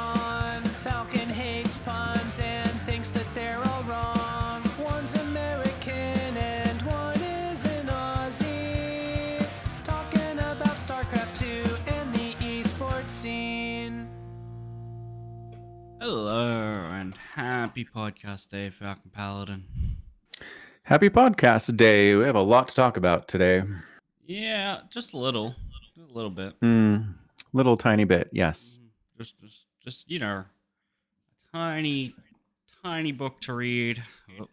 on. Falcon hates puns and thinks that they're all wrong. One's American and one is an Aussie. Talking about StarCraft 2 and the esports scene. Hello and happy podcast day, Falcon Paladin. Happy podcast day. We have a lot to talk about today. Yeah, just a little bit. Little tiny bit, yes. Just a tiny book to read. Oh,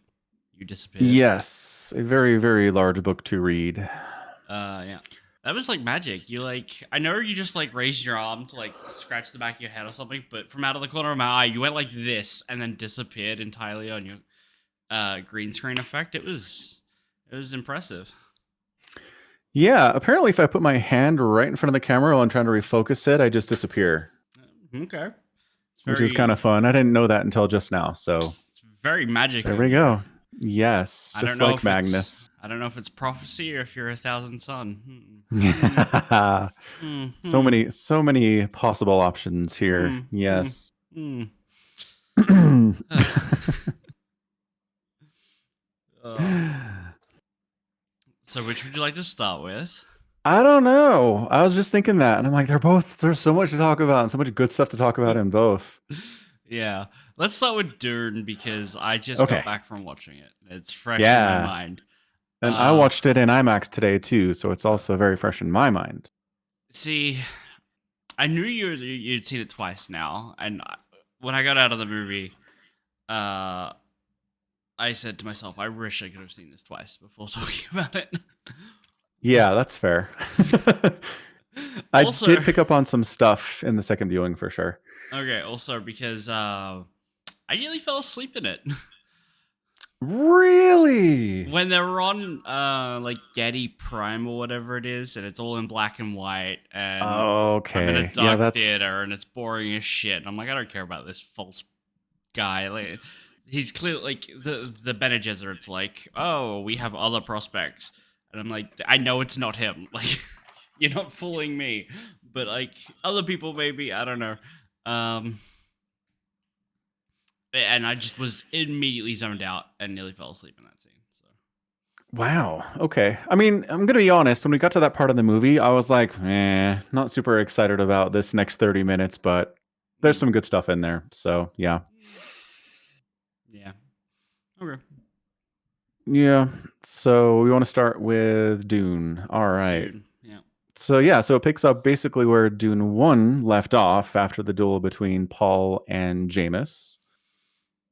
you disappeared. Yes, a very, very large book to read. Yeah. That was like magic. I know you just raised your arm to scratch the back of your head or something, but from out of the corner of my eye, you went like this and then disappeared entirely on your green screen effect. It was impressive. Yeah, apparently if I put my hand right in front of the camera while I'm trying to refocus it, I just disappear. Okay. Which is kind of fun. I didn't know that until just now, so... It's very magical. There we go. Yes, just like Magnus. I don't know if it's prophecy or if you're 1,000 Sun. So many possible options here. Yes. So which would you like to start with? I don't know. I was just thinking that, and I'm like, there's so much to talk about and so much good stuff to talk about in both. Yeah. Let's start with Dune because I just got back from watching it. It's fresh in my mind. And I watched it in IMAX today too, so it's also very fresh in my mind. See, I knew you'd seen it twice now, and when I got out of the movie, I said to myself, I wish I could have seen this twice before talking about it. Yeah, that's fair. I did pick up on some stuff in the second viewing for sure. Okay, also because I nearly fell asleep in it. Really? When they were on Getty Prime or whatever it is, and it's all in black and white, and I'm in a dark theater, and it's boring as shit. And I'm like, I don't care about this false guy. He's clearly the Bene Gesserit's like, oh, we have other prospects, and I'm like, I know it's not him. Like, you're not fooling me, but other people maybe. I don't know. And I just was immediately zoned out and nearly fell asleep in that scene. So. Wow. Okay. I mean, I'm going to be honest. When we got to that part of the movie, I was like, not super excited about this next 30 minutes, but there's some good stuff in there. So, yeah. Yeah. Okay. Yeah. So we want to start with Dune. All right. Dune. Yeah. So it picks up basically where Dune 1 left off after the duel between Paul and Jameis.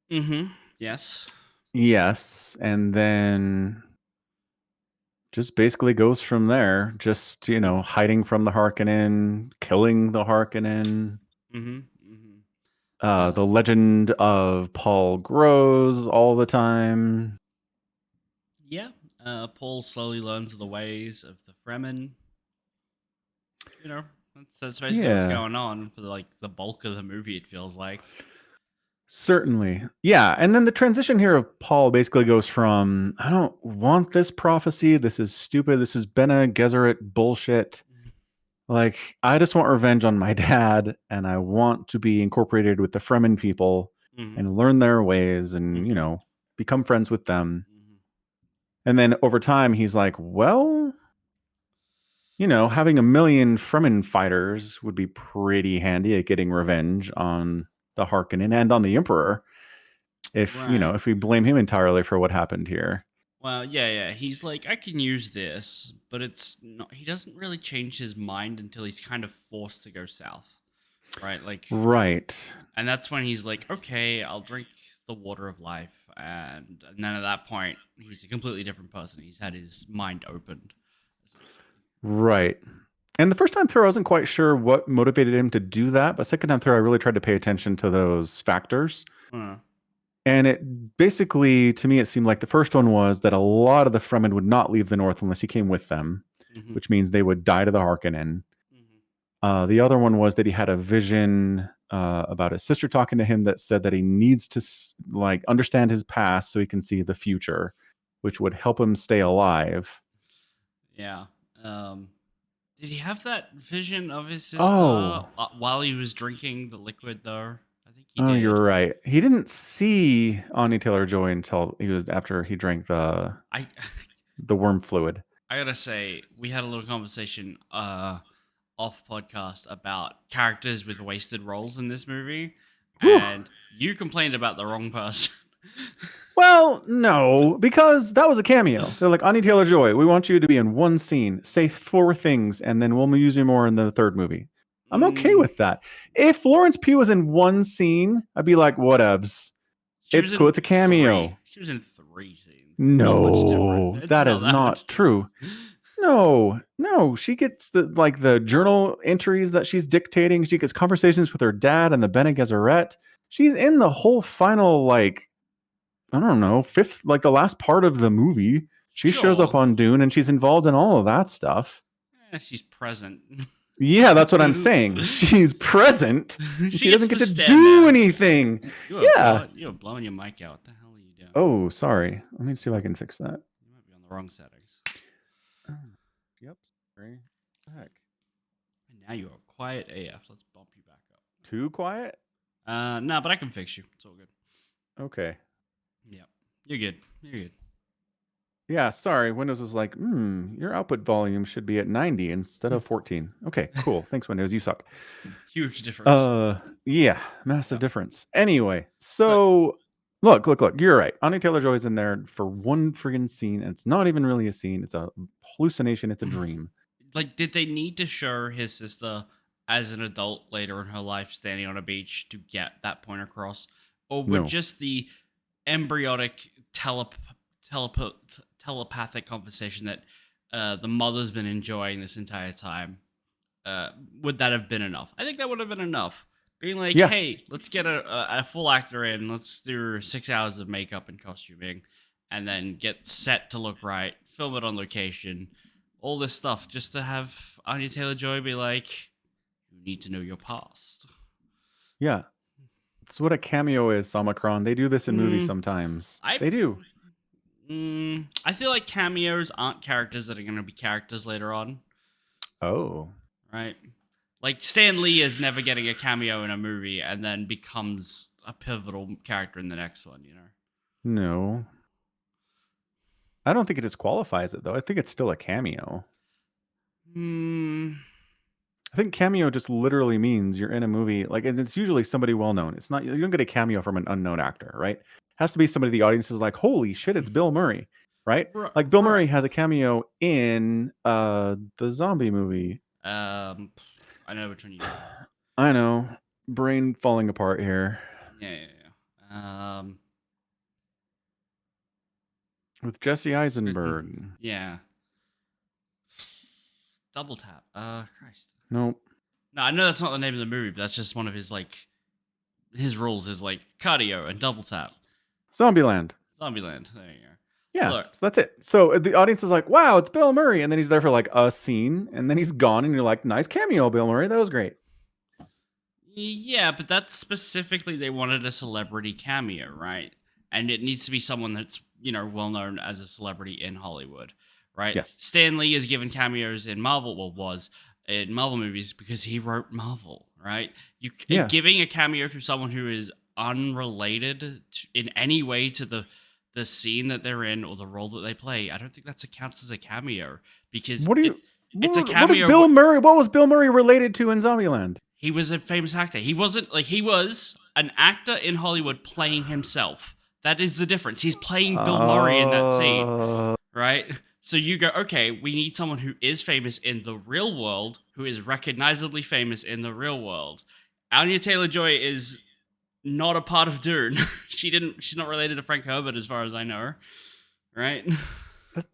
Mm-hmm. Yes. Yes. And then just basically goes from there. Just, hiding from the Harkonnen, killing the Harkonnen. Mm-hmm. Mm-hmm. The legend of Paul grows all the time. Yeah. Paul slowly learns the ways of the Fremen. That's basically what's going on for the bulk of the movie, it feels like. Certainly. Yeah. And then the transition here of Paul basically goes from, I don't want this prophecy. This is stupid. This is Bene Gesserit bullshit. I just want revenge on my dad, and I want to be incorporated with the Fremen people and learn their ways and, become friends with them. And then over time, he's like, well, having 1 million Fremen fighters would be pretty handy at getting revenge on the Harkonnen and on the Emperor, if we blame him entirely for what happened here. Well, yeah. He's like, I can use this, but it's not. He doesn't really change his mind until he's kind of forced to go south, right? Right. And that's when he's like, okay, I'll drink the water of life, and then at that point, he's a completely different person. He's had his mind opened. Right. And the first time through, I wasn't quite sure what motivated him to do that. But second time through, I really tried to pay attention to those factors. And it basically, to me, it seemed like the first one was that a lot of the Fremen would not leave the North unless he came with them, which means they would die to the Harkonnen. The other one was that he had a vision about his sister talking to him that said that he needs to understand his past so he can see the future, which would help him stay alive. Yeah. Did he have that vision of his sister while he was drinking the liquid, though? I think he did. You're right. He didn't see Anya Taylor-Joy until after he drank the worm fluid. I gotta say, we had a little conversation off podcast about characters with wasted roles in this movie, and you complained about the wrong person. Well, no, because that was a cameo. They're like, Anya Taylor-Joy, we want you to be in one scene, say 4 things, and then we'll use you more in the 3rd movie. I'm okay with that. If Florence Pugh was in one scene, I'd be like, whatevs. It's cool. It's a cameo. She was in 3 scenes. No, that is not true. No. She gets the journal entries that she's dictating. She gets conversations with her dad and the Bene Gesserit. She's in the whole final, I don't know, 5th, the last part of the movie. She shows up on Dune and she's involved in all of that stuff. She's present. Yeah, that's what I'm saying. She's present. She doesn't get to do anything. You're blowing your mic out. What the hell are you doing? Oh, sorry. Let me see if I can fix that. You might be on the wrong settings. Yep. Sorry. What the heck? And now you are quiet AF. Let's bump you back up. Too quiet? No, but I can fix you. It's all good. Okay. Yeah. You're good. Yeah, sorry. Windows is like, your output volume should be at 90 instead of 14. Okay, cool. Thanks, Windows. You suck. Huge difference. Yeah, massive difference. Anyway, so look. You're right. Anya Taylor-Joy's in there for one friggin' scene, and it's not even really a scene. It's a hallucination. It's a dream. Did they need to show his sister as an adult later in her life standing on a beach to get that point across? Or would just the embryonic telepathic conversation that the mother's been enjoying this entire time, would that have been enough? I think that would have been enough. Being like, hey, let's get a full actor in, let's do 6 hours of makeup and costuming, and then get set to look right, film it on location, all this stuff, just to have Anya Taylor-Joy be like, you need to know your past. Yeah. That's what a cameo is, Omicron. They do this in movies sometimes. They do. I feel like cameos aren't characters that are going to be characters later on. Oh. Right? Like, Stan Lee is never getting a cameo in a movie and then becomes a pivotal character in the next one, you know? No. I don't think it disqualifies it, though. I think it's still a cameo. I think cameo just literally means you're in a movie, and it's usually somebody well-known. It's not, you don't get a cameo from an unknown actor, right? It has to be somebody the audience is like, holy shit, it's Bill Murray, right? Like Bill Murray has a cameo in the zombie movie. I know which one you mean. I know. Brain falling apart here. Yeah. With Jesse Eisenberg. Yeah. Double Tap. Christ. Nope. No, I know that's not the name of the movie, but that's just one of his his rules is cardio and double tap. Zombieland. There you go. Yeah, so that's it. So the audience is like, wow, it's Bill Murray. And then he's there for a scene, and then he's gone, and you're like, nice cameo, Bill Murray. That was great. Yeah, but that's specifically, they wanted a celebrity cameo, right? And it needs to be someone that's, well known as a celebrity in Hollywood, right? Yes. Stan Lee is given cameos in Marvel, was in Marvel movies because he wrote Marvel, right? Giving a cameo to someone who is unrelated in any way to the scene that they're in or the role that they play, I don't think that counts as a cameo, because it's a cameo. What was Bill Murray related to in Zombieland? He was a famous actor. He wasn't he was an actor in Hollywood playing himself. That is the difference. He's playing Bill Murray in that scene, right? So you go, okay, we need someone who is famous in the real world, who is recognizably famous in the real world. Anya Taylor-Joy is not a part of Dune. She's not related to Frank Herbert as far as I know, right?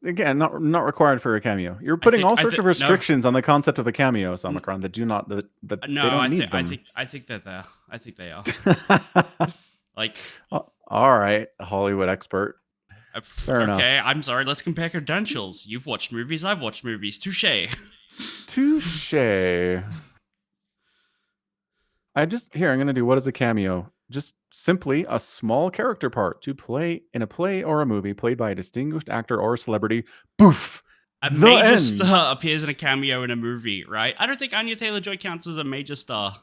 Again, not required for a cameo. You're putting all sorts of restrictions on the concept of a cameo, Omicron, that do not that they don't need them. I think they are. All right, Hollywood expert. Fair enough. Okay, I'm sorry. Let's compare credentials. You've watched movies. I've watched movies. Touche. I'm going to do what is a cameo? Just simply a small character part to play in a play or a movie played by a distinguished actor or a celebrity. Boof. a major star appears in a cameo in a movie, right? I don't think Anya Taylor-Joy counts as a major star.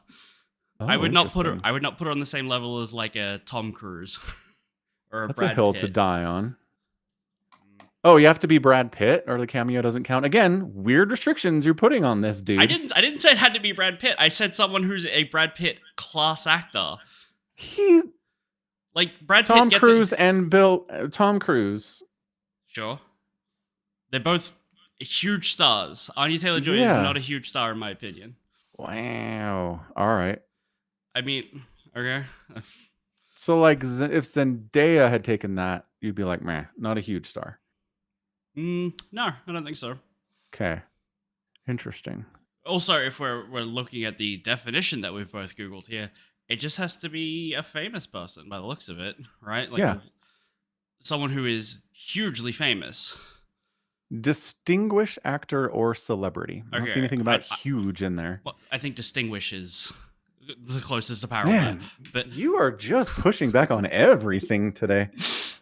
Oh, I would not put her on the same level as like a Tom Cruise or a That's Brad a hill Pitt. to die on. Oh, you have to be Brad Pitt, or the cameo doesn't count. Again, weird restrictions you're putting on this dude. I didn't say it had to be Brad Pitt. I said someone who's a Brad Pitt class actor. He like Brad Tom Pitt Cruise and Tom Cruise. Sure. They're both huge stars. Anya Taylor-Joy is not a huge star in my opinion. Wow. All right. I mean, okay. So like if Zendaya had taken that, you'd be like, meh, not a huge star. No, I don't think so. Okay. Interesting. Also, if we're looking at the definition that we've both Googled here, it just has to be a famous person by the looks of it, right? Like someone who is hugely famous. Distinguished actor or celebrity. I don't see anything about huge in there. Well, I think distinguished is the closest to power. Man, but you are just pushing back on everything today.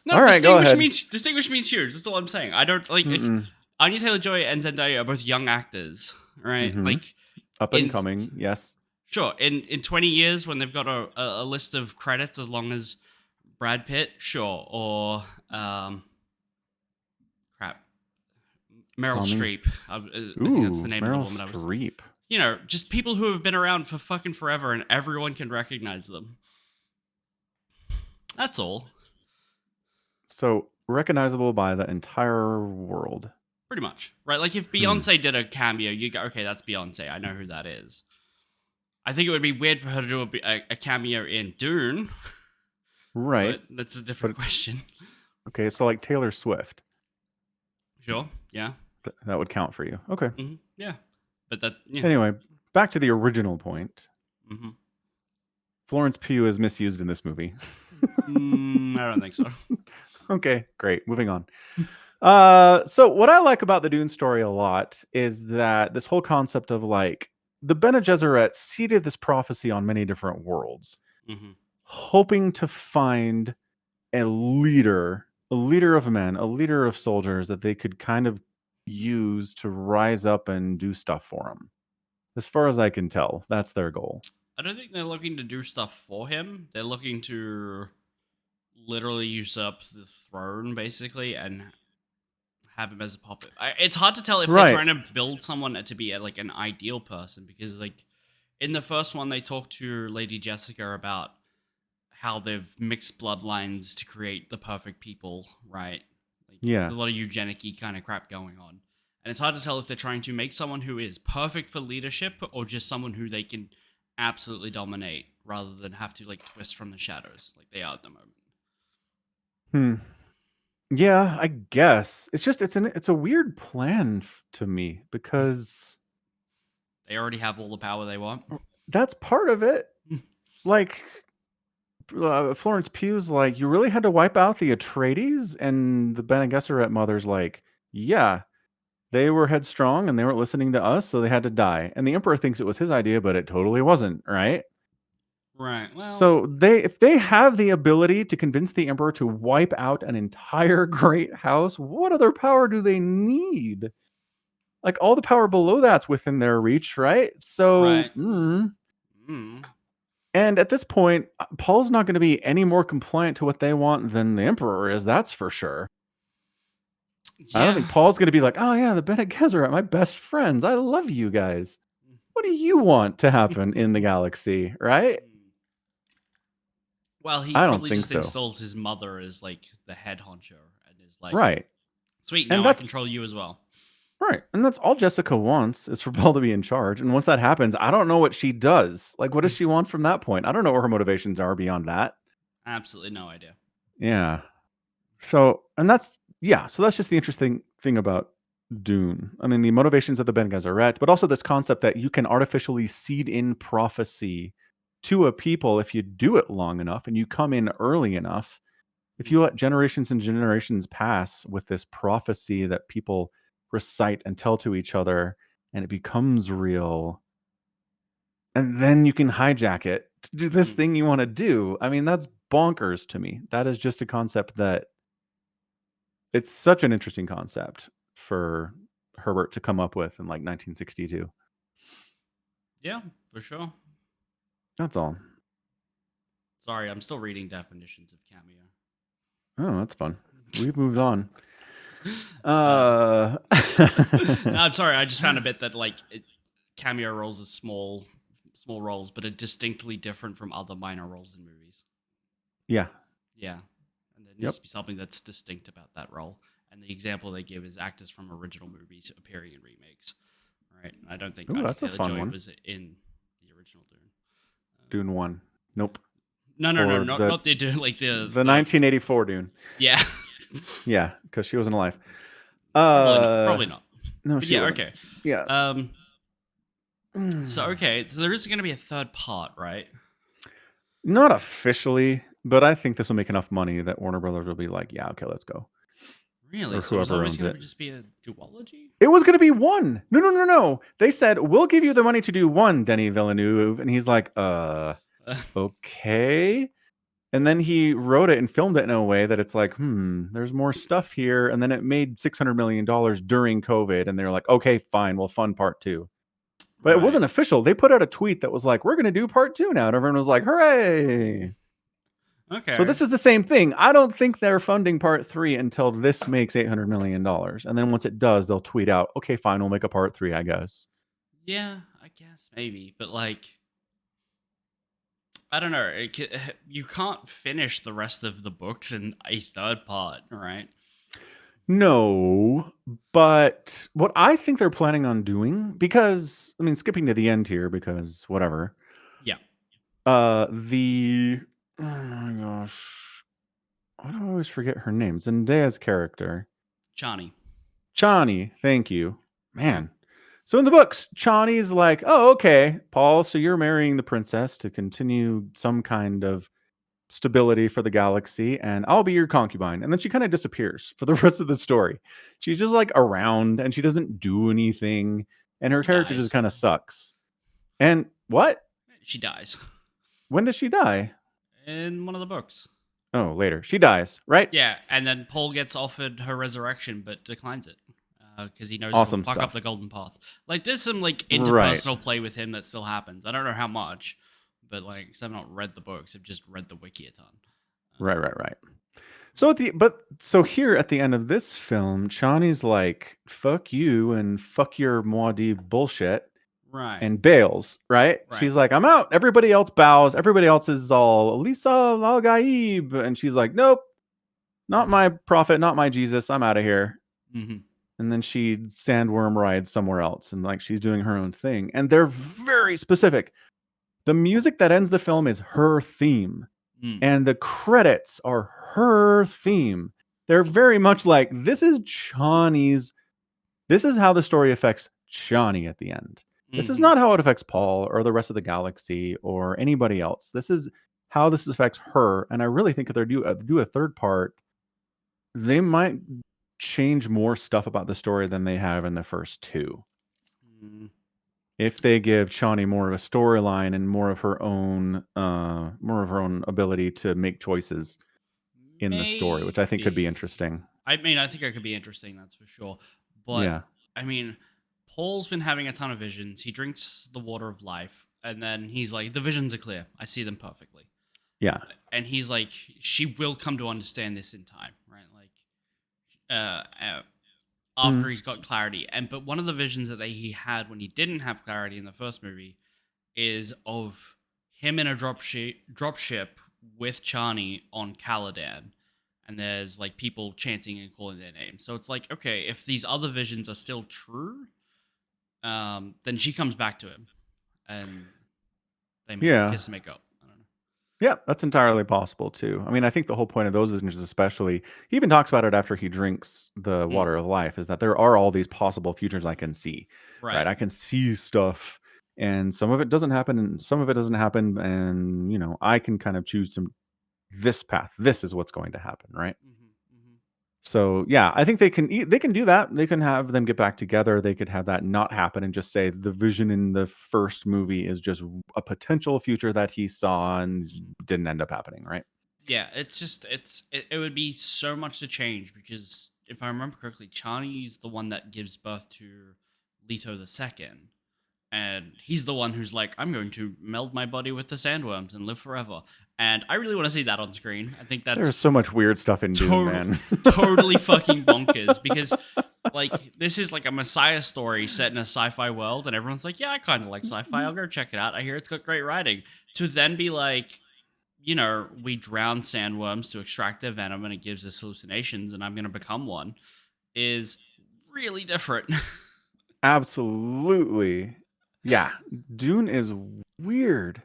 No, all right, go ahead. Distinguished means huge. That's all I'm saying. I don't like Anya Taylor-Joy and Zendaya are both young actors, right? Mm-hmm. Like up and coming, yes. Sure. In 20 years, when they've got a list of credits as long as Brad Pitt, sure, or Meryl Streep. I think that's the name of the woman. Streep. You know, just people who have been around for fucking forever, and everyone can recognize them. That's all. So recognizable by the entire world. Pretty much, right? Like if Beyonce did a cameo, you go, okay, that's Beyonce. I know who that is. I think it would be weird for her to do a cameo in Dune. Right. But that's a different question. Okay, so like Taylor Swift. Sure, yeah. That would count for you. Okay. Mm-hmm. Yeah. But that... Yeah. Anyway, back to the original point. Mm-hmm. Florence Pugh is misused in this movie. I don't think so. Okay, great. Moving on. So what I like about the Dune story a lot is that this whole concept of like the Bene Gesserit seeded this prophecy on many different worlds, hoping to find a leader of men, a leader of soldiers that they could kind of use to rise up and do stuff for them. As far as I can tell, that's their goal. I don't think they're looking to do stuff for him. They're looking to literally usurp the throne, basically, and have him as a puppet. It's hard to tell if they're trying to build someone to be like an ideal person, because like in the first one they talked to Lady Jessica about how they've mixed bloodlines to create the perfect people, right? Like, there's a lot of eugenic-y kind of crap going on. And it's hard to tell if they're trying to make someone who is perfect for leadership or just someone who they can absolutely dominate rather than have to like twist from the shadows like they are at the moment. Yeah, I guess. It's just it's a weird plan to me because they already have all the power they want. That's part of it. Like Florence Pugh's like, you really had to wipe out the Atreides, and the Bene Gesserit mother's like, yeah, they were headstrong and they weren't listening to us, so they had to die. And the Emperor thinks it was his idea, but it totally wasn't, right? Right. Well, so if they have the ability to convince the Emperor to wipe out an entire great house, what other power do they need? Like all the power below that's within their reach, right? So, and at this point, Paul's not going to be any more compliant to what they want than the Emperor is. That's for sure. Yeah. I don't think Paul's going to be like, oh yeah, the Bene Gesserit, my best friends. I love you guys. What do you want to happen in the galaxy, right? Well, he probably just installs his mother as like the head honcho and is like, right, sweet, now I control you as well. Right, and that's all Jessica wants is for Paul to be in charge. And once that happens, I don't know what she does. Like, what does she want from that point? I don't know what her motivations are beyond that. Absolutely no idea. Yeah. So that's just the interesting thing about Dune. I mean, the motivations of the Bene Gesserit, but also this concept that you can artificially seed in prophecy to a people if you do it long enough and you come in early enough. If you let generations and generations pass with this prophecy that people recite and tell to each other, and it becomes real, and then you can hijack it to do this thing you want to do. I mean, that's bonkers to me. That is just a concept that it's such an interesting concept for Herbert to come up with in like 1962. Yeah, for sure. That's all. Sorry, I'm still reading definitions of cameo. Oh, that's fun. We've moved on. No, I'm sorry. I just found a bit that like cameo roles are small roles, but are distinctly different from other minor roles in movies. Yeah. Yeah. And there needs to be something that's distinct about that role. And the example they give is actors from original movies appearing in remakes. Right? I don't think that's a fun one. was in the original Dune. Dune 1. Nope. No, not the Dune, like the 1984 Dune. Yeah. Yeah, because she wasn't alive. Probably not. No, but she wasn't. Okay. Yeah. So there is going to be a third part, right? Not officially, but I think this will make enough money that Warner Brothers will be like, yeah, okay, let's go. Really? Or so whoever it was owns going it. to just be a duology? It was going to be one. No. They said, we'll give you the money to do one, Denis Villeneuve. And he's like, okay. And then he wrote it and filmed it in a way that it's like, there's more stuff here. And then it made $600 million during COVID. And they're like, okay, fine, we'll fund part 2. But it wasn't official. They put out a tweet that was like, we're going to do part 2 now. And everyone was like, hooray. Okay. So this is the same thing. I don't think they're funding part 3 until this makes $800 million. And then once it does, they'll tweet out, okay, fine, we'll make a part 3, I guess. Yeah, I guess maybe. But like, I don't know. You can't finish the rest of the books in a third part, right? No, but what I think they're planning on doing, because, I mean, skipping to the end here, because whatever. Yeah. Oh my gosh. Why do I always forget her name? Zendaya's character. Chani, thank you. Man. So in the books, Chani's like, oh, okay, Paul, so you're marrying the princess to continue some kind of stability for the galaxy, and I'll be your concubine. And then she kind of disappears for the rest of the story. She's just like around and she doesn't do anything, and her character just kind of sucks. And what? She dies. When does she die? In one of the books. Oh, later. She dies, right? Yeah, and then Paul gets offered her resurrection but declines it. Because he knows awesome he'll fuck stuff. up the golden path. Like, there's some like interpersonal play with him that still happens. I don't know how much, but like, because I've not read the books, I've just read the wiki a ton. Right. So here at the end of this film, Chani's like, "Fuck you and fuck your Muad'Dib bullshit," right? And bails. Right? She's like, "I'm out." Everybody else bows. Everybody else is all Lisa Al Gaib, and she's like, "Nope, not my prophet, not my Jesus. I'm out of here." Mm-hmm. And then she sandworm rides somewhere else, and like she's doing her own thing. And they're very specific. The music that ends the film is her theme, and the credits are her theme. They're very much like, this is Chani's. This is how the story affects Chani at the end. This is not how it affects Paul or the rest of the galaxy or anybody else. This is how this affects her. And I really think if they do a third part, they might change more stuff about the story than they have in the first 2. If they give Chani more of a storyline and more of her own ability to make choices in the story, which I think could be interesting. I mean, I think it could be interesting, that's for sure. But yeah. I mean, Paul's been having a ton of visions. He drinks the water of life, and then he's like, the visions are clear. I see them perfectly. Yeah. And he's like, she will come to understand this in time, right? Like, after he's got clarity. But one of the visions that he had when he didn't have clarity in the first movie is of him in a dropship with Chani on Caladan. And there's like people chanting and calling their names. So it's like, okay, if these other visions are still true, then she comes back to him and they kiss and make up. I don't know. Yeah, that's entirely possible too. I mean, I think the whole point of those visions, especially, he even talks about it after he drinks the water of life, is that there are all these possible futures I can see. Right? I can see stuff, and some of it doesn't happen, and some of it doesn't happen, and I can kind of choose this path. This is what's going to happen, right? So yeah, I think they can do that. They can have them get back together. They could have that not happen and just say the vision in the first movie is just a potential future that he saw and didn't end up happening, right? Yeah, it's just it would be so much to change because if I remember correctly, Chani's the one that gives birth to Leto II. And he's the one who's like, I'm going to meld my body with the sandworms and live forever. And I really want to see that on screen. I think that's there's so much weird stuff in Dune, man. Totally fucking bonkers. Because, like, this is like a Messiah story set in a sci-fi world, and everyone's like, yeah, I kind of like sci-fi. I'll go check it out. I hear it's got great writing. To then be like, you know, we drown sandworms to extract their venom, and it gives us hallucinations, and I'm going to become one, is really different. Absolutely. Yeah, Dune is weird.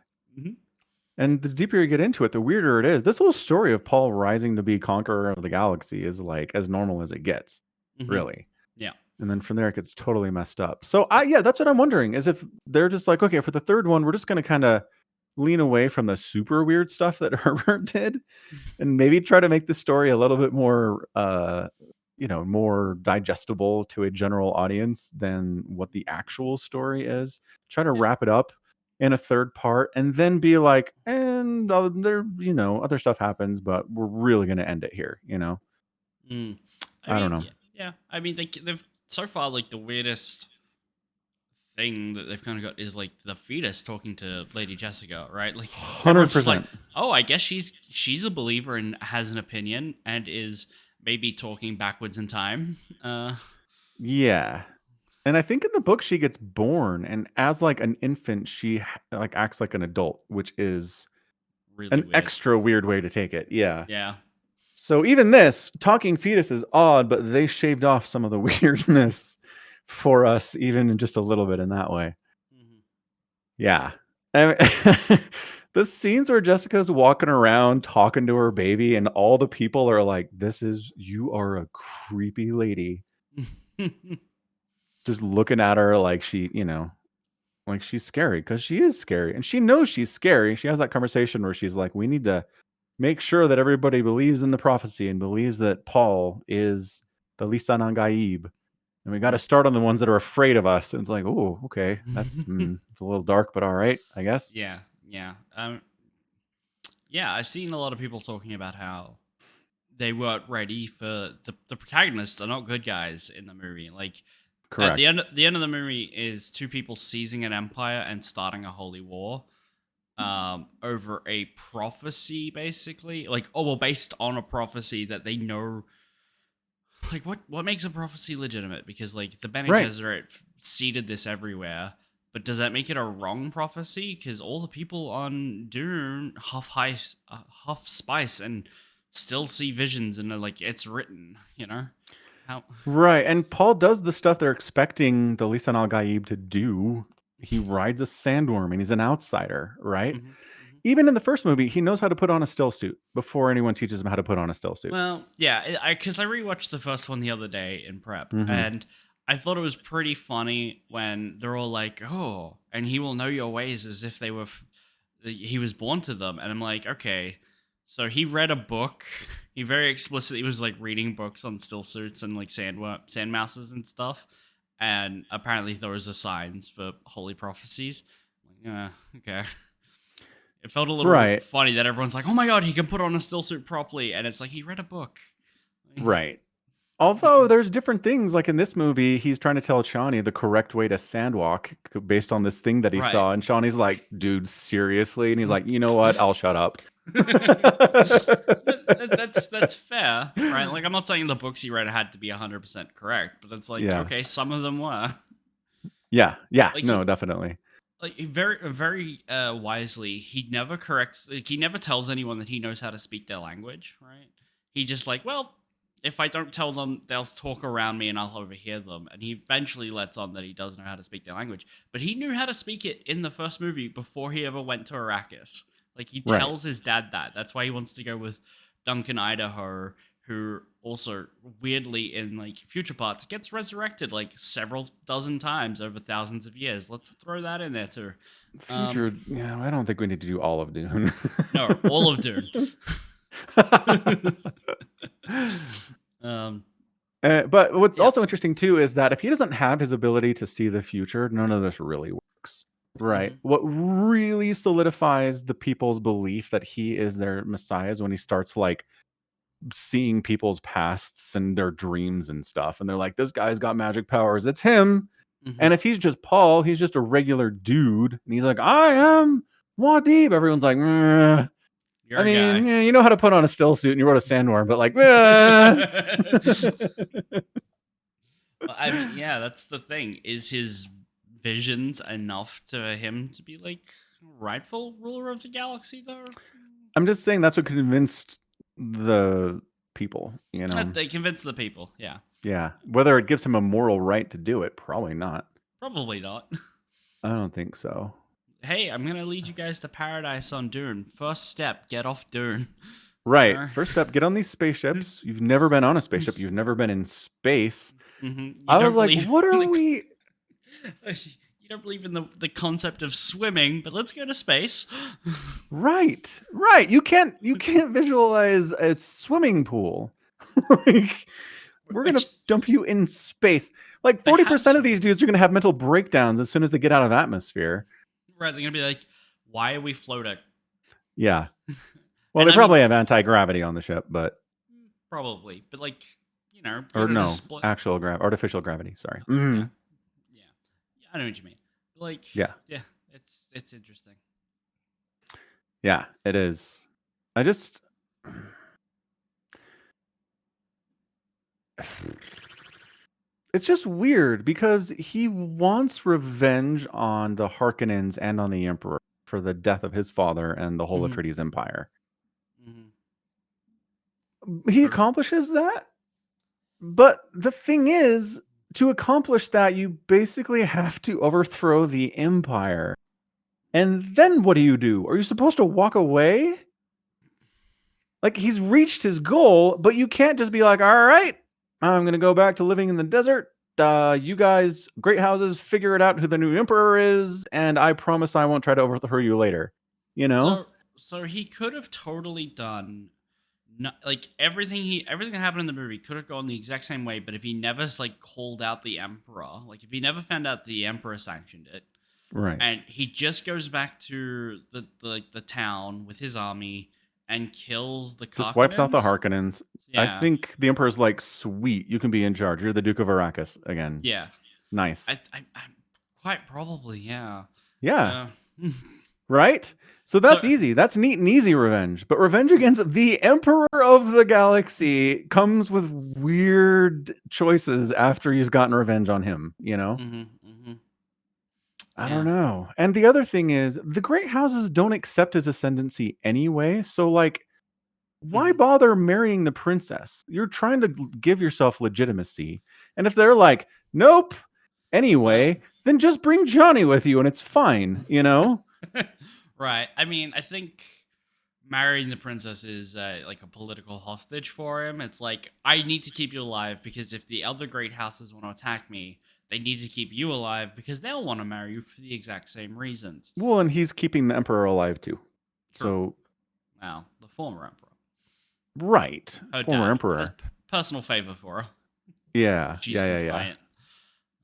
And the deeper you get into it, the weirder it is. This whole story of Paul rising to be conqueror of the galaxy is like as normal as it gets, really. Yeah. And then from there, it gets totally messed up. So, that's what I'm wondering is if they're just like, okay, for the third one, we're just going to kind of lean away from the super weird stuff that Herbert did and maybe try to make the story a little bit more more digestible to a general audience than what the actual story is. Try to wrap it up in a third part and then be like, and there, other stuff happens, but we're really going to end it here, I don't know. Yeah. I mean, they've so far, like, the weirdest thing that they've kind of got is like the fetus talking to Lady Jessica, right? Like 100%. Like, oh, I guess she's a believer and has an opinion and is maybe talking backwards in time. Yeah. And I think in the book she gets born, and as like an infant, she like acts like an adult, which is really an weird. extra weird way to take it. Yeah. Yeah. So even this talking fetus is odd, but they shaved off some of the weirdness for us, even in just a little bit in that way. Yeah. The scenes where Jessica's walking around talking to her baby, and all the people are like, you are a creepy lady. Just looking at her like she, like she's scary, because she is scary. And she knows she's scary. She has that conversation where she's like, we need to make sure that everybody believes in the prophecy and believes that Paul is the Lisan al-Gaib. And we got to start on the ones that are afraid of us. And it's like, oh, okay. That's it's a little dark, but all right, I guess. Yeah. I've seen a lot of people talking about how they weren't ready for the protagonists are not good guys in the movie. Like, correct. At the end of the movie is two people seizing an empire and starting a holy war over a prophecy, basically. Like, based on a prophecy that they know. Like, what makes a prophecy legitimate? Because, like, the Bene Gesserit seeded this everywhere, but does that make it a wrong prophecy? Because all the people on Dune huff spice and still see visions, and they're like, it's written, How? Right, and Paul does the stuff they're expecting the Lisan al-Gaib to do. He rides a sandworm, and he's an outsider, right? Even in the first movie, he knows how to put on a still suit before anyone teaches him how to put on a still suit. Well, yeah, because I rewatched the first one the other day in prep, and I thought it was pretty funny when they're all like, oh, and he will know your ways as if he was born to them. And I'm like, okay, so he read a book. He very explicitly was like reading books on still suits and like sand mouses and stuff. And apparently those are signs for holy prophecies. Yeah, okay. It felt a little funny that everyone's like, oh my God, he can put on a still suit properly. And it's like, he read a book. Right. Although there's different things, like in this movie, he's trying to tell Chani the correct way to sandwalk based on this thing that he saw. And Chani's like, dude, seriously? And he's like, you know what? I'll shut up. That's fair, right? Like, I'm not saying the books he read had to be 100% correct, but it's like, okay, some of them were. Yeah, like, no, definitely. Like, very, very wisely, he never corrects. Like, he never tells anyone that he knows how to speak their language, right? He just like, well, if I don't tell them, they'll talk around me and I'll overhear them. And he eventually lets on that he does know how to speak their language. But he knew how to speak it in the first movie before he ever went to Arrakis. Like, he tells his dad that. That's why he wants to go with Duncan Idaho, who also, weirdly, in, like, future parts, gets resurrected, like, several dozen times over thousands of years. Let's throw that in there, too. Future, I don't think we need to do all of Dune. No, all of Dune. But what's also interesting too is that if he doesn't have his ability to see the future, none of this really works. Right. What really solidifies the people's belief that he is their messiah is when he starts like seeing people's pasts and their dreams and stuff. And they're like, this guy's got magic powers. It's him. Mm-hmm. And if he's just Paul, he's just a regular dude. And he's like, I am Muad'Dib. Everyone's like, I mean, yeah, you know how to put on a still suit and you rode a sandworm, but like, Well, I mean, yeah, that's the thing. Is his visions enough to him to be like rightful ruler of the galaxy, though? I'm just saying that's what convinced the people, you know. They convinced the people, yeah. Yeah. Whether it gives him a moral right to do it, probably not. Probably not. I don't think so. Hey, I'm going to lead you guys to paradise on Dune. First step, get off Dune. Right. First step, get on these spaceships. You've never been on a spaceship. You've never been in space. Mm-hmm. I was like, what are we... You don't believe in the concept of swimming, but let's go to space. Right. You can't visualize a swimming pool. Like, we're going to dump you in space. Like 40% of these dudes are going to have mental breakdowns as soon as they get out of atmosphere. Right. They're going to be like, why are we floating? Yeah. Well, they probably have anti-gravity on the ship, but... Probably. But like, you know... Or no, artificial gravity, sorry. Mm-hmm. Yeah. I know what you mean. Like, yeah, it's interesting. Yeah, it is. It's just weird because he wants revenge on the Harkonnens and on the Emperor for the death of his father and the whole Atreides Empire. Mm-hmm. He accomplishes that, but the thing is, to accomplish that, you basically have to overthrow the Empire. And then what do? Are you supposed to walk away? Like, he's reached his goal, but you can't just be like, all right, I'm going to go back to living in the desert. You guys, great houses, figure it out who the new emperor is, and I promise I won't try to overthrow you later. You know? So he could have totally done... like everything that happened in the movie could have gone the exact same way, but if he never like called out the Emperor, like if he never found out the Emperor sanctioned it, right, and he just goes back to the town with his army and kills the just wipes out the Harkonnens. Yeah. I think the Emperor's like, sweet, you can be in charge. You're the Duke of Arrakis again. Yeah, nice. I quite probably, yeah. Right? So that's easy. That's neat and easy revenge. But revenge against the Emperor of the Galaxy comes with weird choices after you've gotten revenge on him, you know? I don't know. And the other thing is, the great houses don't accept his ascendancy anyway. So, like, why bother marrying the princess? You're trying to give yourself legitimacy. And if they're like, nope, anyway, then just bring Johnny with you and it's fine, you know? Right. I mean, I think marrying the princess is like a political hostage for him. It's like, I need to keep you alive because if the other great houses want to attack me, they need to keep you alive because they'll want to marry you for the exact same reasons. Well, and he's keeping the emperor alive too. True. So, wow, the former emperor. Right. Former emperor. Personal favor for her. Yeah. She's compliant.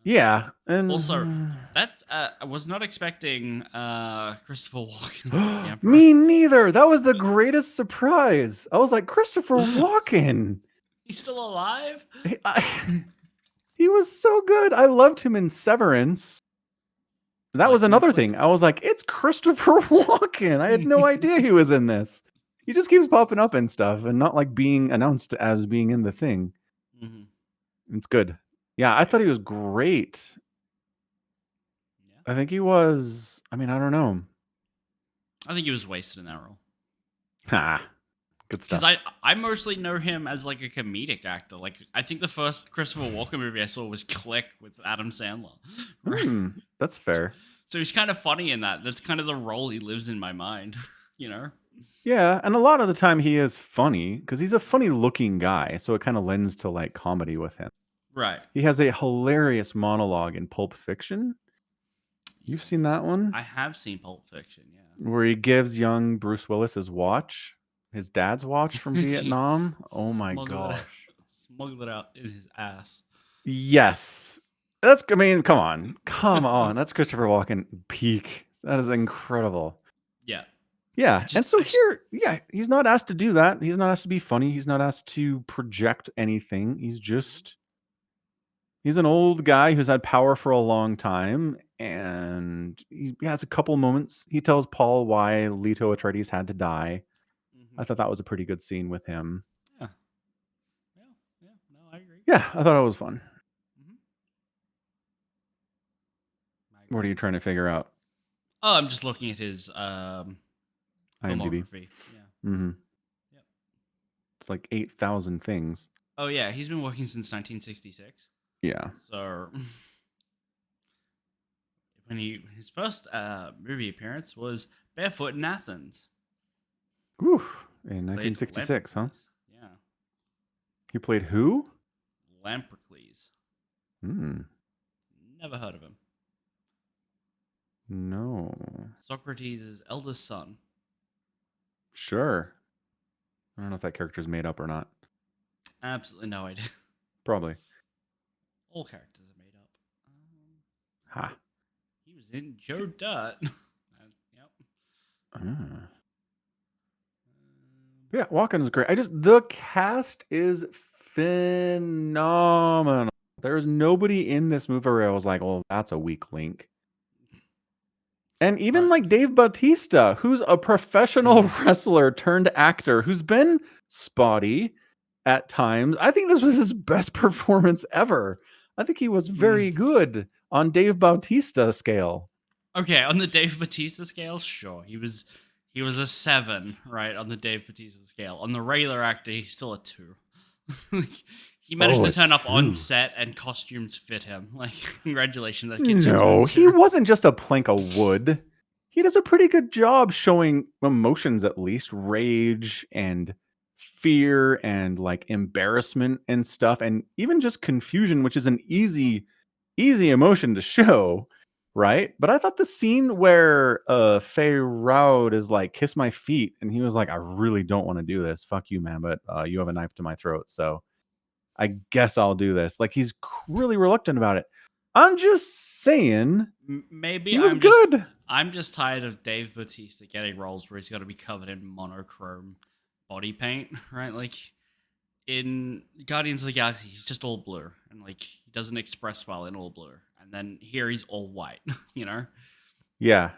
Yeah, and also that I was not expecting Christopher Walken. Me neither. That was the greatest surprise. I was like, Christopher Walken. He's still alive? He was so good. I loved him in Severance. That was another thing. I was like, it's Christopher Walken. I had no idea he was in this. He just keeps popping up and stuff and not like being announced as being in the thing. It's good. Yeah, I thought he was great. Yeah. I think he was. I mean, I don't know. I think he was wasted in that role. Good stuff. Because I mostly know him as like a comedic actor. Like, I think the first Christopher Walken movie I saw was Click with Adam Sandler. That's fair. So he's kind of funny in that. That's kind of the role he lives in my mind, you know? Yeah, and a lot of the time he is funny because he's a funny looking guy. So it kind of lends to like comedy with him. Right. He has a hilarious monologue in Pulp Fiction. You've seen that one? I have seen Pulp Fiction, yeah. Where he gives young Bruce Willis his watch, his dad's watch from Vietnam. Oh my gosh. Smuggled it out in his ass. Yes. Come on. That's Christopher Walken peak. That is incredible. Yeah. Yeah. And so here, he's not asked to do that. He's not asked to be funny. He's not asked to project anything. He's an old guy who's had power for a long time, and he has a couple moments. He tells Paul why Leto Atreides had to die. I thought that was a pretty good scene with him. Yeah. No, I agree. Yeah, I thought it was fun. What are you trying to figure out? Oh, I'm just looking at his IMDb. filmography. Yeah. Mm-hmm. Yep. It's like 8,000 things. Oh yeah, he's been working since 1966. Yeah. So when his first movie appearance was Barefoot in Athens. Ooh, in 1966, huh? Yeah. He played who? Lamprocles. Never heard of him. No. Socrates' eldest son. Sure. I don't know if that character's made up or not. Absolutely no idea. Probably. All characters are made up. Ha. He was in Joe Dirt. Yep. Yeah, Walken is great. The cast is phenomenal. There's nobody in this movie where I was like, well, that's a weak link. And even like Dave Bautista, who's a professional wrestler turned actor, who's been spotty at times. I think this was his best performance ever. I think he was very good on Dave Bautista scale. Okay, on the Dave Bautista scale, sure. He was a 7, right, on the Dave Bautista scale. On the regular actor, he's still a 2. He managed to turn up on set and costumes fit him. Like, congratulations. That kid's no, he wasn't just a plank of wood. He does a pretty good job showing emotions, at least rage and fear and like embarrassment and stuff. And even just confusion, which is an easy emotion to show. Right. But I thought the scene where Faye Raud is like, kiss my feet. And he was like, I really don't want to do this. Fuck you, man. But you have a knife to my throat. So I guess I'll do this. Like, he's really reluctant about it. I'm just saying. Maybe he was good. I'm just tired of Dave Bautista getting roles where he's got to be covered in monochrome body paint, right? Like in Guardians of the Galaxy, he's just all blue. And like he doesn't express well in all blue. And then here he's all white, you know? Yeah.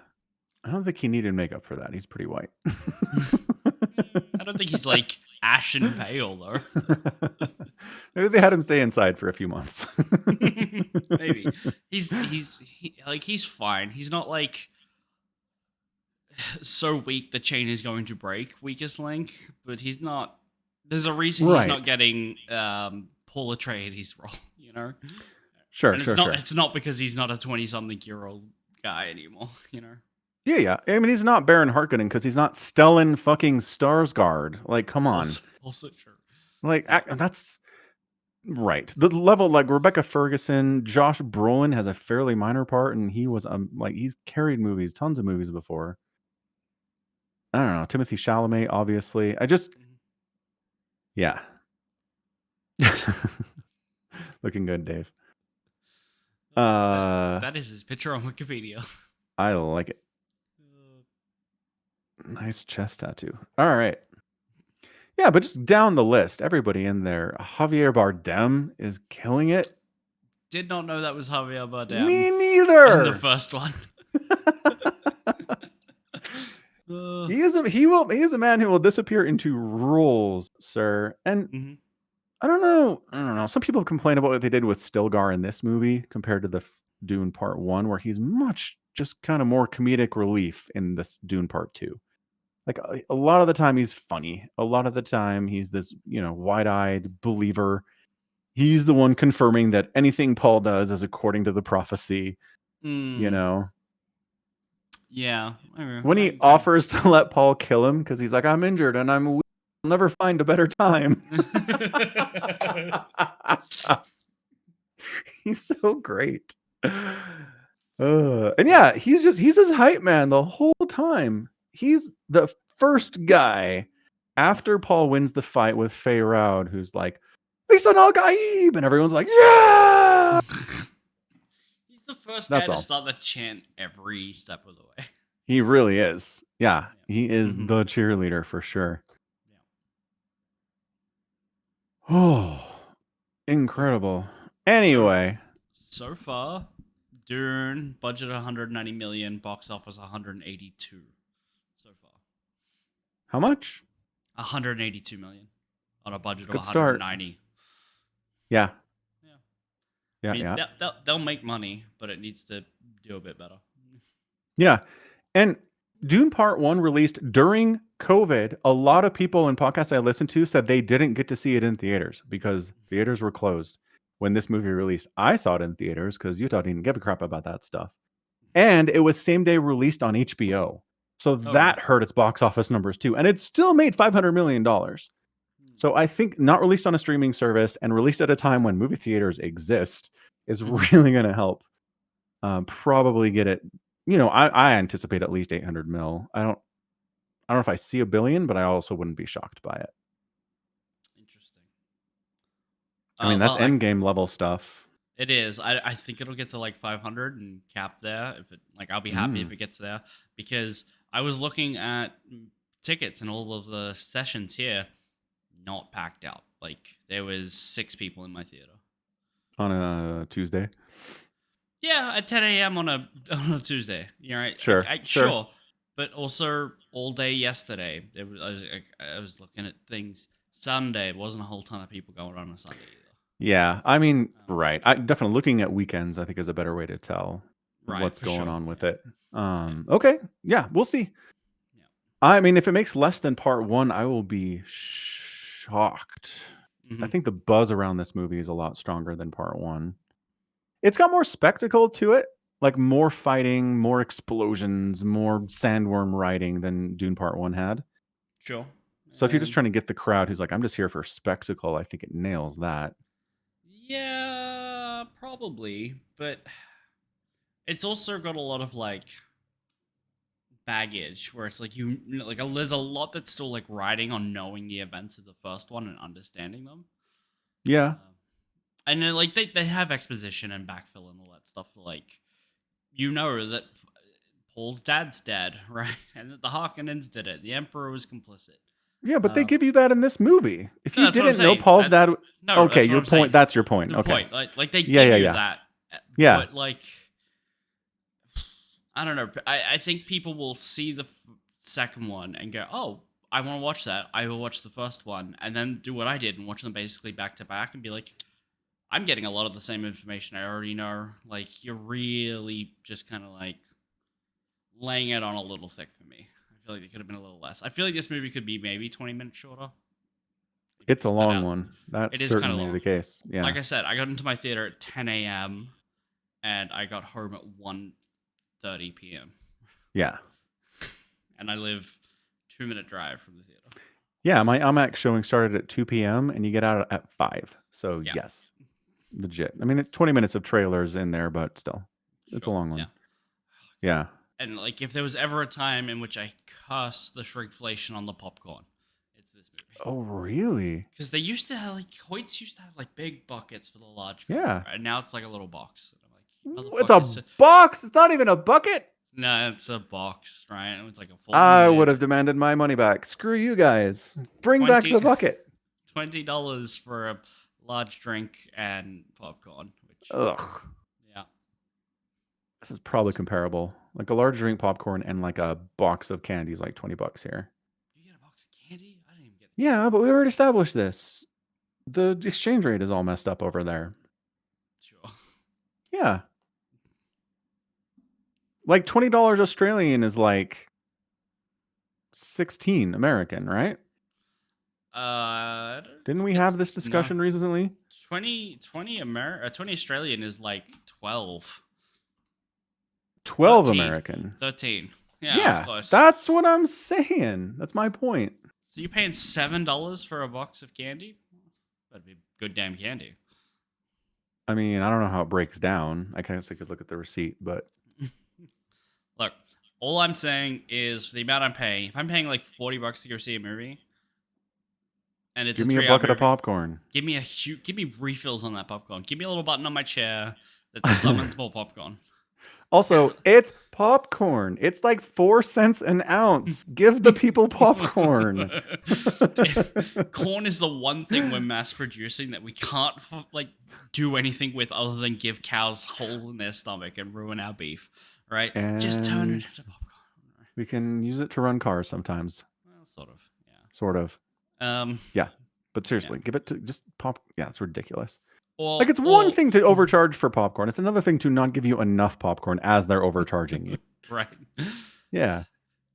I don't think he needed makeup for that. He's pretty white. I don't think he's like ashen pale though. Maybe they had him stay inside for a few months. Maybe. He's fine. He's not like so weak the chain is going to break, weakest link, but he's not. There's a reason he's not getting Paul Atreides' role, you know? Sure, and it's not because he's not a 20-something-year-old guy anymore, you know? Yeah. I mean, he's not Baron Harkonnen because he's not Stellan fucking Skarsgård. Like, come on. Also true. Like, that's right. The level, like Rebecca Ferguson, Josh Brolin has a fairly minor part, and he was like he's carried movies, tons of movies before. I don't know. Timothy Chalamet, obviously. Yeah. Looking good, Dave. That is his picture on Wikipedia. I like it. Nice chest tattoo. All right. Yeah, but just down the list, everybody in there. Javier Bardem is killing it. Did not know that was Javier Bardem. Me neither. In the first one. He is a man who will disappear into roles, sir. And I don't know. Some people have complained about what they did with Stilgar in this movie compared to the Dune Part 1, where he's much just kind of more comedic relief in this Dune Part 2. Like a lot of the time he's funny. A lot of the time he's this, wide-eyed believer. He's the one confirming that anything Paul does is according to the prophecy, Yeah. When he offers to let Paul kill him because he's like, I'm injured and I'm weak. I'll never find a better time. He's so great. And yeah, he's his hype man the whole time. He's the first guy after Paul wins the fight with Faye Raud, who's like, Lisa Al Gaib, and everyone's like, yeah. He's the first guy to start the chant every step of the way. He really is. Yeah, he is the cheerleader for sure. Yeah. Oh, incredible. Anyway. So far, Dune, budget 190 million, box office 182 so far. How much? 182 million on a budget of Good start. 190. Yeah. Yeah. I mean, they'll make money, but it needs to do a bit better. Yeah. And Dune Part 1 released during COVID. A lot of people in podcasts I listened to said they didn't get to see it in theaters because theaters were closed when this movie released. I saw it in theaters because Utah didn't give a crap about that stuff. And it was same day released on HBO. So that hurt its box office numbers too. And it still made $500 million. So I think not released on a streaming service and released at a time when movie theaters exist is really going to help probably get it. You know, I anticipate at least 800 mil. I don't know if I see a billion, but I also wouldn't be shocked by it. Interesting. I mean, that's endgame level stuff. It is. I think it'll get to like 500 and cap there. If it I'll be happy if it gets there, because I was looking at tickets and all of the sessions here, not packed out. Like there was 6 people in my theater on a Tuesday. Yeah, at 10 a.m. on a Tuesday. You're right. Sure. Sure. But also all day yesterday, I was looking at things. Sunday wasn't a whole ton of people going on Sunday either. Yeah, I mean, right. I definitely looking at weekends, I think, is a better way to tell what's going on with it. Okay. Yeah, we'll see. Yeah. I mean, if it makes less than part 1, I will be shocked. I think the buzz around this movie is a lot stronger than part 1. It's got more spectacle to it, like more fighting, more explosions, more sandworm riding than Dune Part 1 had. Sure. So if you're just trying to get the crowd who's like, I'm just here for spectacle, I think it nails that. Yeah, probably. But it's also got a lot of like baggage where it's like there's a lot that's still like riding on knowing the events of the first one and understanding them. Yeah. And then, like they have exposition and backfill and all that stuff. Like, you know that Paul's dad's dead, right? And that the Harkonnens did it. The Emperor was complicit. Yeah, but they give you that in this movie. If you didn't know Paul's dad, okay, your point. That's your point. Okay, like they give you that. Yeah, but like, I don't know. I think people will see the second one and go, "Oh, I want to watch that. I will watch the first one," and then do what I did and watch them basically back to back and be like, I'm getting a lot of the same information I already know. Like, you're really just kind of like laying it on a little thick for me. I feel like it could have been a little less. I feel like this movie could be maybe 20 minutes shorter. It's a long one. That's certainly the case. Yeah. Like I said, I got into my theater at 10 a.m. and I got home at 1:30 p.m. Yeah. And I live 2-minute drive from the theater. Yeah, my IMAX showing started at 2 p.m. and you get out at 5. So yes. Legit. I mean, it's 20 minutes of trailers in there, but still, it's a long one. Yeah. And like, if there was ever a time in which I cussed the shrinkflation on the popcorn, it's this movie. Oh, really? Because they used to have Hoyts used to have like big buckets for the large. Yeah. And now it's like a little box. And I'm like, it's a box. It's not even a bucket. No, it's a box, right? It's like a full. I would have demanded my money back. Screw you guys. Bring back the bucket. $20 for a large drink and popcorn. Ugh. Yeah. This is probably comparable. Like a large drink, popcorn, and like a box of candy is like $20 here. You get a box of candy? I didn't even get. Yeah, but we already established this. The exchange rate is all messed up over there. Sure. Yeah. Like $20 Australian is like 16 American, right? Didn't we have this discussion recently? 20 Australian is like 12. 12 13. American. 13. Yeah, that's what I'm saying. That's my point. So you're paying $7 for a box of candy? That'd be good damn candy. I mean, I don't know how it breaks down. I guess I could look at the receipt, but look, all I'm saying is for the amount I'm paying. If I'm paying like $40 to go see a movie, and it's give me a bucket of popcorn. Give me refills on that popcorn. Give me a little button on my chair that summons more popcorn. Also, it's popcorn. It's like 4 cents an ounce. Give the people popcorn. Corn is the one thing we're mass producing that we can't like do anything with other than give cows holes in their stomach and ruin our beef, right? And just turn it into popcorn. We can use it to run cars sometimes. Well, sort of, yeah. Sort of. Yeah. But seriously, give it to just pop. Yeah, it's ridiculous. Like, it's one thing to overcharge for popcorn. It's another thing to not give you enough popcorn as they're overcharging you. Right. Yeah.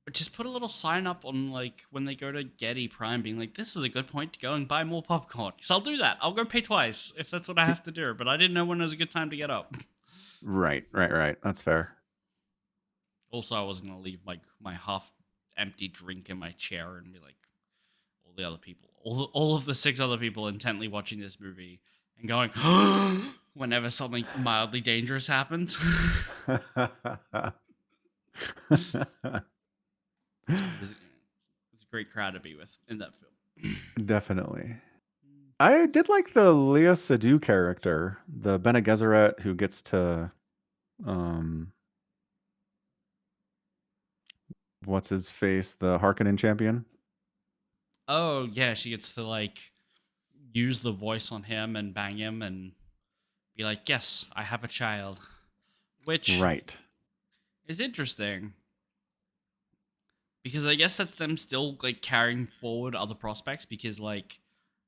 But just put a little sign up on, like, when they go to Getty Prime being like, this is a good point to go and buy more popcorn. Because I'll do that. I'll go pay twice if that's what I have to do. But I didn't know when it was a good time to get up. Right. That's fair. Also, I wasn't going to leave my half-empty drink in my chair and be like, all the other people, all of the 6 other people intently watching this movie and going, whenever something mildly dangerous happens. It was a great crowd to be with in that film. Definitely. I did like the Leia Sadu character, the Bene Gesserit who gets to, what's his face, the Harkonnen champion. Oh yeah, she gets to like use the voice on him and bang him and be like, "Yes, I have a child," which is interesting. Because I guess that's them still like carrying forward other prospects. Because like,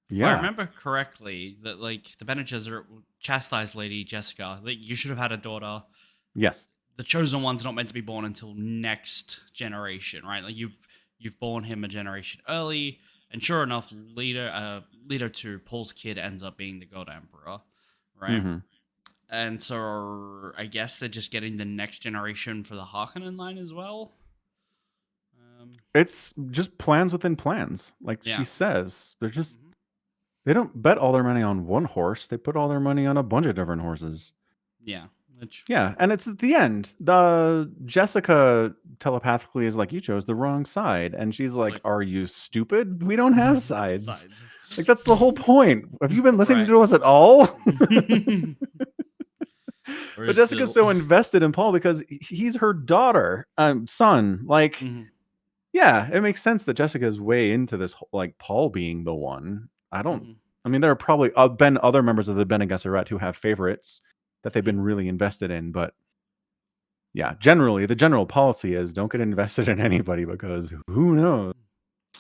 if I remember correctly, that like the Bene Gesserit chastised Lady Jessica that you should have had a daughter. Yes. The chosen one's not meant to be born until next generation, right? Like you've born him a generation early, and sure enough, Leader 2, Paul's kid, ends up being the God Emperor, right? Mm-hmm. And so I guess they're just getting the next generation for the Harkonnen line as well. It's just plans within plans. Like she says, they're just, they don't bet all their money on one horse. They put all their money on a bunch of different horses. Yeah. Yeah. And it's at the end. The Jessica telepathically is like, you chose the wrong side. And she's like, are you stupid? We don't have sides. Like, that's the whole point. Have you been listening to us at all? But Jessica's so invested in Paul because he's her daughter, son. Like, yeah, it makes sense that Jessica's way into this, like Paul being the one. I mean, there are probably been other members of the Bene Gesserit who have favorites that they've been really invested in. But yeah, generally, the general policy is don't get invested in anybody because who knows?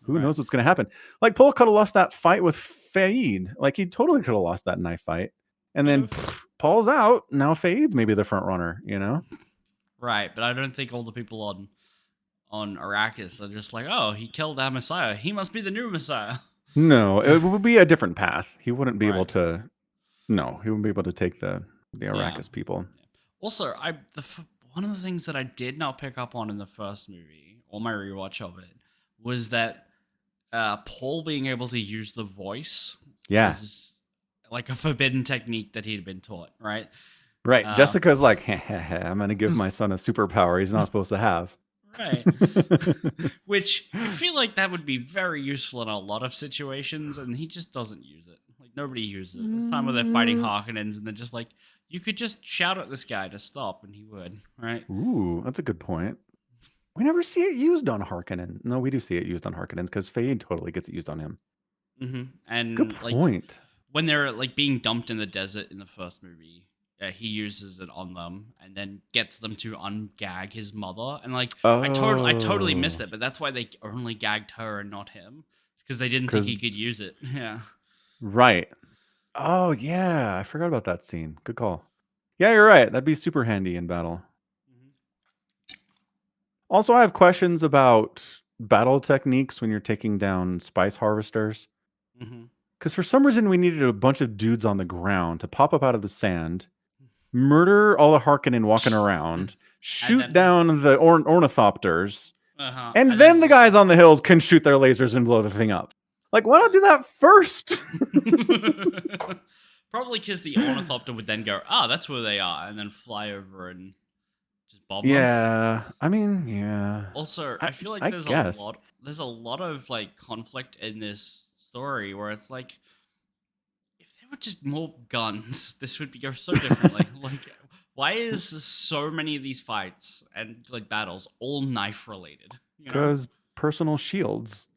Who knows what's going to happen? Like, Paul could have lost that fight with Faid. Like, he totally could have lost that knife fight. And then Paul's out. Now Faid's maybe the front runner, you know? Right, but I don't think all the people on Arrakis are just like, oh, he killed our Messiah. He must be the new Messiah. No, it would be a different path. He wouldn't be able to. No, he wouldn't be able to take the Arrakis people. Also, one of the things that I did not pick up on in the first movie, or my rewatch of it, was that Paul being able to use the voice was like a forbidden technique that he'd been taught, right? Right. Jessica's like, I'm going to give my son a superpower he's not supposed to have. Right. Which I feel like that would be very useful in a lot of situations, and he just doesn't use it. Like, nobody uses it. This time where they're fighting Harkonnens, and they're just like, you could just shout at this guy to stop, and he would, right? Ooh, that's a good point. We never see it used on Harkonnen. No, we do see it used on Harkonnens because Faid totally gets it used on him. And good point. When they're like being dumped in the desert in the first movie, he uses it on them and then gets them to ungag his mother. And like, I totally missed it, but that's why they only gagged her and not him, because they didn't think he could use it. Yeah. Right. Oh yeah, I forgot about that scene. Good call. Yeah, you're right. That'd be super handy in battle. Also, I have questions about battle techniques when you're taking down spice harvesters. Because for some reason we needed a bunch of dudes on the ground to pop up out of the sand, murder all the Harkonnen walking around, shoot down the ornithopters, and then the guys on the hills can shoot their lasers and blow the thing up. Like, why not do that first? Probably because the ornithopter would then go, that's where they are, and then fly over and just bomb them. Yeah, I mean, yeah. Also, I feel like there's a lot of like conflict in this story where it's like, if there were just more guns, this would go so differently. Like, Why is so many of these fights and like battles all knife related? Because personal shields.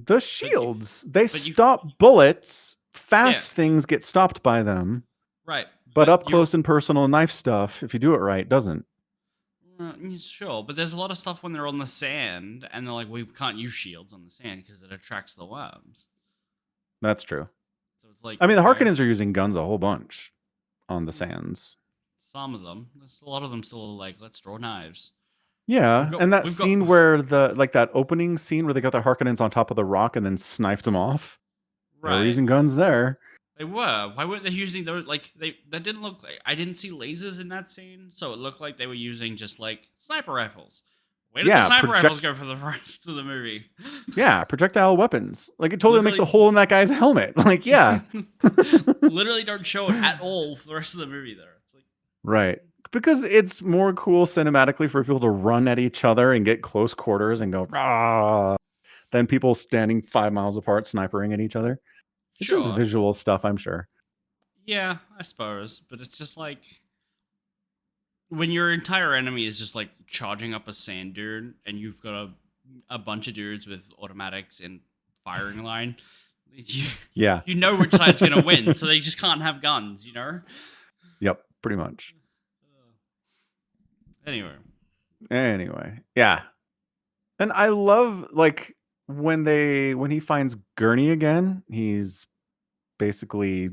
The shields, they stop bullets. Fast things get stopped by them. Right. But up close and personal knife stuff, if you do it right, doesn't. Sure, but there's a lot of stuff when they're on the sand, and they're like, we can't use shields on the sand because it attracts the worms. That's true. So it's like, I mean, the Harkonnens are using guns a whole bunch on the sands. Some of them. There's a lot of them still like, let's draw knives. Yeah, and that scene where that opening scene where they got the Harkonnens on top of the rock and then sniped them off. Right. They were using guns there. They were. Why weren't they using those? Like that didn't look like. I didn't see lasers in that scene, so it looked like they were using just like sniper rifles. Where did the sniper rifles go for the rest of the movie? Yeah, projectile weapons. Like it totally makes a hole in that guy's helmet. Like yeah, literally don't show it at all for the rest of the movie. There, it's like right. Because it's more cool cinematically for people to run at each other and get close quarters and go rah, than people standing 5 miles apart snipering at each other. It's just visual stuff, I'm sure. Yeah, I suppose. But it's just like when your entire enemy is just like charging up a sand dune and you've got a bunch of dudes with automatics and firing line, you know which side's going to win. So they just can't have guns, Yep, pretty much. Anyway. Yeah. And I love like when he finds Gurney again, he's basically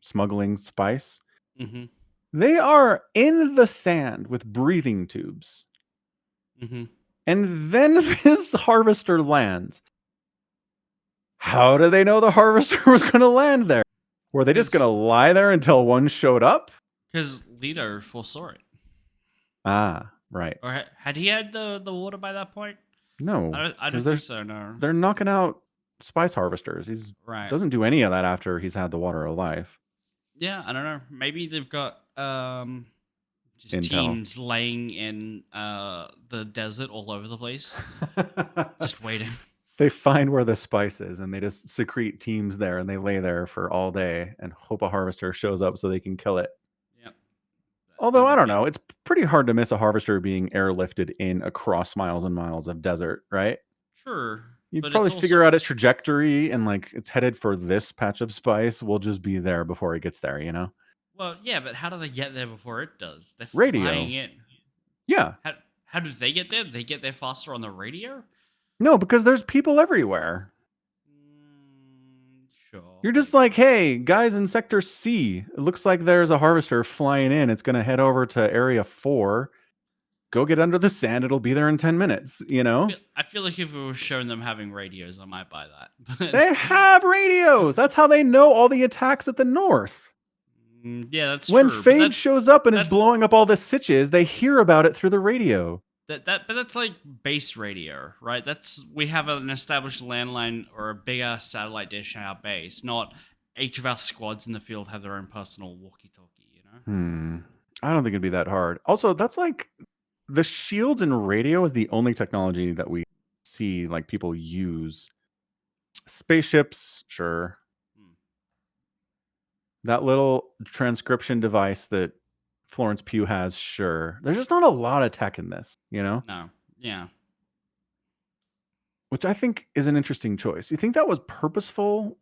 smuggling spice. Mm-hmm. They are in the sand with breathing tubes. Mm-hmm. And then this harvester lands. How do they know the harvester was going to land there? Were they just going to lie there until one showed up? Because Leto foresaw it. Ah, right. Or had he had the water by that point? No. I don't think so, no. They're knocking out spice harvesters. He's doesn't do any of that after he's had the water of life. Yeah, I don't know. Maybe they've got just Intel. Teams laying in the desert all over the place. Just waiting. They find where the spice is and they just secrete teams there and they lay there for all day and hope a harvester shows up so they can kill it. Although, I don't know, it's pretty hard to miss a harvester being airlifted in across miles and miles of desert, right? Sure. You'd probably figure out its trajectory and, like, it's headed for this patch of spice. We'll just be there before it gets there, Well, yeah, but how do they get there before it does? They're flying it. Yeah. How do they get there? They get there faster on the radio? No, because there's people everywhere. Sure. You're just like, hey, guys in Sector C, it looks like there's a harvester flying in. It's going to head over to Area 4. Go get under the sand. It'll be there in 10 minutes, I feel like if it was showing them having radios, I might buy that. They have radios. That's how they know all the attacks at the north. Yeah, that's when true. When Phage shows up and is blowing up all the sitches, they hear about it through the radio. But that's like base radio, right? We have an established landline or a bigger satellite dish in our base, not each of our squads in the field have their own personal walkie-talkie, I don't think it'd be that hard. Also, that's like the shields and radio is the only technology that we see like people use. Spaceships, sure. That little transcription device that Florence Pugh has, sure. There's just not a lot of tech in this, No. Yeah. Which I think is an interesting choice. You think that was purposeful?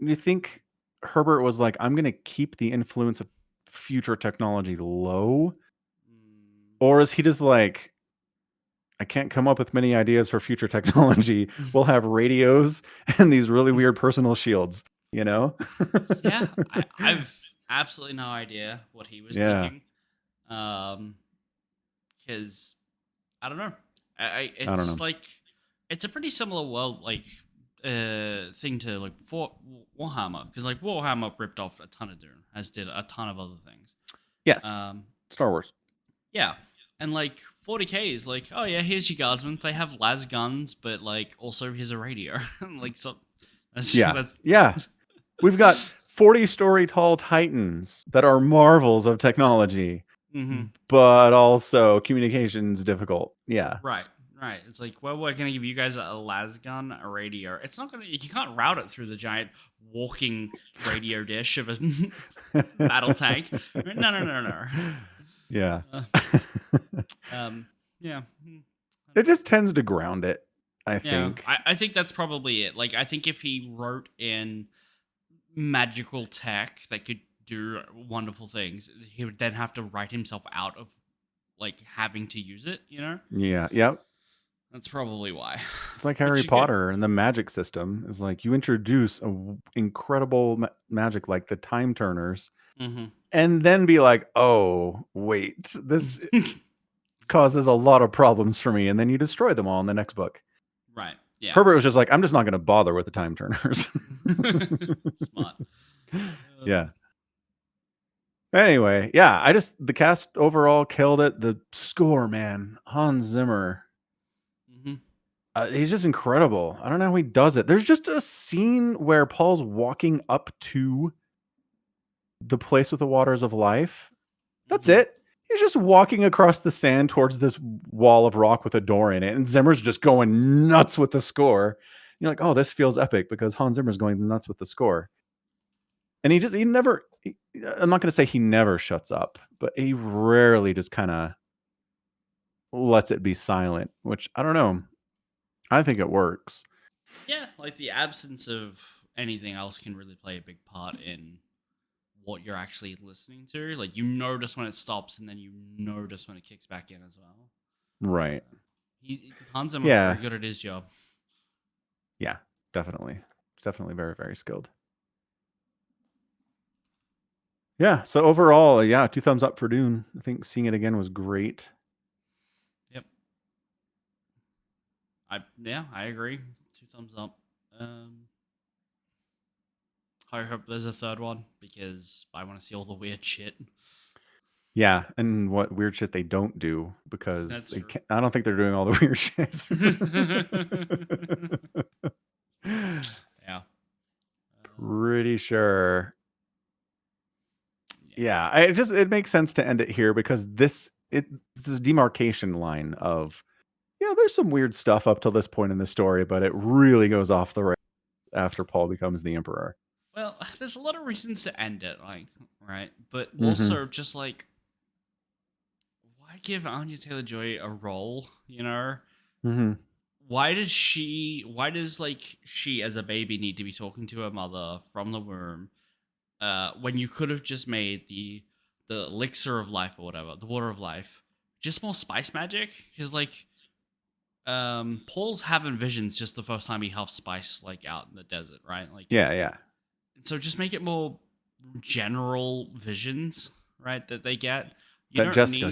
You think Herbert was like, I'm going to keep the influence of future technology low? Or is he just like, I can't come up with many ideas for future technology. We'll have radios and these really weird personal shields, Yeah, I've absolutely no idea what he was thinking. Because I don't know. It's like it's a pretty similar world thing to like Warhammer, because like Warhammer ripped off a ton of Dune, as did a ton of other things. Yes. Star Wars. Yeah. And like 40K is like, oh yeah, here's your guardsmen. They have las guns, but like also here's a radio. Like so. Yeah. We've got 40-story tall Titans that are marvels of technology, but also communications difficult. Yeah. Right. Right. It's like, well, we're gonna give you guys a lasgun, a radio. It's not gonna. You can't route it through the giant walking radio dish of a battle tank. No. Yeah. Yeah. It just tends to ground it, I Yeah. think. I think that's probably it. Like, I think if he wrote in magical tech that could do wonderful things, he would then have to write himself out of like having to use it. Yeah. Yep. That's probably why. It's like Harry Potter and the magic system is like you introduce incredible magic like the time turners, and then be like, oh wait, this causes a lot of problems for me, and then you destroy them all in the next book. Right. Yeah. Herbert was just like, I'm just not going to bother with the time turners. Smart. Yeah. Anyway, yeah, the cast overall killed it. The score, man, Hans Zimmer. He's just incredible. I don't know how he does it. There's just a scene where Paul's walking up to the place with the waters of life. That's it. He's just walking across the sand towards this wall of rock with a door in it, and Zimmer's just going nuts with the score. You're like, oh, this feels epic because Hans Zimmer's going nuts with the score. And I'm not going to say he never shuts up, but he rarely just kind of lets it be silent, which I don't know. I think it works. Yeah, like the absence of anything else can really play a big part in what you're actually listening to. Like, you notice when it stops, and then you notice when it kicks back in as well. Right. Hans Zimmer is very good at his job. Yeah, definitely. He's definitely very, very skilled. Yeah, so overall, 2 thumbs up for Dune. I think seeing it again was great. Yep. I agree. 2 thumbs up. I hope there's a third one because I want to see all the weird shit. Yeah, and what weird shit they don't do because I don't think they're doing all the weird shit. Yeah. Pretty sure. Yeah, it makes sense to end it here because this is a demarcation line of, there's some weird stuff up till this point in the story, but it really goes off the rails after Paul becomes the emperor. Well, there's a lot of reasons to end it, like, right? But also just like, why give Anya Taylor-Joy a role, Why does she as a baby need to be talking to her mother from the womb when you could have just made the elixir of life or whatever, the water of life, just more spice magic? Because like Paul's having visions just the first time he huffs spice like out in the desert, right? Like yeah. So just make it more general visions, right? That they get. That Jessica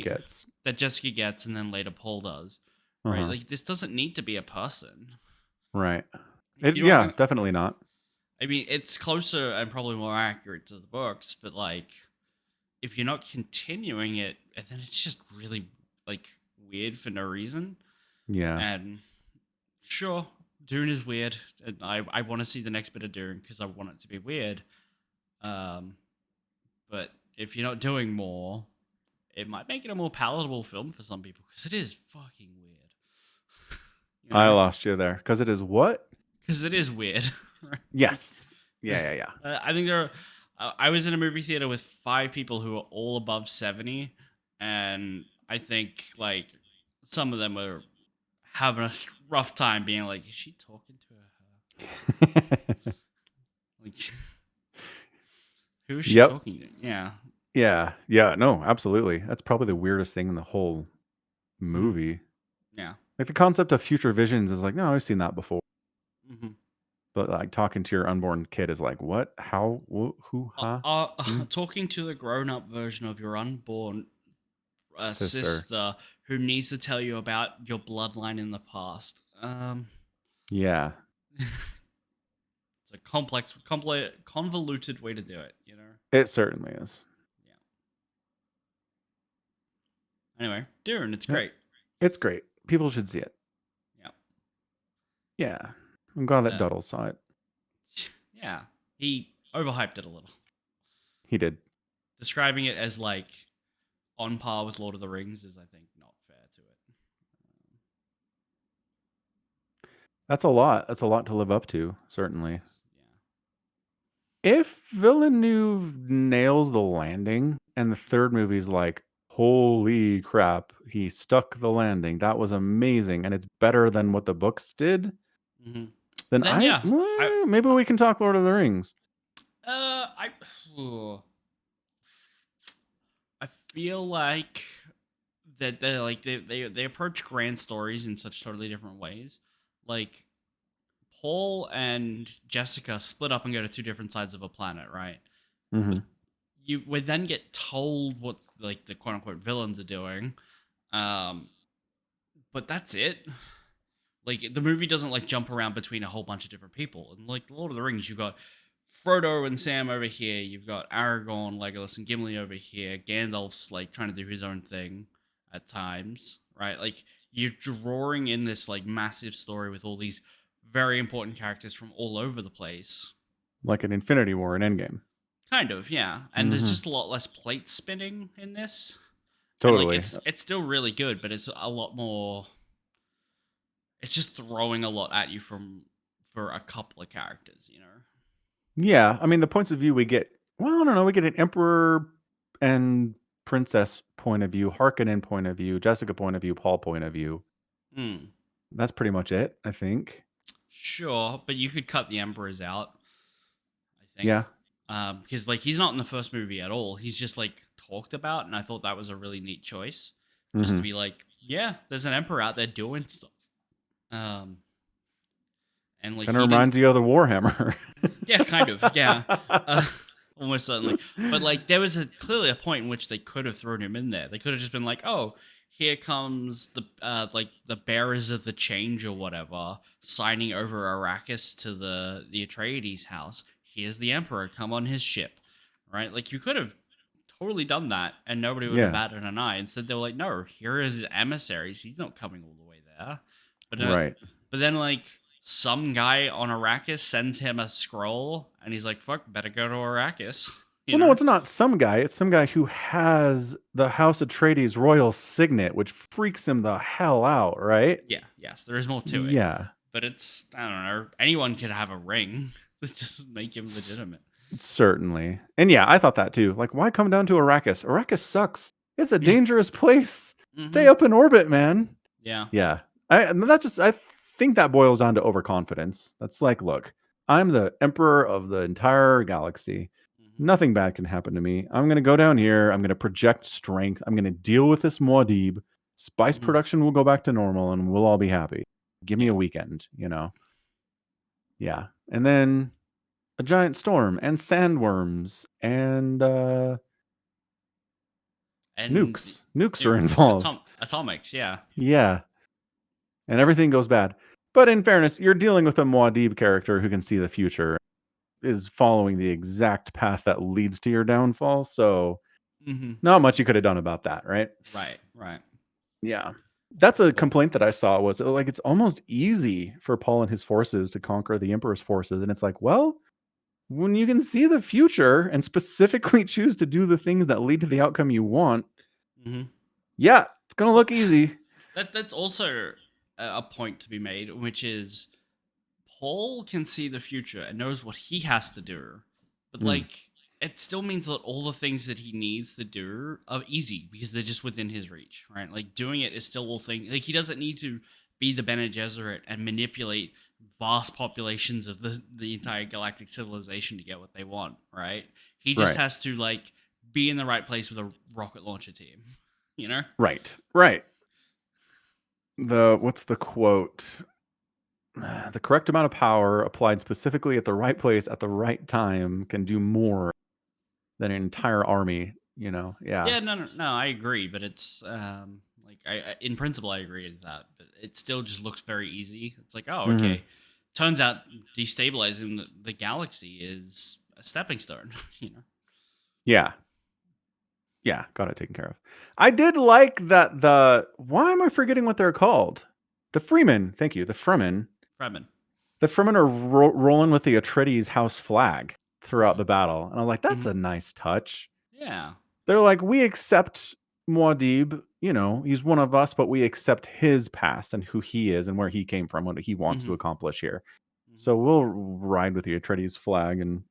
gets, and then later Paul does. Right? Like, this doesn't need to be a person. Right. Definitely not. I mean, it's closer and probably more accurate to the books, but like, if you're not continuing it, then it's just really like weird for no reason. Yeah. And sure, Dune is weird, and I want to see the next bit of Dune because I want it to be weird. But if you're not doing more, it might make it a more palatable film for some people because it is fucking weird. I lost you there because it is what? Because it is weird. Right? Yes. Yeah. I think I was in a movie theater with 5 people who were all above 70, and I think like some of them were having a rough time being like, is she talking to her? Like, who is she talking to? Yeah. No, absolutely. That's probably the weirdest thing in the whole movie. Yeah. Like the concept of future visions is like, no, I've seen that before. But like talking to your unborn kid is like, what? How? Who? Huh? Talking to the grown-up version of your unborn sister who needs to tell you about your bloodline in the past. Yeah. It's a complex, convoluted way to do it, It certainly is. Yeah. Anyway, Dune, it's great. It's great. People should see it. Yeah. Yeah. I'm glad that Duddle saw it. Yeah. He overhyped it a little. He did. Describing it as like on par with Lord of the Rings is, I think, not fair to it. That's a lot. That's a lot to live up to, certainly. Yeah. If Villeneuve nails the landing and the third movie's like, holy crap, he stuck the landing. That was amazing. And it's better than what the books did. Mm-hmm. Then maybe we can talk Lord of the Rings. I feel like that they approach grand stories in such totally different ways. Like Paul and Jessica split up and go to two different sides of a planet, right? Mm-hmm. You would then get told what like the quote unquote villains are doing, but that's it. Like the movie doesn't like jump around between a whole bunch of different people. And like Lord of the Rings, you've got Frodo and Sam over here. You've got Aragorn, Legolas, and Gimli over here. Gandalf's like trying to do his own thing at times, right? Like you're drawing in this like massive story with all these very important characters from all over the place. Like an Infinity War in Endgame. Kind of, yeah. And there's just a lot less plate spinning in this. Totally. And like it's still really good, but it's a lot more. It's just throwing a lot at you for a couple of characters, you know. Yeah, I mean the points of view we get. Well, I don't know. We get an emperor and princess point of view, Harkonnen point of view, Jessica point of view, Paul point of view. That's pretty much it, I think. Sure, but you could cut the emperors out. I think. Yeah. Because like he's not in the first movie at all. He's just like talked about, and I thought that was a really neat choice, just to be like, yeah, there's an emperor out there doing stuff. And like kind of reminds you of the Warhammer. Yeah, kind of. Yeah, almost certainly. But like, there was clearly a point in which they could have thrown him in there. They could have just been like, "Oh, here comes the like the bearers of the change or whatever, signing over Arrakis to the Atreides house. Here's the Emperor. Come on his ship." Right? Like, you could have totally done that, and nobody would have batted an eye. Instead, they were like, "No, here is his emissaries. He's not coming all the way there." But right. But then like, some guy on Arrakis sends him a scroll, and he's like, "Fuck, better go to Arrakis." No, it's not some guy. It's some guy who has the House Atreides royal signet, which freaks him the hell out, right? Yeah, yes, there is more to it. Yeah. But it's, I don't know, anyone could have a ring. That doesn't make him legitimate. Certainly. And yeah, I thought that too. Like, why come down to Arrakis? Arrakis sucks. It's a dangerous place. Stay up in orbit, man. Yeah. Yeah. I think that boils down to overconfidence. That's like, look, I'm the emperor of the entire galaxy. Nothing bad can happen to me. I'm going to go down here. I'm going to project strength. I'm going to deal with this Muad'Dib. Spice production will go back to normal and we'll all be happy. Give me a weekend, you know? Yeah. And then a giant storm and sandworms and nukes. Nukes are involved. Atomics, yeah. Yeah. And everything goes bad. But in fairness, you're dealing with a Muad'Dib character who can see the future, is following the exact path that leads to your downfall. So not much you could have done about that, right? Right. Yeah. That's a complaint that I saw, was like, it's almost easy for Paul and his forces to conquer the Emperor's forces. And it's like, well, when you can see the future and specifically choose to do the things that lead to the outcome you want, yeah, it's going to look easy. That's also a point to be made, which is Paul can see the future and knows what he has to do, but like, it still means that all the things that he needs to do are easy because they're just within his reach, right? Like, doing it is still all things. Like, he doesn't need to be the Bene Gesserit and manipulate vast populations of the entire galactic civilization to get what they want, right? He just has to like be in the right place with a rocket launcher team, you know? Right. What's the quote? The correct amount of power applied specifically at the right place at the right time can do more than an entire army, you know? Yeah. No, I agree, but it's like, I in principle I agree with that, but it still just looks very easy. It's like, oh, okay. Turns out destabilizing the galaxy is a stepping stone, you know? Yeah, got it taken care of. I did like that why am I forgetting what they're called? The Fremen. Thank you. The Fremen. The Fremen are rolling with the Atreides house flag throughout the battle. And I'm like, that's a nice touch. Yeah. They're like, we accept Muad'Dib, he's one of us, but we accept his past and who he is and where he came from, what he wants to accomplish here. So we'll ride with the Atreides flag and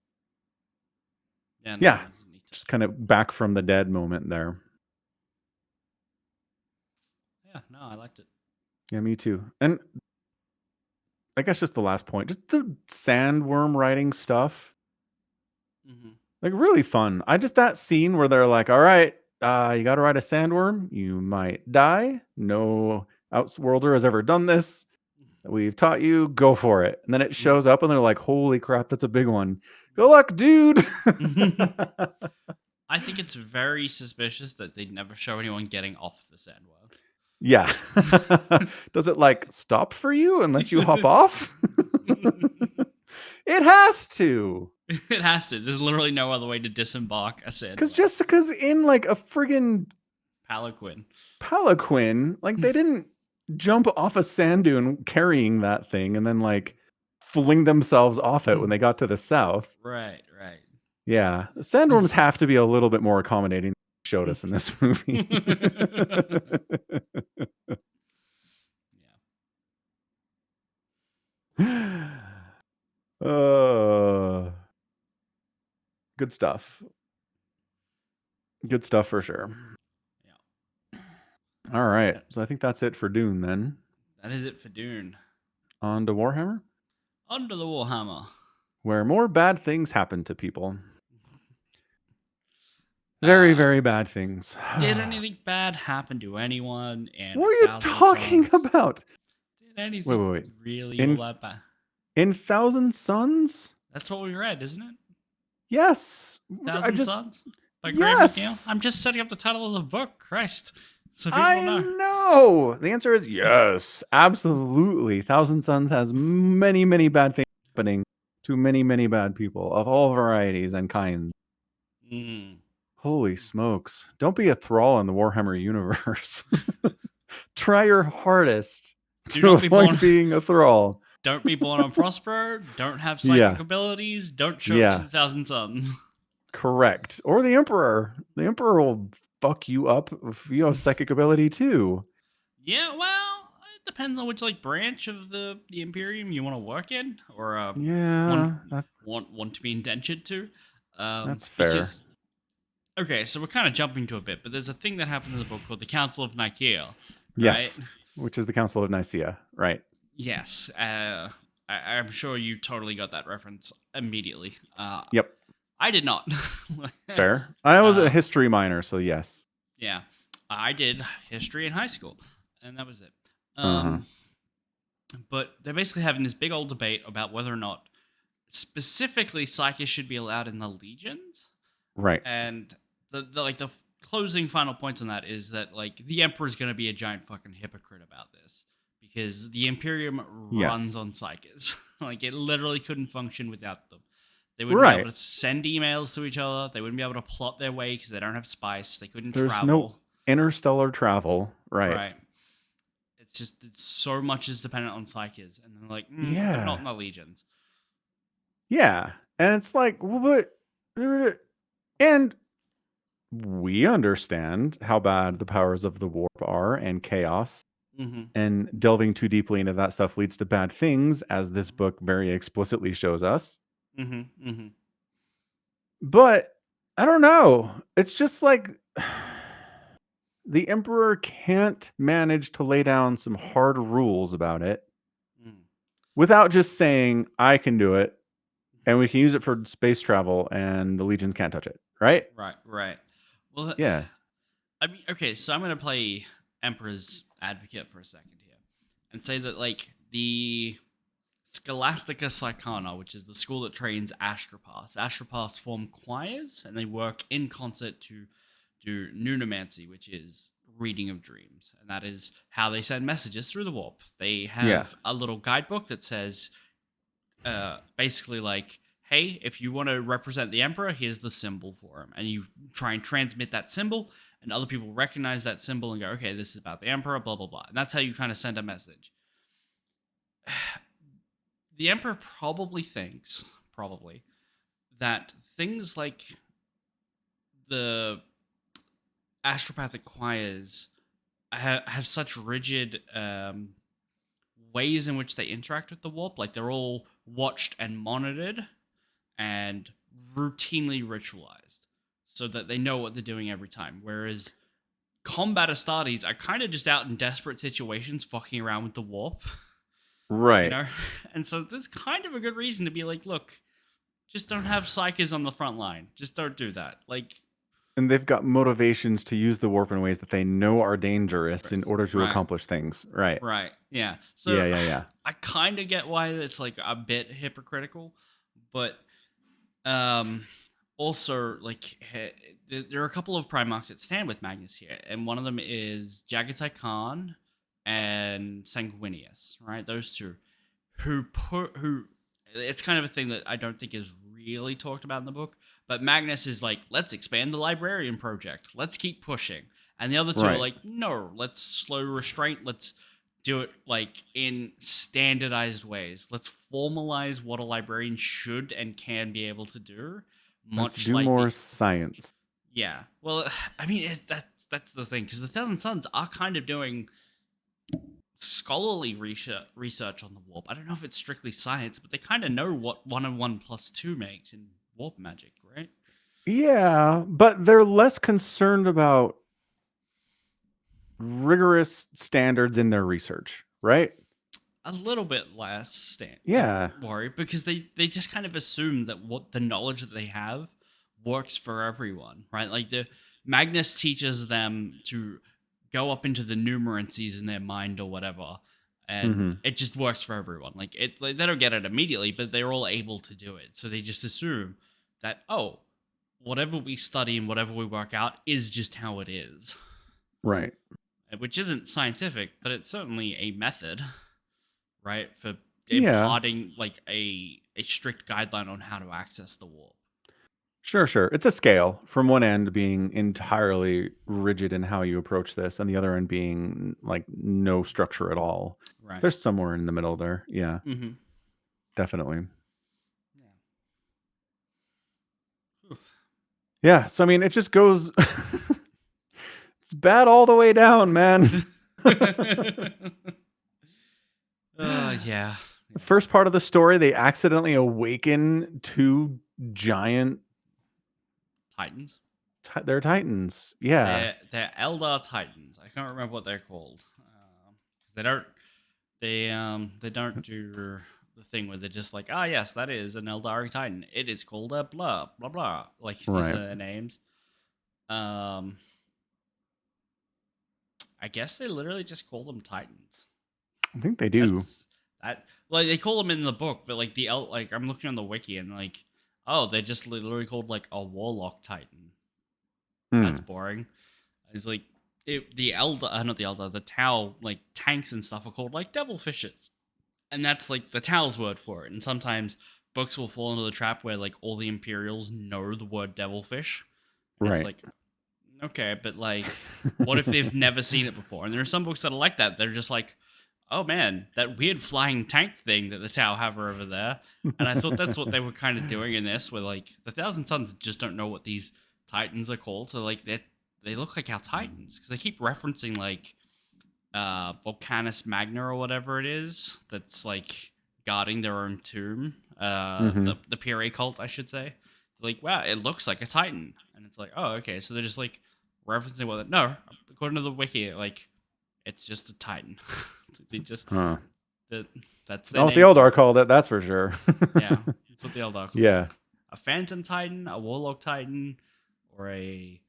just kind of back from the dead moment there. Yeah, no, I liked it. Yeah, me too. And I guess just the last point, just the sandworm riding stuff. Like really fun. That scene where they're like, all right, you got to ride a sandworm. You might die. No Outworlder has ever done this. We've taught you. Go for it. And then it shows up and they're like, holy crap, that's a big one. Good luck, dude. I think it's very suspicious that they'd never show anyone getting off the sandworm. Yeah. Does it like stop for you and let you hop off? It has to. It has to. There's literally no other way to disembark a sandworm. Because Jessica's in like a friggin' palanquin. Like they didn't jump off a sand dune carrying that thing and then like fling themselves off it when they got to the south. Right. Yeah. The sandworms have to be a little bit more accommodating than they showed us in this movie. Good stuff. Good stuff for sure. Yeah. All right. So I think that's it for Dune then. That is it for Dune. On to Warhammer? On to the Warhammer. Where more bad things happen to people. Very, very bad things. Did anything bad happen to anyone? And what are you talking about? Did anything wait. Really all that bad? In Thousand Suns? That's what we read, isn't it? Yes. Thousand Suns? By Graham McNeill? I'm just setting up the title of the book. Christ. So I know. The answer is yes. Absolutely. Thousand Suns has many, many bad things happening to many, many bad people of all varieties and kinds. Holy smokes. Don't be a thrall in the Warhammer universe. Try your hardest to avoid being a thrall. Don't be born on Prospero. Don't have psychic abilities. Don't show up to the Thousand Suns. Correct. Or the Emperor. The Emperor will fuck you up if you have psychic ability too. Yeah, well, it depends on which branch of the Imperium you want to work in, or want to be indentured to. That's fair. Okay, so we're kind of jumping to a bit, but there's a thing that happened in the book called the Council of Nicaea. Right? Yes, which is the Council of Nicaea, right? Yes. I'm sure you totally got that reference immediately. Yep. I did not. Fair. I was a history minor, so yes. Yeah. I did history in high school, and that was it. But they're basically having this big old debate about whether or not specifically psychics should be allowed in the legions. Right. And the closing final points on that is that the Emperor's going to be a giant fucking hypocrite about this because the Imperium runs on psychics. It literally couldn't function without them. They wouldn't be able to send emails to each other. They wouldn't be able to plot their way because they don't have spice. They couldn't travel. There's no interstellar travel. Right. It's so much is dependent on psychics. And then but not in the legions. Yeah. And it's what? And we understand how bad the powers of the warp are and chaos. And delving too deeply into that stuff leads to bad things, as this book very explicitly shows us. But I don't know. It's just the Emperor can't manage to lay down some hard rules about it without just saying, I can do it and we can use it for space travel and the legions can't touch it. Right? Right. Well, yeah. I mean, okay, so I'm going to play Emperor's advocate for a second here and say that the Scholastica Psychana, which is the school that trains astropaths form choirs and they work in concert to do nunomancy, which is reading of dreams, and that is how they send messages through the warp. They have a little guidebook that says basically hey, if you want to represent the Emperor, here's the symbol for him, and you try and transmit that symbol, and other people recognize that symbol and go, okay, this is about the Emperor, blah blah blah, and that's how you kind of send a message. The Emperor probably thinks that things like the astropathic choirs have such rigid ways in which they interact with the warp. Like they're all watched and monitored and routinely ritualized so that they know what they're doing every time. Whereas combat Astartes are kind of just out in desperate situations fucking around with the warp. Right. You know? And so there's kind of a good reason to be like, look, just don't have psychers on the front line. Just don't do that. Like, and they've got motivations to use the warp in ways that they know are dangerous in order to accomplish things. Right. Right. Yeah. So yeah. I kind of get why it's like a bit hypocritical, but also like there are a couple of Primarchs that stand with Magnus here, and one of them is Jagatai Khan and Sanguinius, right? Those two who it's kind of a thing that I don't think is really talked about in the book, but Magnus is like, let's expand the librarian project. Let's keep pushing. And the other two are like, no, let's slow restraint. Let's do it like in standardized ways. Let's formalize what a librarian should and can be able to do. Let's do more science. Yeah. Well, I mean, that's the thing, because the Thousand Sons are kind of doing scholarly research on the warp. I don't know if it's strictly science, but they kind of know what 1 and 1 + 2 makes in warp magic, right? Yeah, but they're less concerned about rigorous standards in their research, right? A little bit less worry, because they just kind of assume that what the knowledge that they have works for everyone, right? Like the Magnus teaches them to go up into the numerancies in their mind or whatever, and it just works for everyone. Like they don't get it immediately, but they're all able to do it. So they just assume that, oh, whatever we study and whatever we work out is just how it is. Right. Which isn't scientific, but it's certainly a method, right? For imparting like a strict guideline on how to access the warp. Sure. It's a scale, from one end being entirely rigid in how you approach this, and the other end being like no structure at all. Right. There's somewhere in the middle there. Yeah. Definitely. Yeah. So I mean, it just goes. It's bad all the way down, man. Yeah. The first part of the story, they accidentally awaken 2 giant Titans. They're Titans. Yeah. They're Eldar Titans. I can't remember what they're called. They don't do the thing where they're just like, yes, that is an Eldari Titan. It is called a blah blah blah. Like these are their names. I guess they literally just call them Titans. I think they do. Like they call them in the book, but like like I'm looking on the wiki and like, they're just literally called like a Warlock Titan. That's boring. It's like the Tau like tanks and stuff are called like Devilfishes, and that's like the Tau's word for it. And sometimes books will fall into the trap where like all the Imperials know the word Devilfish. Right. It's like, okay, but like, what if they've never seen it before? And there are some books that are like that. They're just like, oh man, that weird flying tank thing that the Tau have over there. And I thought that's what they were kind of doing in this, where like the Thousand Sons just don't know what these Titans are called. So like they look like our Titans, because they keep referencing like Volcanus Magna or whatever it is that's like guarding their own tomb. The Pire cult, I should say. Like, wow, it looks like a Titan. And it's like, oh, okay. So they're just like referencing no, according to the wiki, like it's just a Titan. They just that's what the Eldar called it, that's for sure. Yeah, that's what the Eldar called it. Yeah. A Phantom Titan, a Warlock Titan, or a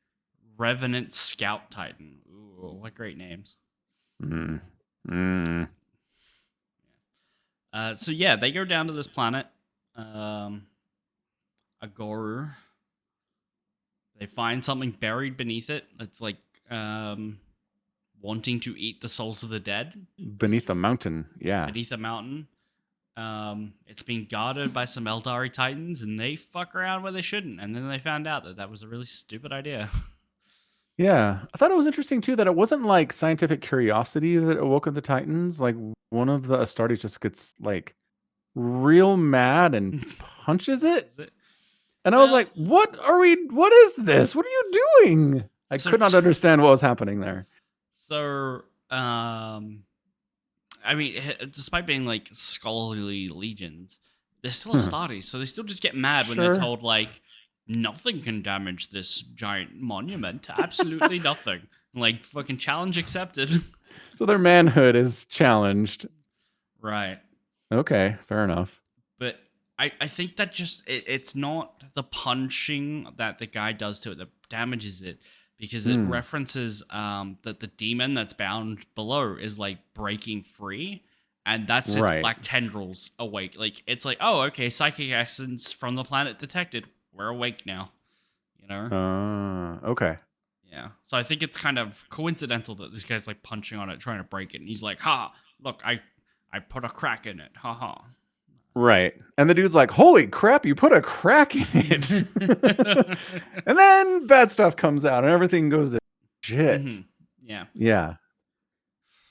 Revenant Scout Titan. Ooh, what great names. So yeah, they go down to this planet, Agoru. They find something buried beneath it. It's like wanting to eat the souls of the dead. Beneath a mountain, yeah. Beneath a mountain. It's being guarded by some Eldari Titans, and they fuck around where they shouldn't. And then they found out that was a really stupid idea. Yeah. I thought it was interesting, too, that it wasn't like scientific curiosity that awoke the Titans. Like, one of the Astartes just gets, like, real mad and punches it. And I was like, what is this? What are you doing? I could not understand what was happening there. So, I mean, despite being like scholarly legions, they're still Astartes, so they still just get mad when they're told like nothing can damage this giant monument. Absolutely nothing. Like fucking challenge accepted. So their manhood is challenged. Right. Okay, fair enough. But I think that just it's not the punching that the guy does to it that damages it, because it references that the demon that's bound below is like breaking free, and that's its black tendrils awake. Like it's like, oh, okay, psychic essence from the planet detected. We're awake now. You know? Okay. Yeah. So I think it's kind of coincidental that this guy's like punching on it, trying to break it, and he's like, "Ha! Look, I put a crack in it. Ha ha." Right. And the dude's like, "Holy crap, you put a crack in it." And then bad stuff comes out and everything goes to shit. Mm-hmm. Yeah. Yeah.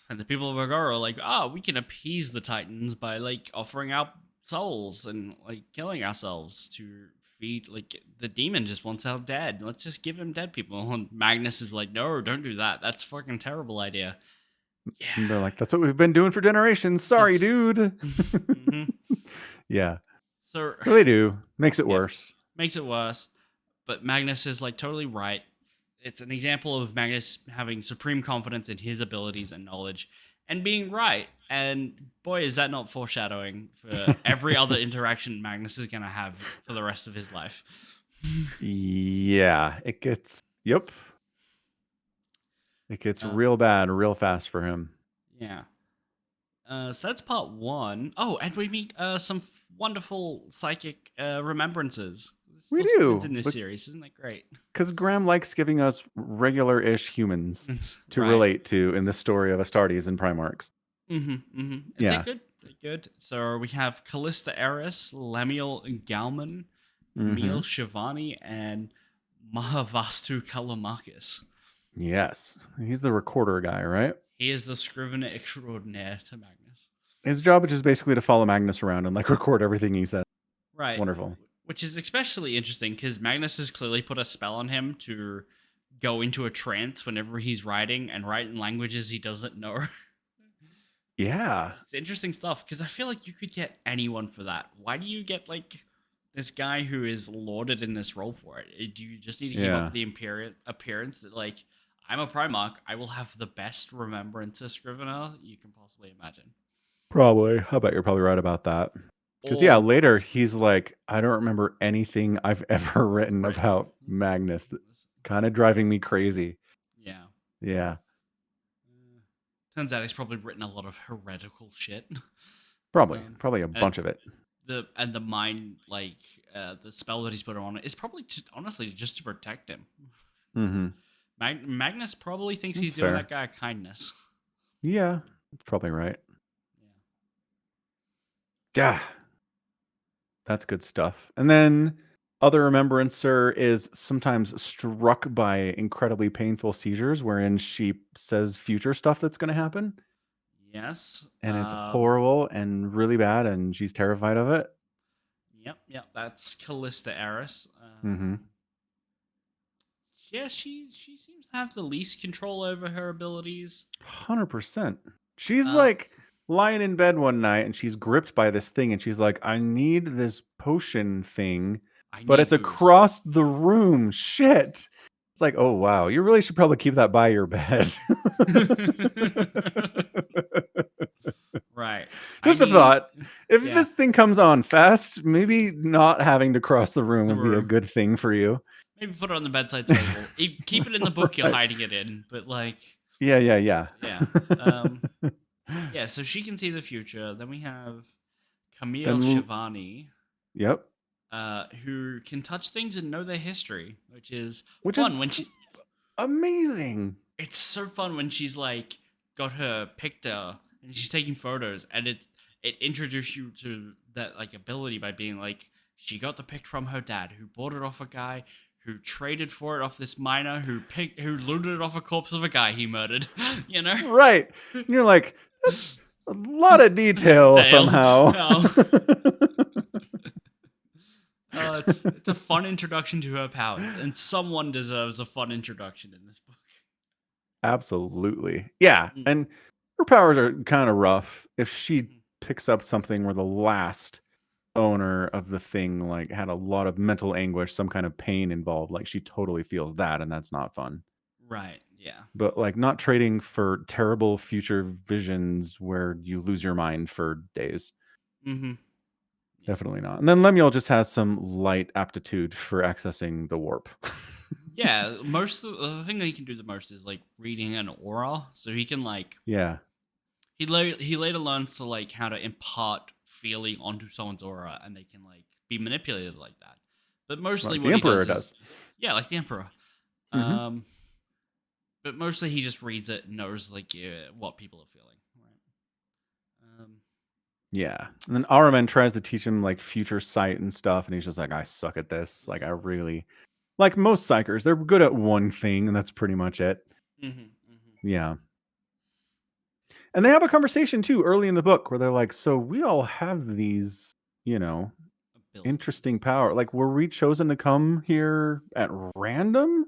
And the people of Agora are like, "Oh, we can appease the Titans by like offering out souls and like killing ourselves to feed, like the demon just wants our dead. Let's just give him dead people." And Magnus is like, "No, don't do that. That's a fucking terrible idea." Yeah. And they're like, "That's what we've been doing for generations. Sorry, dude." Mm-hmm. Yeah. So they do. Makes it worse. Makes it worse. But Magnus is like totally right. It's an example of Magnus having supreme confidence in his abilities and knowledge and being right. And boy, is that not foreshadowing for every other interaction Magnus is going to have for the rest of his life. Yeah, it gets, It gets real bad real fast for him. Yeah. So that's part one. Oh, and we meet some wonderful psychic remembrances. We do. In this series, isn't that great? Because Graham likes giving us regular-ish humans to relate to in the story of Astartes and Primarchs. Yeah. They're good. So we have Callista Eris, Lemuel Galman, Camille Shivani, and Mahavastu Kalamakis. Yes. He's the recorder guy, right? He is the scrivener extraordinaire to Magnus. His job is just basically to follow Magnus around and like record everything he says. Right. Wonderful. Which is especially interesting because Magnus has clearly put a spell on him to go into a trance whenever he's writing and write in languages he doesn't know. Yeah. It's interesting stuff because I feel like you could get anyone for that. Why do you get like this guy who is lauded in this role for it? Do you just need to keep up the appearance that like, I'm a Primarch, I will have the best remembrance scrivener you can possibly imagine? Probably. I bet you're probably right about that. Because later he's like, I don't remember anything I've ever written about Magnus. Kind of driving me crazy. Yeah. Yeah. Turns out he's probably written a lot of heretical shit. Probably a bunch of it. The mind, like the spell that he's put on it is probably honestly just to protect him. Magnus probably thinks he's doing that guy a kindness. Yeah, that's probably right. Yeah. That's good stuff. And then other remembrancer is sometimes struck by incredibly painful seizures wherein she says future stuff that's going to happen. Yes. And it's horrible and really bad, and she's terrified of it. Yep. That's Callista Eris. Yeah, she seems to have the least control over her abilities. 100%. She's like lying in bed one night and she's gripped by this thing and she's like, I need this potion thing, but it's across the room. Shit. It's like, oh, wow. You really should probably keep that by your bed. Right. Just a thought. If this thing comes on fast, maybe not having to cross the room would be a good thing for you. Maybe put it on the bedside table. Keep it in the book you're hiding it in, but like... Yeah. Yeah, so she can see the future. Then we have Camille Shivani. Yep. Who can touch things and know their history, which is fun when she... Amazing. It's so fun when she's like got her picture and she's taking photos, and it introduced you to that like ability by being like, she got the pic from her dad, who bought it off a guy who traded for it off this miner who looted it off a corpse of a guy he murdered. You know? Right. And you're like, that's a lot of detail somehow. It's a fun introduction to her powers, and someone deserves a fun introduction in this book. Absolutely. Yeah. And her powers are kind of rough. If she picks up something where the last owner of the thing like had a lot of mental anguish, some kind of pain involved, like she totally feels that, and that's not fun. Right. Yeah. But like not trading for terrible future visions where you lose your mind for days. Mm-hmm. Yeah. Definitely not. And then Lemuel just has some light aptitude for accessing the warp. Yeah, the thing that he can do the most is like reading an aura, so he can like he later learns to like how to impart feeling onto someone's aura, and they can like be manipulated like that. But mostly like what the he Emperor does. Yeah, like the Emperor. Mm-hmm. But mostly he just reads it and knows like what people are feeling. Right. Yeah. And then Araman tries to teach him like future sight and stuff, and he's just like, I suck at this. Like I really like most psychers, they're good at one thing, and that's pretty much it. Yeah. And they have a conversation too early in the book where they're like, so we all have these, abilities. Interesting power. Like, were we chosen to come here at random?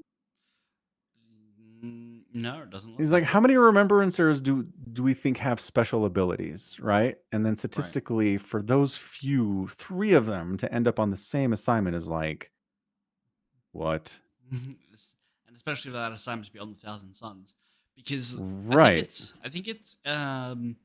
No, it doesn't look He's like, how many remembrancers do we think have special abilities, right? And then statistically, for those few, 3 of them to end up on the same assignment is like, what? And especially that assignment's beyond the Thousand Suns, because I think it's Magnus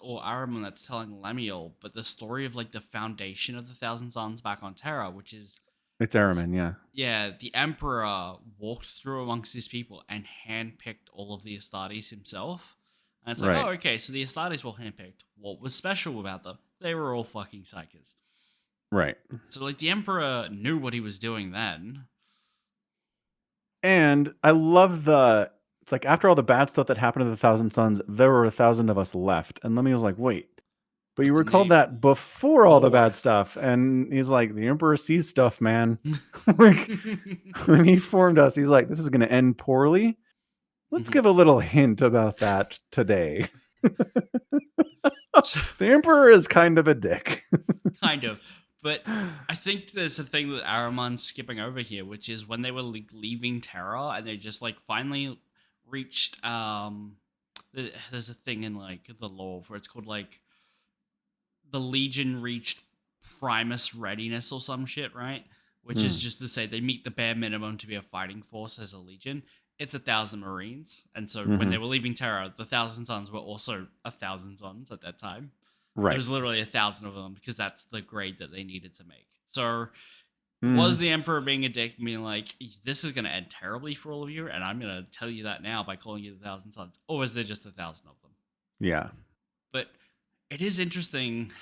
or Araman that's telling Lemuel, but the story of like the foundation of the Thousand Suns back on Terra, which is it's Araman, yeah. Yeah, the Emperor walked through amongst his people and handpicked all of the Astartes himself. And it's like, oh, okay, so the Astartes were handpicked. What was special about them? They were all fucking psychers. Right. So, like, the Emperor knew what he was doing then. And I love it's like after all the bad stuff that happened to the Thousand Suns, there were 1,000 of us left. And Lemmy was like, wait, but you were called that before all the bad stuff. And he's like, the Emperor sees stuff, man. Like, when he formed us, he's like, this is going to end poorly. Let's give a little hint about that today. The Emperor is kind of a dick. Kind of. But I think there's a thing that Araman's skipping over here, which is when they were like leaving Terra and they just like finally reached there's a thing in like the lore where it's called like the Legion reached Primus readiness or some shit, right? Which is just to say they meet the bare minimum to be a fighting force as a Legion. It's 1,000 Marines. And so when they were leaving Terra, the 1,000 Suns were also 1,000 Suns at that time. Right. There was literally 1,000 of them because that's the grade that they needed to make. So was the Emperor being a dick, being like, this is going to end terribly for all of you, and I'm going to tell you that now by calling you the 1,000 Suns? Or was there just 1,000 of them? Yeah. But it is interesting.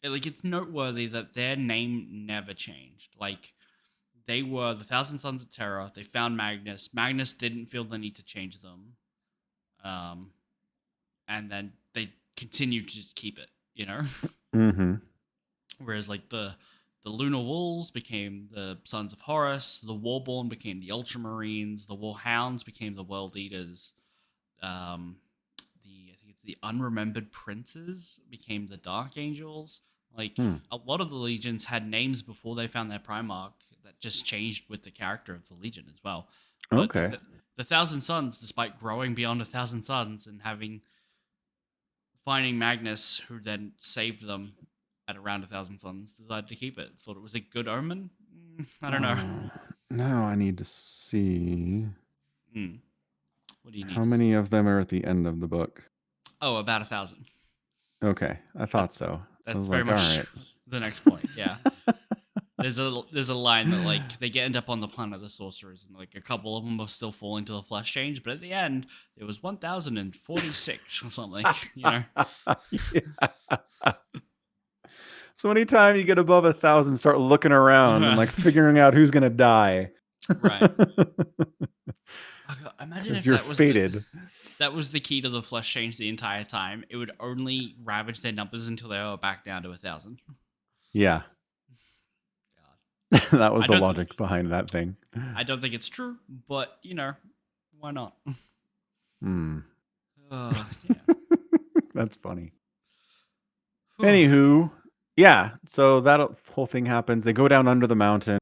Like, it's noteworthy that their name never changed. Like, they were the 1,000 Sons of Terra. They found Magnus. Magnus didn't feel the need to change them. And then they continued to just keep it, you know? Whereas, like, the Lunar Wolves became the Sons of Horus. The Warborn became the Ultramarines. The Warhounds became the World Eaters. I think it's the Unremembered Princes became the Dark Angels. Like, a lot of the legions had names before they found their Primarch that just changed with the character of the legion as well. But the 1,000 Suns, despite growing beyond 1,000 Suns and finding Magnus, who then saved them at around 1,000 Suns, decided to keep it. Thought it was a good omen? I don't know. No, I need to see. What do you need How many of them are at the end of the book? Oh, about 1,000. Okay, I thought so. That's very much the next point. Yeah, there's a line that like they end up on the planet of the sorcerers, and like a couple of them are still falling to the flesh change, but at the end it was 1,046 or something. You know. So anytime you get above 1,000, start looking around and like figuring out who's gonna die. Right. Imagine if you're fated. That was the key to the flesh change the entire time. It would only ravage their numbers until they were back down to 1,000. Yeah. God. That was the logic behind that thing. I don't think it's true, but you know, why not? Yeah. That's funny. Anywho, Yeah, so that whole thing happens. They go down under the mountain.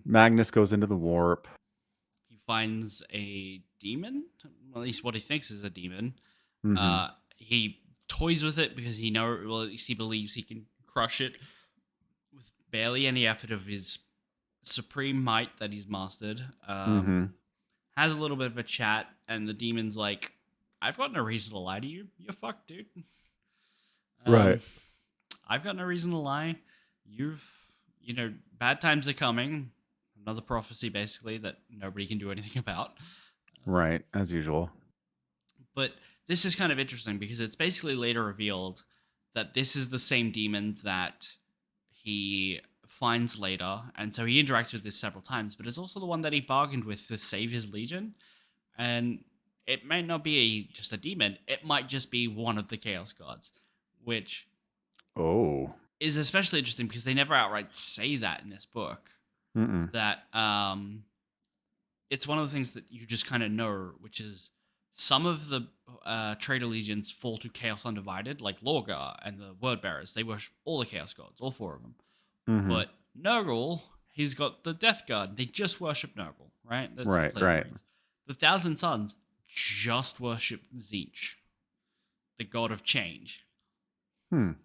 Magnus goes into the warp. He finds a demon, at least what he thinks is a demon. He toys with it because at least he believes he can crush it with barely any effort of his supreme might that he's mastered. Has a little bit of a chat, and the demon's like, I've got no reason to lie to you. You're fucked, dude. Right. I've got no reason to lie. Bad times are coming. Another prophecy, basically, that nobody can do anything about. Right, as usual. But this is kind of interesting because it's basically later revealed that this is the same demon that he finds later, and so he interacts with this several times, but it's also the one that he bargained with to save his legion. And it might not be just a demon, it might just be one of the Chaos Gods, which is especially interesting because they never outright say that in this book. That it's one of the things that you just kind of know, which is some of the traitor legions fall to Chaos Undivided, like Lorgar and the Word Bearers. They worship all the Chaos Gods, all 4 of them. But Nurgle, he's got the Death Guard. They just worship Nurgle, right? That's right. The Thousand Sons just worship Tzeentch, the god of change. And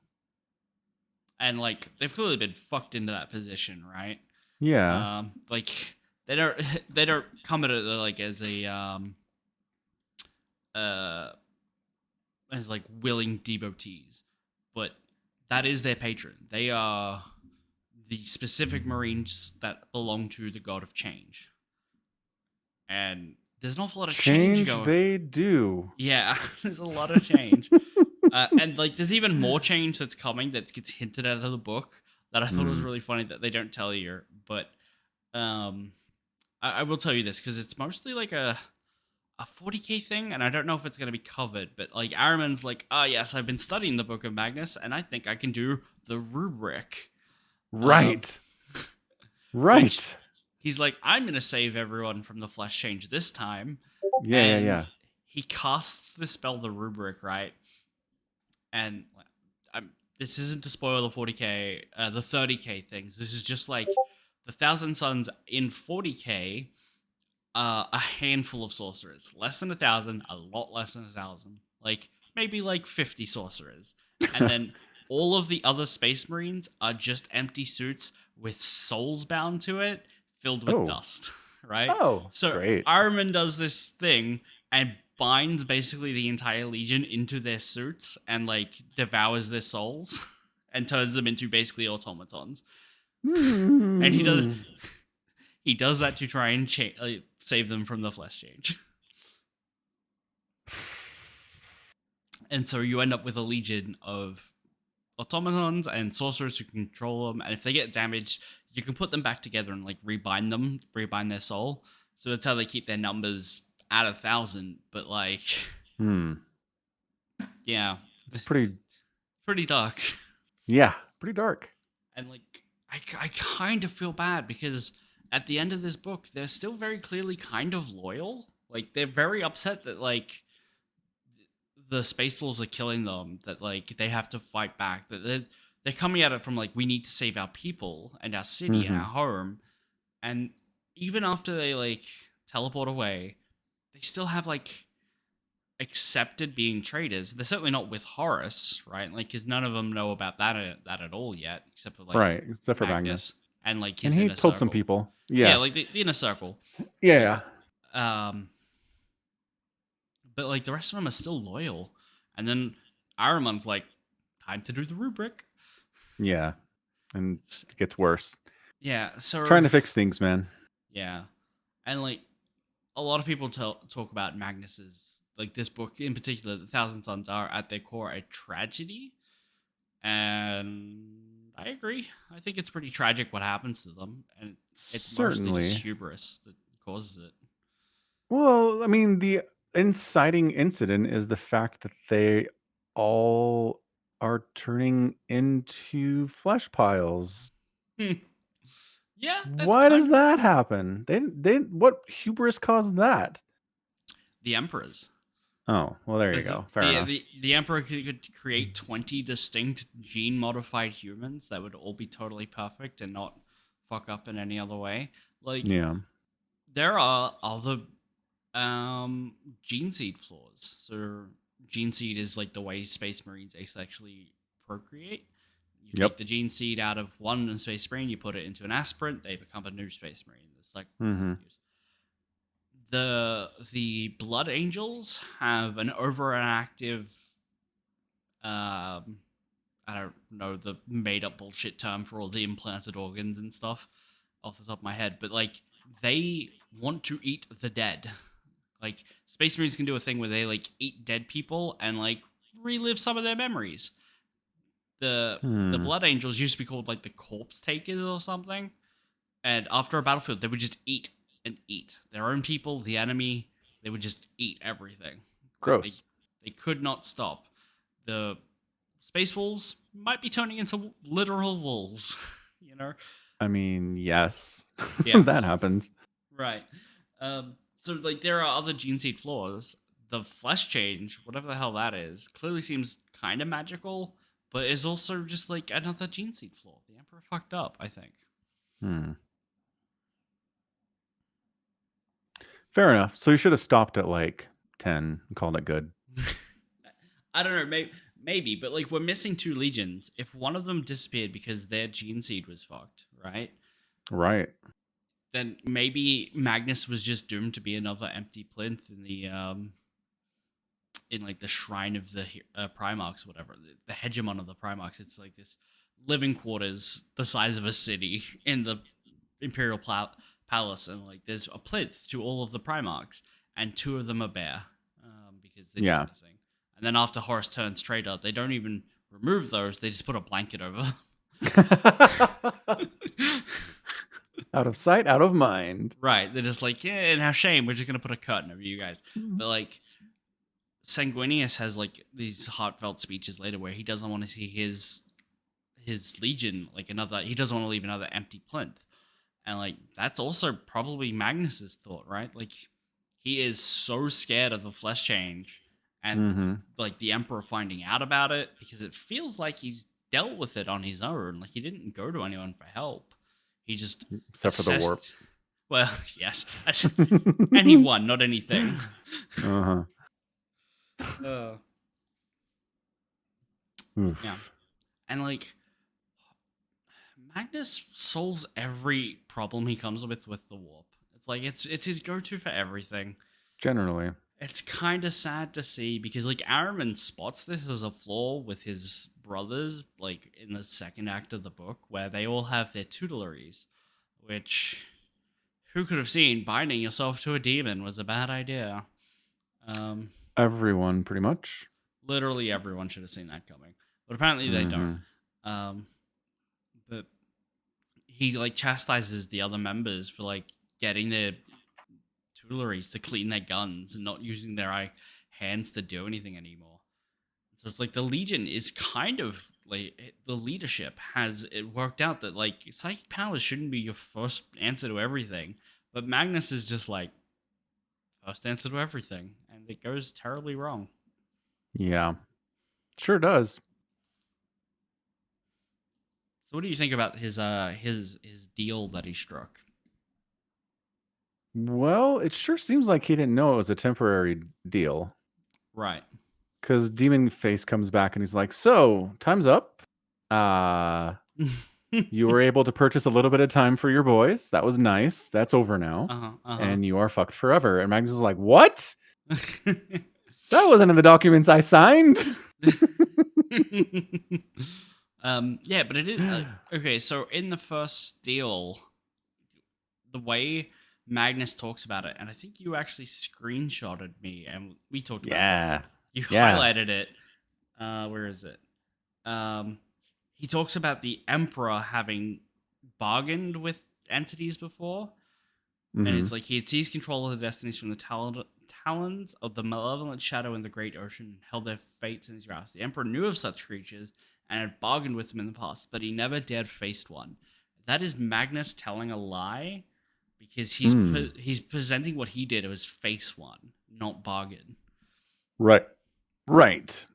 like they've clearly been fucked into that position, right? Yeah. Like they don't come at it like as a as like willing devotees, but that is their patron. They are the specific Marines that belong to the god of change, and there's an awful lot of change going. They do. Yeah, there's a lot of change. And like there's even more change that's coming that gets hinted at in the book that I thought was really funny that they don't tell you. But I will tell you this because it's mostly like a 40k thing, and I don't know if it's going to be covered, but like Araman's like, yes, I've been studying the Book of Magnus, and I think I can do the rubric. Right. Right. He's like, I'm going to save everyone from the flesh change this time. Yeah. He casts the spell, the rubric, right? And this isn't to spoil the 40k, the 30k things. This is just like the Thousand Sons in 40k. A handful of sorcerers, less than 1,000, a lot less than 1,000, like maybe like 50 sorcerers, and then all of the other Space Marines are just empty suits with souls bound to it, filled with dust, right? So great. Araman does this thing and binds basically the entire Legion into their suits and like devours their souls and turns them into basically automatons. And he does that to try and save them from the flesh change. And so you end up with a legion of automatons and sorcerers who control them. And if they get damaged, you can put them back together and like rebind their soul. So that's how they keep their numbers at 1,000. But like, yeah, it's pretty dark. Yeah, pretty dark. And like, I kind of feel bad because at the end of this book, they're still very clearly kind of loyal. Like, they're very upset that, like, the Space Wolves are killing them, that, like, they have to fight back, that they're coming at it from, like, we need to save our people and our city and our home. And even after they, like, teleport away, they still have, like, accepted being traitors. They're certainly not with Horus, right? Like, because none of them know about that at all yet, except for, like, except for Magnus. And like his he told some people. Yeah, like the inner circle. Yeah. But like the rest of them are still loyal. And then Araman's like, time to do the rubric. Yeah. And it gets worse. Yeah. So trying to fix things, man. Yeah. And like a lot of people talk about Magnus's, like this book in particular, the Thousand Sons are at their core a tragedy. And I agree. I think it's pretty tragic what happens to them, and it's mostly just hubris that causes it. Well, I mean, the inciting incident is the fact that they all are turning into flesh piles. Yeah. Why does that happen? They what hubris caused that? The emperors. Oh, well, there you go. Fair enough. The Emperor could create 20 distinct gene-modified humans that would all be totally perfect and not fuck up in any other way. Like, there are other gene seed flaws. So, gene seed is like the way Space Marines asexually procreate. You take the gene seed out of one Space Marine, you put it into an aspirant, they become a new Space Marine. It's like continues. The Blood Angels have an overactive, I don't know the made up bullshit term for all the implanted organs and stuff off the top of my head, but like they want to eat the dead. Like Space Marines can do a thing where they like eat dead people and like relive some of their memories. The Blood Angels used to be called like the Corpse Takers or something, and after a battlefield they would just eat and eat their own people, the enemy. They would just eat everything. Gross. They could not stop. The Space Wolves might be turning into literal wolves, you know? I mean, yes. Yeah. That happens. Right. So, like, there are other gene seed flaws. The flesh change, whatever the hell that is, clearly seems kind of magical, but is also just, like, another gene seed flaw. The Emperor fucked up, I think. Fair enough. So you should have stopped at like 10 and called it good. I don't know, maybe, but like we're missing 2 legions. If one of them disappeared because their gene seed was fucked, right? Right. Then maybe Magnus was just doomed to be another empty plinth in the in like the shrine of the Primarchs, whatever, the hegemon of the Primarchs. It's like this living quarters the size of a city in the Imperial Palace, and like there's a plinth to all of the Primarchs, and 2 of them are bare because they're just missing. And then after Horus turns traitor, they don't even remove those; they just put a blanket over them. Out of sight, out of mind. Right? They're just like, yeah, now shame. We're just gonna put a curtain over you guys. But like, Sanguinius has like these heartfelt speeches later where he doesn't want to see his legion like another. He doesn't want to leave another empty plinth. And, like, that's also probably Magnus's thought, right? Like, he is so scared of the flesh change and, like, the Emperor finding out about it because it feels like he's dealt with it on his own. Like, he didn't go to anyone for help. He just Except for the warp. Well, yes. Anyone, not anything. Yeah. And, like, Magnus solves every problem he comes with the warp. It's like it's his go-to for everything. Generally. It's kind of sad to see because like Araman spots this as a flaw with his brothers, like in the second act of the book, where they all have their tutelary, which who could have seen binding yourself to a demon was a bad idea. Everyone, pretty much. Literally everyone should have seen that coming, but apparently they don't. But he like chastises the other members for like getting their tutelaries to clean their guns and not using their hands to do anything anymore. So it's like the Legion is kind of like the leadership has it worked out that like psychic powers shouldn't be your first answer to everything, but Magnus is just like first answer to everything, and it goes terribly wrong. Yeah, sure does. So what do you think about his deal that he struck? Well, it sure seems like he didn't know it was a temporary deal. Right. Because Demon Face comes back and he's like, so, time's up. You were able to purchase a little bit of time for your boys. That was nice. That's over now. And you are fucked forever. And Magnus is like, what? That wasn't in the documents I signed. Yeah, but it is okay. So in the first deal, the way Magnus talks about it, and I think you actually screenshotted me, and we talked about this. You highlighted it. Where is it? He talks about the Emperor having bargained with entities before, and it's like he had seized control of the destinies from the talons of the malevolent shadow in the great ocean, and held their fates in his grasp. The Emperor knew of such creatures and had bargained with them in the past, but he never dared face one. That is Magnus telling a lie, because he's presenting what he did as face one, not bargain. Right. Right.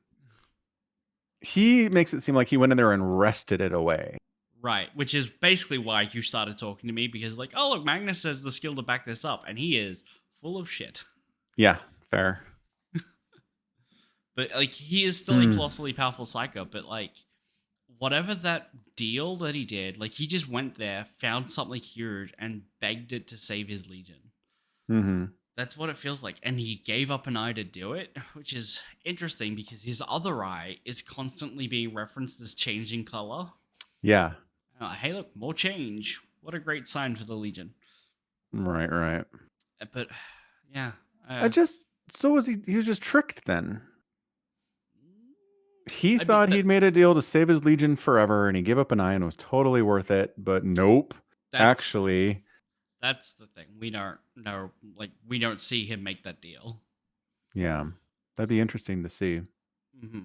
He makes it seem like he went in there and wrested it away. Right, which is basically why you started talking to me, because like, oh look, Magnus has the skill to back this up, and he is full of shit. Yeah, fair. But like, he is still a colossally powerful psycho, but like, whatever that deal that he did, like, he just went there, found something huge, and begged it to save his legion. Mm-hmm. That's what it feels like. And he gave up an eye to do it, which is interesting because his other eye is constantly being referenced as changing color. Yeah. Hey, look, more change. What a great sign for the Legion. Right. But, yeah. So was he was just tricked then. He thought he'd made a deal to save his Legion forever, and he gave up an eye and it was totally worth it, but nope. Actually... That's the thing. We don't know, like, we don't see him make that deal. Yeah. That'd be interesting to see. Mm-hmm.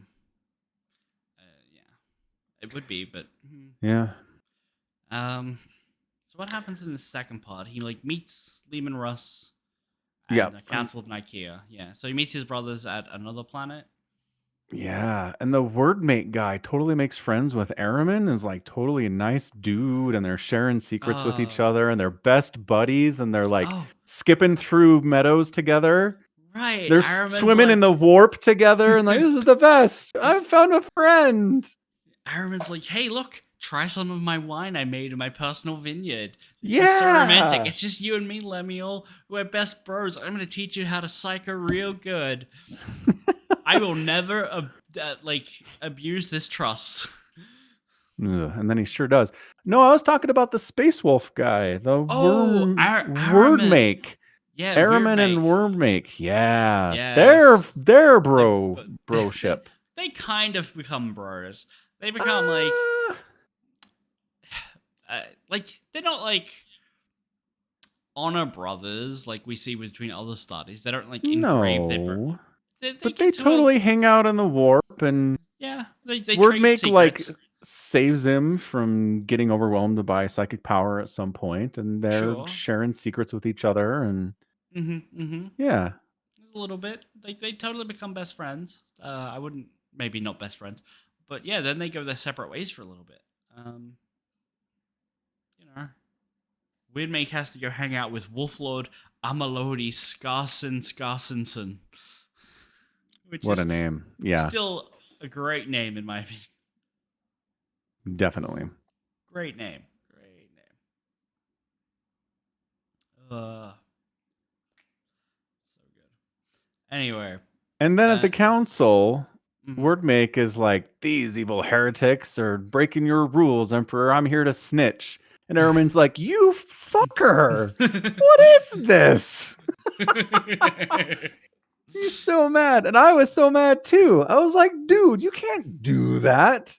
Yeah. It would be, but... Yeah. So what happens in the second part? He, like, meets Lehman Russ and the Council of Nicaea. Yeah. So he meets his brothers at another planet. Yeah, and the wordmate guy totally makes friends with Araman, is like totally a nice dude, and they're sharing secrets with each other, and they're best buddies, and they're like skipping through meadows together. Right. They're swimming in the warp together, and like, this is the best. I've found a friend. Araman's like, hey, look, try some of my wine I made in my personal vineyard. This is so romantic. It's just you and me, Lemuel. We're best bros. I'm going to teach you how to psycho real good. I will never abuse this trust. And then he sure does. No, I was talking about the Space Wolf guy. The Wordmake. Yeah, Araman and Wordmake. Yeah. Yes. They're broship. They kind of become bros. They become like they're not like honor brothers like we see between other studies. They don't like engrave their bro. But they totally hang out in the warp, and they Wordmake like saves him from getting overwhelmed by psychic power at some point, and they're sharing secrets with each other, and yeah, a little bit. They totally become best friends. I wouldn't, maybe not best friends, but yeah, then they go their separate ways for a little bit. Wordmake has to go hang out with Wolflord Amalodi Skarsenson. What a name. Yeah. Still a great name in my opinion. Definitely. Great name. So good. Anyway. And then at the council, Wordmake is like, these evil heretics are breaking your rules, Emperor. I'm here to snitch. And Araman's like, you fucker. What is this? He's so mad. And I was so mad too. I was like, dude, you can't do that.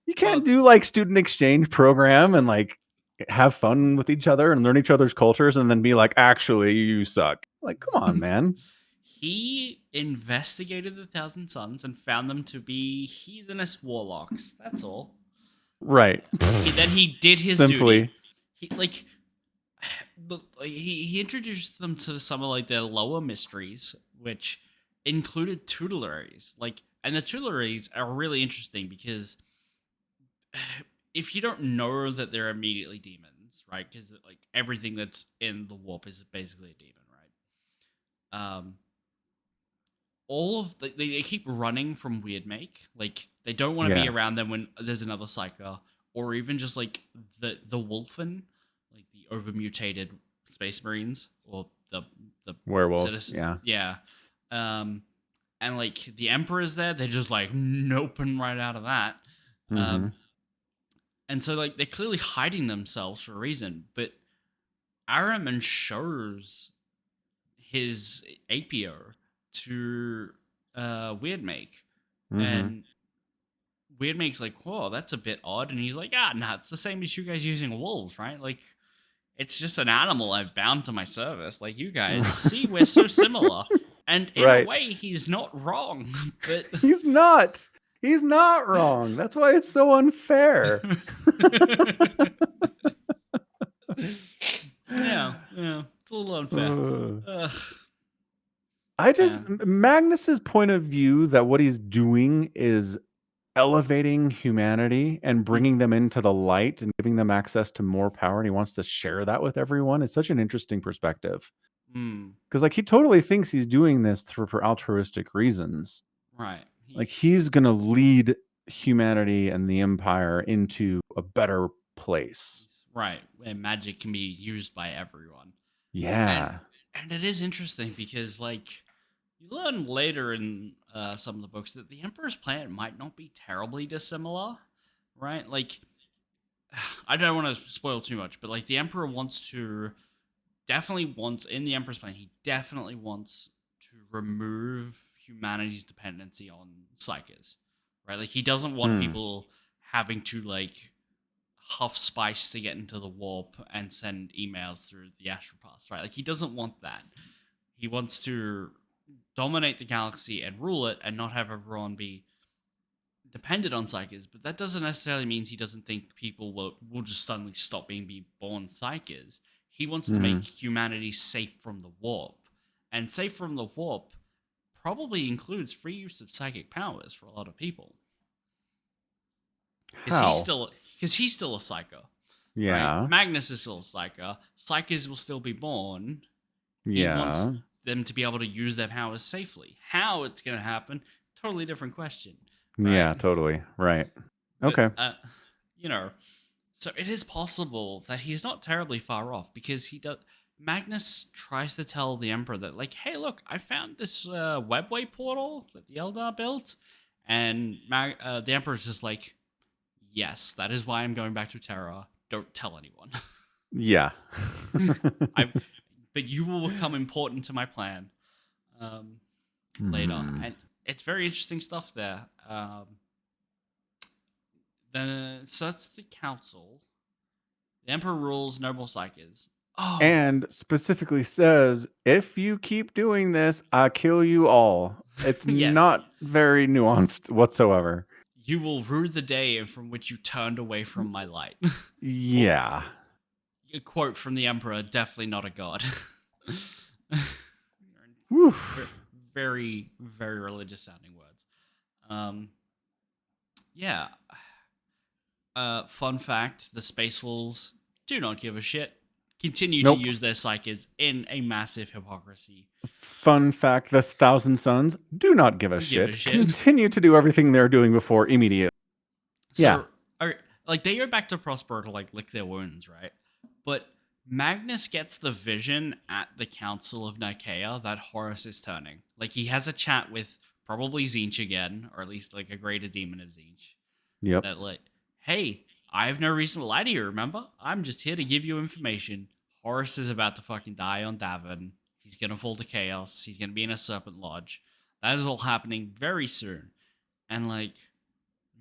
You can't do like student exchange program and like have fun with each other and learn each other's cultures and then be like, actually, you suck. Like, come on, man. He investigated the Thousand Suns and found them to be heathenous warlocks. That's all. Right. Then he did his duty. He introduced them to some of like their lower mysteries, which included tutelaries. And the tutelaries are really interesting because if you don't know that they're immediately demons, right? Because like everything that's in the warp is basically a demon, right? All of they keep running from Wordmake. Like they don't want to be around them when there's another psycho, or even just like the Wolfen, like the overmutated Space Marines or the werewolf. Citizen. Yeah. And like the Emperor's there, they're just like noping right out of that. And so like they're clearly hiding themselves for a reason, but Araman shows his APO to Wordmake, and Wordmake's like, whoa, that's a bit odd, and he's like, nah, it's the same as you guys using wolves, right? Like, it's just an animal I've bound to my service. Like, you guys, see, we're so similar. And in a way, he's not wrong. But he's not wrong. That's why it's so unfair. Yeah, it's a little unfair. Magnus's point of view that what he's doing is elevating humanity and bringing them into the light and giving them access to more power, and he wants to share that with everyone, is such an interesting perspective. Because like he totally thinks he's doing this for altruistic reasons. Right. Like he's going to lead humanity and the empire into a better place. Right. Where magic can be used by everyone. Yeah. And it is interesting because like you learn later in some of the books that the Emperor's plan might not be terribly dissimilar, right? Like, I don't want to spoil too much, but like the Emperor in the Emperor's plan, he definitely wants to remove humanity's dependency on psykers, right? Like he doesn't want people having to like huff spice to get into the warp and send emails through the astral paths, right? Like he doesn't want that. He wants to dominate the galaxy and rule it and not have everyone be dependent on psykers, but that doesn't necessarily mean he doesn't think people will just suddenly stop being born psykers. He wants to make humanity safe from the warp. And safe from the warp probably includes free use of psychic powers for a lot of people. Because he's still a psyker. Yeah. Right? Magnus is still a psyker. Psykers will still be born. He wants them to be able to use their powers safely. How it's going to happen, totally different question. Right? Yeah, totally. Right. Okay. But, so it is possible that he's not terribly far off because Magnus tries to tell the Emperor that, like, hey, look, I found this webway portal that the Eldar built, and the Emperor's just like, yes, that is why I'm going back to Terra. Don't tell anyone. Yeah. But you will become important to my plan later. And it's very interesting stuff there. So that's the council. The Emperor rules, no more psykers. Oh. And specifically says, if you keep doing this, I kill you all. It's not very nuanced whatsoever. You will rue the day from which you turned away from my light. Yeah. A quote from the Emperor, definitely not a god. Very, very religious sounding words. Yeah. Fun fact, the Space Wolves do not give a shit. Continue to use their psykers in a massive hypocrisy. Fun fact, the Thousand Sons do not give a shit. Continue to do everything they're doing before immediately. So, like, they go back to Prospero to, like, lick their wounds, right? But Magnus gets the vision at the Council of Nicaea that Horus is turning. Like, he has a chat with probably Tzeentch again, or at least, like, a greater demon of Tzeentch. Yep. That, like, hey, I have no reason to lie to you, remember? I'm just here to give you information. Horus is about to fucking die on Davin. He's gonna fall to chaos. He's gonna be in a Serpent Lodge. That is all happening very soon. And, like,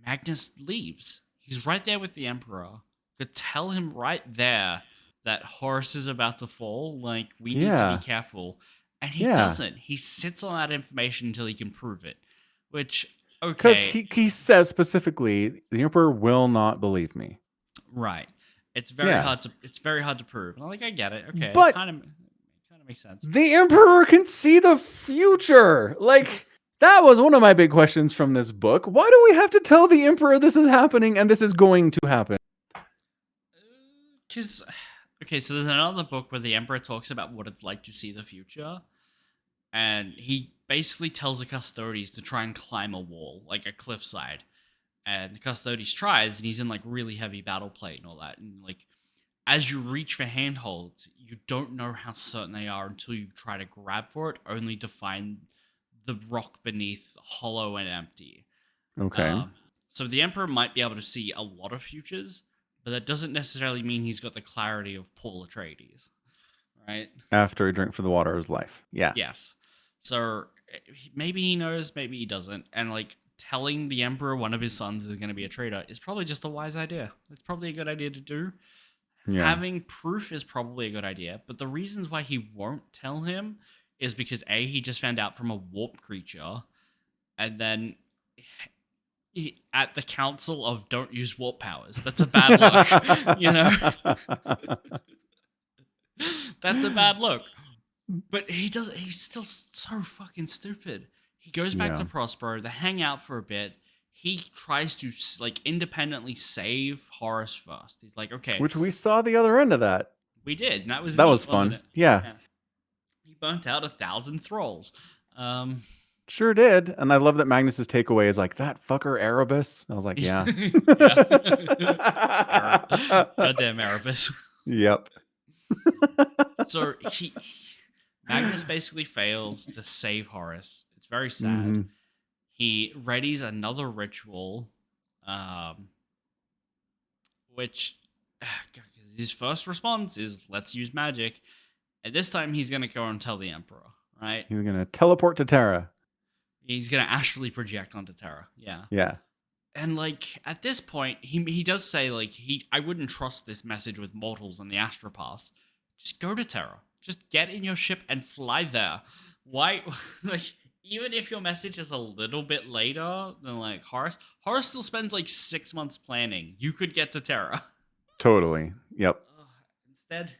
Magnus leaves. He's right there with the Emperor. Could tell him right there that Horus is about to fall. Like, we need to be careful. And he doesn't. He sits on that information until he can prove it. Which, okay. Because he says specifically, the Emperor will not believe me. Right. It's very hard to prove. And I get it. Okay. But it kind of makes sense. The Emperor can see the future. Like, that was one of my big questions from this book. Why do we have to tell the Emperor this is happening and this is going to happen? Because, okay, so there's another book where the Emperor talks about what it's like to see the future. And he basically tells the Custodes to try and climb a wall, like a cliffside. And the Custodes tries, and he's in, like, really heavy battle plate and all that. And, like, as you reach for handholds, you don't know how certain they are until you try to grab for it, only to find the rock beneath hollow and empty. Okay. So the Emperor might be able to see a lot of futures, but that doesn't necessarily mean he's got the clarity of Paul Atreides, right? After he drank for the water of his life. Yeah. Yes. So maybe he knows, maybe he doesn't. And, like, telling the Emperor one of his sons is going to be a traitor is probably just a wise idea. It's probably a good idea to do. Yeah. Having proof is probably a good idea, but the reasons why he won't tell him is because A, he just found out from a warp creature, and then at the council of don't use warp powers. That's a bad look, you know? That's a bad look. But he's still so fucking stupid. He goes back to Prospero. They hang out for a bit. He tries to like independently save Horus first. He's like, okay, which we saw the other end of that. We did, and that was fun. Wasn't it? Yeah. He burnt out 1,000 thralls. Sure did. And I love that Magnus's takeaway is like, that fucker Erebus. I was like, yeah. Goddamn Erebus. Yep. So Magnus basically fails to save Horus. It's very sad. Mm-hmm. He readies another ritual, which his first response is, let's use magic. And this time he's going to go and tell the Emperor, right? He's going to teleport to Terra. He's going to astrally project onto Terra. Yeah. Yeah. And like at this point, he does say like I wouldn't trust this message with mortals and the astropaths. Just go to Terra. Just get in your ship and fly there. Why? Like even if your message is a little bit later than like Horus still spends like 6 months planning. You could get to Terra. Totally. Yep. Instead,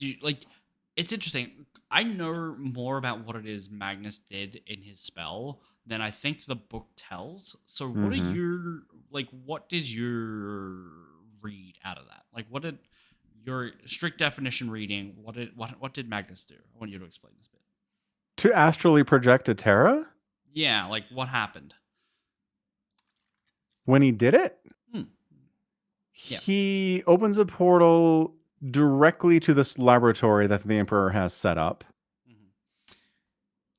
it's interesting. I know more about what it is Magnus did in his spell than I think the book tells. So what what did your read out of that? Like what did your strict definition reading, what did Magnus do? I want you to explain this bit. To astrally project to Terra? Yeah, like what happened? When he did it? Yeah. He opens a portal directly to this laboratory that the Emperor has set up.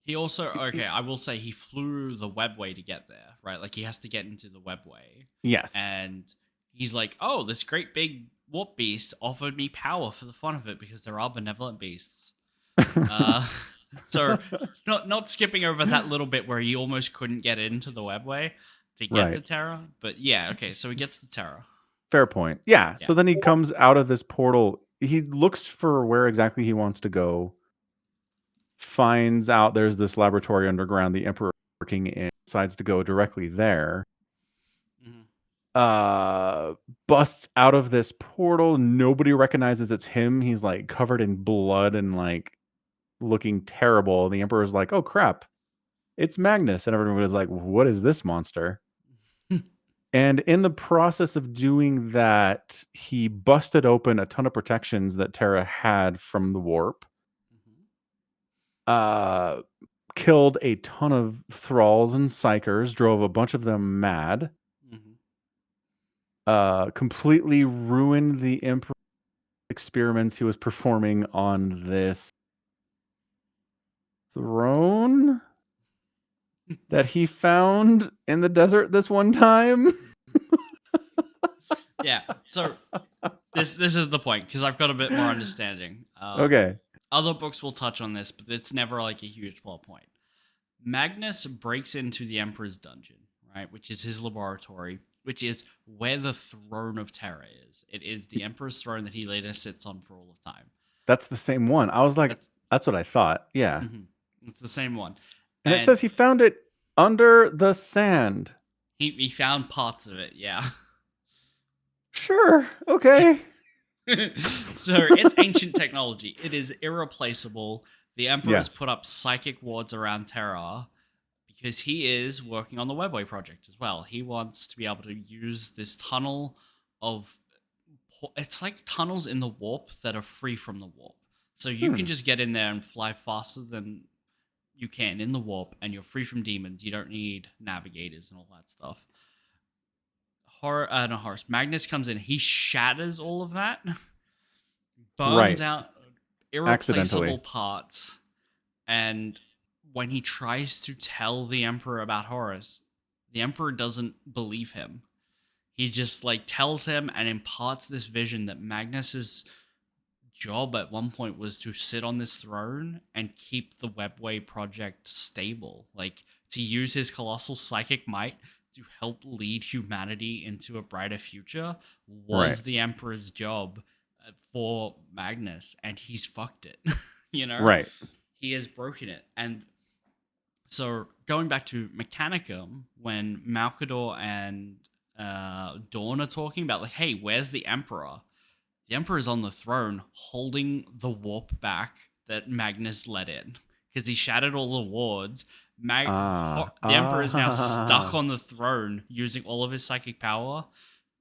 He also, I will say he flew the webway to get there, right? Like he has to get into the webway. Yes. And he's like, oh, this great big warp beast offered me power for the fun of it because there are benevolent beasts. So not skipping over that little bit where he almost couldn't get into the webway to get to Terra. But yeah, okay, so he gets to Terra. Fair point. Yeah. So then he comes out of this portal. He looks for where exactly he wants to go. Finds out there's this laboratory underground the Emperor is working in. Decides to go directly there. Busts out of this portal. Nobody recognizes it's him. He's like covered in blood and like looking terrible. The Emperor's like, oh crap, it's Magnus. And everyone was like, what is this monster? And in the process of doing that, he busted open a ton of protections that Terra had from the warp. Killed a ton of thralls and psychers, drove a bunch of them mad. Completely ruined the Emperor's experiments he was performing on this throne that he found in the desert this one time. Yeah, so this is the point, because I've got a bit more understanding. Okay. Other books will touch on this, but it's never like a huge plot point. Magnus breaks into the Emperor's dungeon, right, which is his laboratory, which is where the throne of Terra is. It is the Emperor's throne that he later sits on for all of time. That's the same one. I was like, that's what I thought. Yeah. It's the same one. And it says he found it under the sand. He found parts of it, yeah. Sure. Okay. So it's ancient technology. It is irreplaceable. The Emperor has put up psychic wards around Terra because he is working on the Webway project as well. He wants to be able to use this tunnel of... It's like tunnels in the warp that are free from the warp. So you can just get in there and fly faster than you can in the warp, and you're free from demons. You don't need navigators and all that stuff. Horus. Magnus comes in. He shatters all of that. Burns out irreplaceable parts. And when he tries to tell the Emperor about Horus, the Emperor doesn't believe him. He just like tells him and imparts this vision that Magnus's job at one point was to sit on this throne and keep the Webway project stable. Like to use his colossal psychic might to help lead humanity into a brighter future was the Emperor's job for Magnus, and he's fucked it. You know? Right. He has broken it. And so going back to Mechanicum, when Malcador and Dawn are talking about like, hey, where's the Emperor? the Emperor is on the throne holding the warp back that Magnus let in because he shattered all the wards. The Emperor is now stuck on the throne using all of his psychic power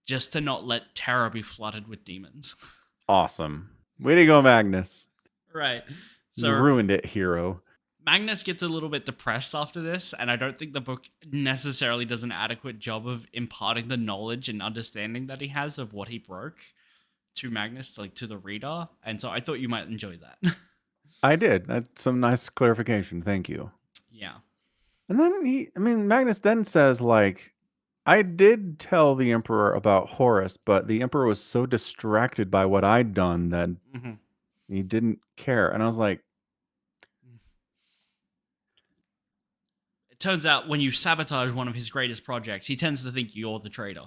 just to not let Terra be flooded with demons. Awesome. Way to go, Magnus. Right. So you ruined it, hero. Magnus gets a little bit depressed after this, and I don't think the book necessarily does an adequate job of imparting the knowledge and understanding that he has of what he broke to Magnus, like to the reader. And so I thought you might enjoy that. I did. That's some nice clarification. Thank you. Yeah. And then Magnus then says, like, I did tell the Emperor about Horus, but the Emperor was so distracted by what I'd done that he didn't care. And I was like, it turns out when you sabotage one of his greatest projects, he tends to think you're the traitor.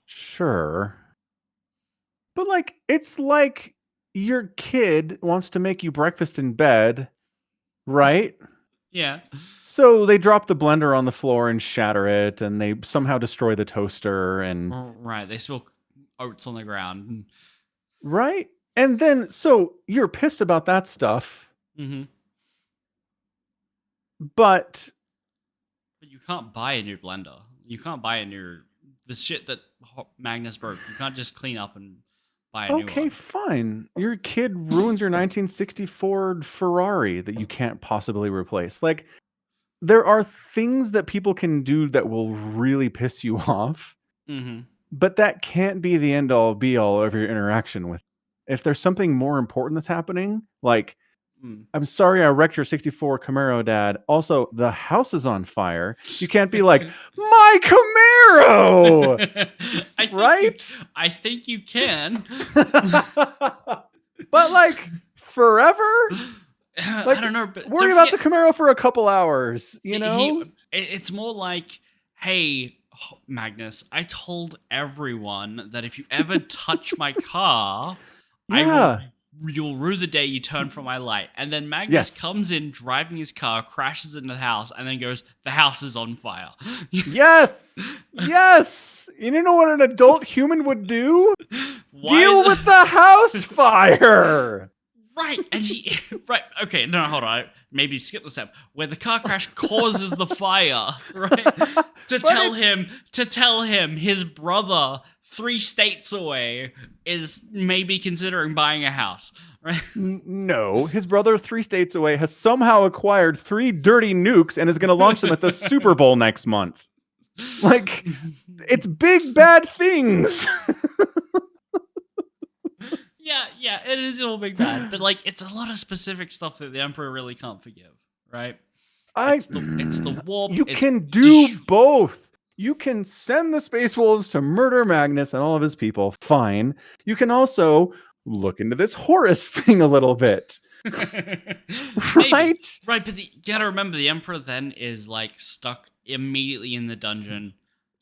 Sure. But, like, it's like your kid wants to make you breakfast in bed, right? Yeah. So they drop the blender on the floor and shatter it, and they somehow destroy the toaster, and right, they spill oats on the ground. Right? And then, so you're pissed about that stuff. But you can't buy a new blender. You can't buy the shit that Magnus broke. You can't just clean up and buy a new one. Okay, fine. Your kid ruins your 1964 Ferrari that you can't possibly replace. Like, there are things that people can do that will really piss you off. But that can't be the end all be all of your interaction with. If there's something more important that's happening, like, I'm sorry I wrecked your 64 Camaro, Dad. Also, the house is on fire. You can't be like, my Camaro! I think you can. But, like, forever? Like, I don't know. But worry about the Camaro for a couple hours, you know? It's more like, hey, Magnus, I told everyone that if you ever touch my car, you'll rue the day you turn from my light. And then Magnus comes in driving his car, crashes into the house, and then goes, the house is on fire. Yes! Yes! You know what an adult human would do? Deal with the house fire! Right, and okay, no, hold on, maybe skip the step, where the car crash causes the fire, right? To tell him his brother 3 states away is maybe considering buying a house, right? No, his brother 3 states away has somehow acquired 3 dirty nukes and is going to launch them at the Super Bowl next month. Like, it's big bad things. Yeah, it is all big bad, but like it's a lot of specific stuff that the Emperor really can't forgive, right? It's the warp. You can do both. You can send the Space Wolves to murder Magnus and all of his people. Fine. You can also look into this Horus thing a little bit. Right? Right, but you gotta remember the Emperor then is like stuck immediately in the dungeon.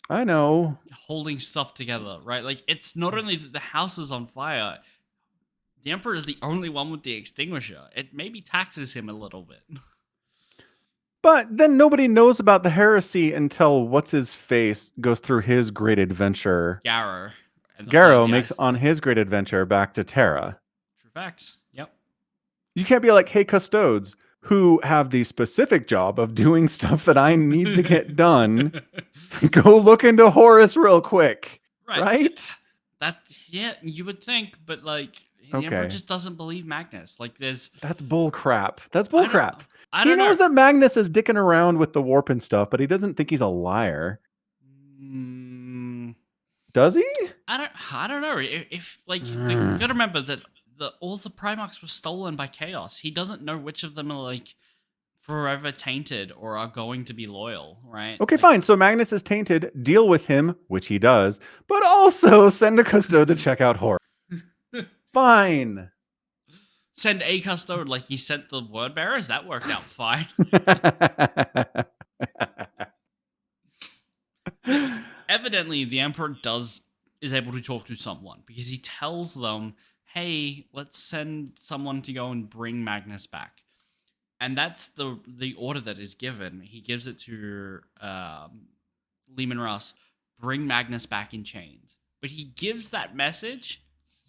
I know. Holding stuff together, right? Like it's not only that the house is on fire, the Emperor is the only one with the extinguisher. It maybe taxes him a little bit. But then nobody knows about the heresy until what's-his-face goes through his great adventure. Garrow makes on his great adventure back to Terra. True facts. Yep. You can't be like, hey, custodes, who have the specific job of doing stuff that I need to get done, go look into Horus real quick. Right? Yeah, you would think, but like... The Emperor just doesn't believe Magnus. Like, that's bull crap. That's bull crap. He knows that Magnus is dicking around with the warp and stuff, but he doesn't think he's a liar. Does he? I don't know. If like, you gotta remember that all the Primarchs were stolen by Chaos. He doesn't know which of them are like forever tainted or are going to be loyal, right? Okay, fine. So Magnus is tainted. Deal with him, which he does, but also send a custode to check out Horus. Fine. Send a custode like you sent the word bearers. That worked out fine. Evidently, the Emperor is able to talk to someone because he tells them, "Hey, let's send someone to go and bring Magnus back." And that's the order that is given. He gives it to Leman Russ, bring Magnus back in chains. But he gives that message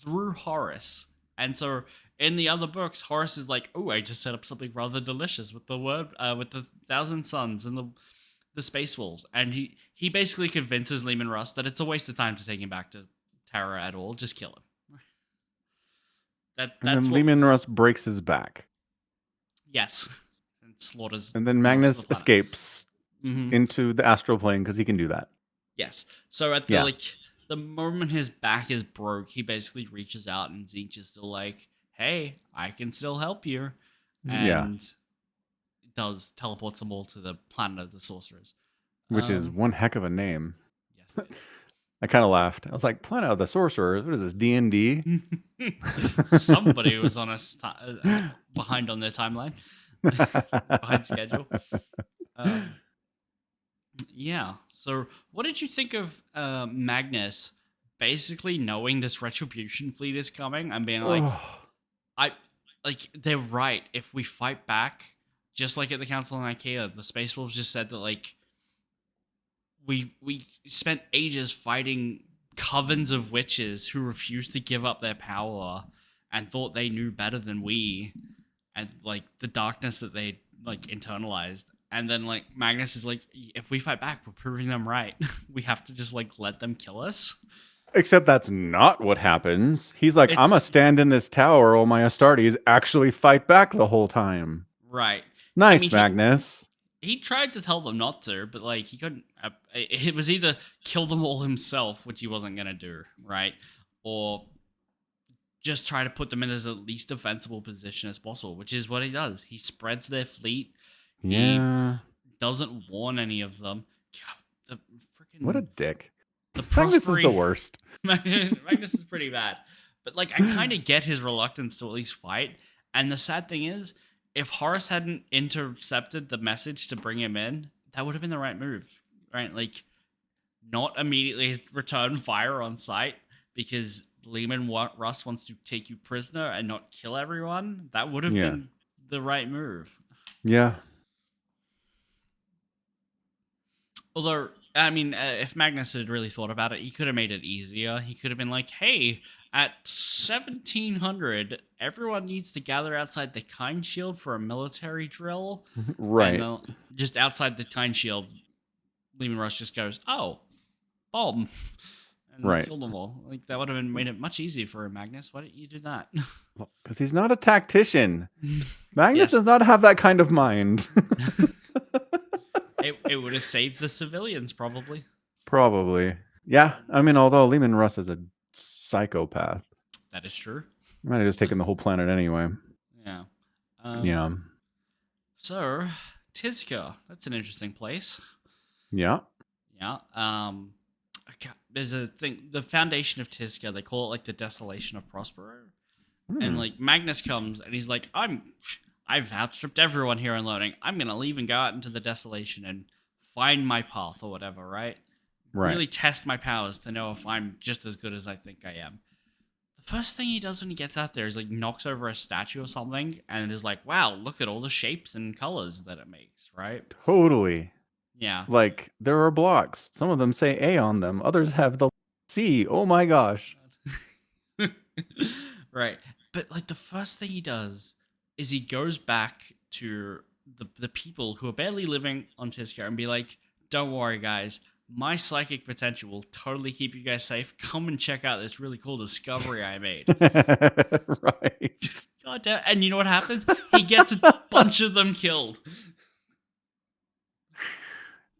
through Horus. And so in the other books, Horus is like, "Oh, I just set up something rather delicious with the with the Thousand Suns and the Space Wolves," and he basically convinces Leman Russ that it's a waste of time to take him back to Terra at all. Just kill him. And then Leman Russ breaks his back. Yes, and slaughters. And then Magnus escapes into the astral plane because he can do that. Yes. So at the the moment his back is broke, he basically reaches out, and Tzeentch is still like, "Hey, I can still help you," and teleports them all to the planet of the sorcerers, which is one heck of a name. Yes, it is. I kind of laughed. I was like, "Planet of the Sorcerers? What is this, D&D?" Somebody was on behind on their timeline, behind schedule. Yeah. So, what did you think of Magnus basically knowing this Retribution fleet is coming and being like, they're right. If we fight back, just like at the Council of Nicaea, the Space Wolves just said that like we spent ages fighting covens of witches who refused to give up their power and thought they knew better than we, and like the darkness that they like internalized. And then like Magnus is like, if we fight back, we're proving them right. We have to just like let them kill us. Except that's not what happens. He's like, I'm gonna stand in this tower while my Astartes actually fight back the whole time. Right. Nice, Magnus. He tried to tell them not to, but like he couldn't. It was either kill them all himself, which he wasn't gonna do, right, or just try to put them in as the least defensible position as possible, which is what he does. He spreads their fleet. Yeah. He doesn't warn any of them. God, what a dick. Magnus is the worst. Magnus is pretty bad. But like, I kind of get his reluctance to at least fight. And the sad thing is, if Horus hadn't intercepted the message to bring him in, that would have been the right move, right? Like, not immediately return fire on sight because Leman Russ wants to take you prisoner and not kill everyone. That would have been the right move. Yeah. Although, I mean, if Magnus had really thought about it, he could have made it easier. He could have been like, hey, at 1700, everyone needs to gather outside the Kind Shield for a military drill. Right. And just outside the Kind Shield, Leman Russ just goes, oh, bomb. And kill them all. Like, that would have made it much easier for him, Magnus. Why didn't you do that? Because he's not a tactician. Magnus does not have that kind of mind. It would have saved the civilians, probably. Probably. Yeah. I mean, although Leman Russ is a psychopath. That is true. He might have just taken the whole planet anyway. Yeah. Yeah. So, Tizca. That's an interesting place. Yeah. Yeah. There's a thing. The foundation of Tizca, they call it like the Desolation of Prospero. And like Magnus comes and he's like, I've outstripped everyone here in learning. I'm going to leave and go out into the desolation and find my path or whatever, right? Really test my powers to know if I'm just as good as I think I am. The first thing he does when he gets out there is like knocks over a statue or something and is like, wow, look at all the shapes and colors that it makes, right? Totally. Yeah. Like, there are blocks. Some of them say A on them. Others have the C. Oh my gosh. Right. But like the first thing he does is he goes back to the people who are barely living on Tizca and be like, don't worry, guys. My psychic potential will totally keep you guys safe. Come and check out this really cool discovery I made. Right. God damn. And you know what happens? He gets a bunch of them killed.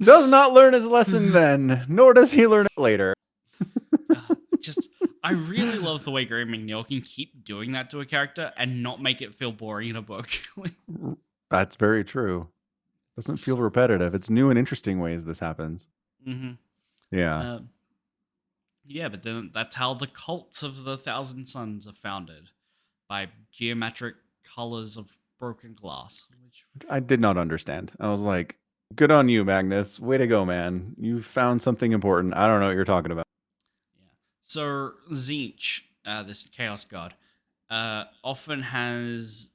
Does not learn his lesson then, nor does he learn it later. I really love the way Graham McNeill can keep doing that to a character and not make it feel boring in a book. That's very true. Doesn't feel repetitive. It's new and interesting ways this happens. Mm-hmm. Yeah. Yeah, but then that's how the cults of the Thousand Suns are founded, by geometric colors of broken glass. Which I did not understand. I was like, good on you, Magnus. Way to go, man. You found something important. I don't know what you're talking about. So Tzeentch, this chaos god, often has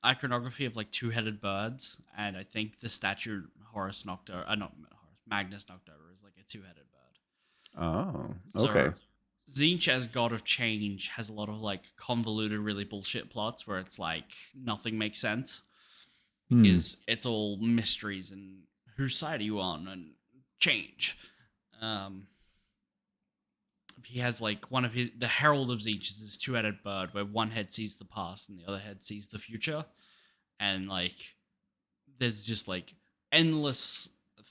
iconography of like two-headed birds, and I think the statue Magnus knocked over is like a two-headed bird. Oh, okay. So Tzeentch as God of Change has a lot of like convoluted, really bullshit plots where it's like nothing makes sense because it's all mysteries and whose side are you on and change. He has like one of the Herald of Tzeentch is this two-headed bird where one head sees the past and the other head sees the future, and like there's just like endless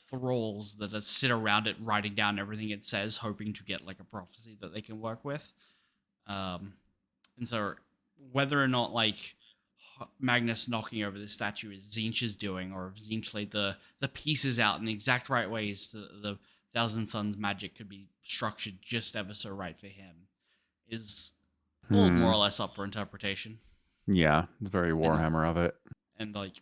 thralls that sit around it writing down everything it says, hoping to get like a prophecy that they can work with. And so whether or not like Magnus knocking over the statue is Tzeentch's doing, or if Tzeentch laid the pieces out in the exact right ways so the Thousand Suns magic could be structured just ever so right for him, is all more or less up for interpretation. Yeah, it's very Warhammer of it. And like,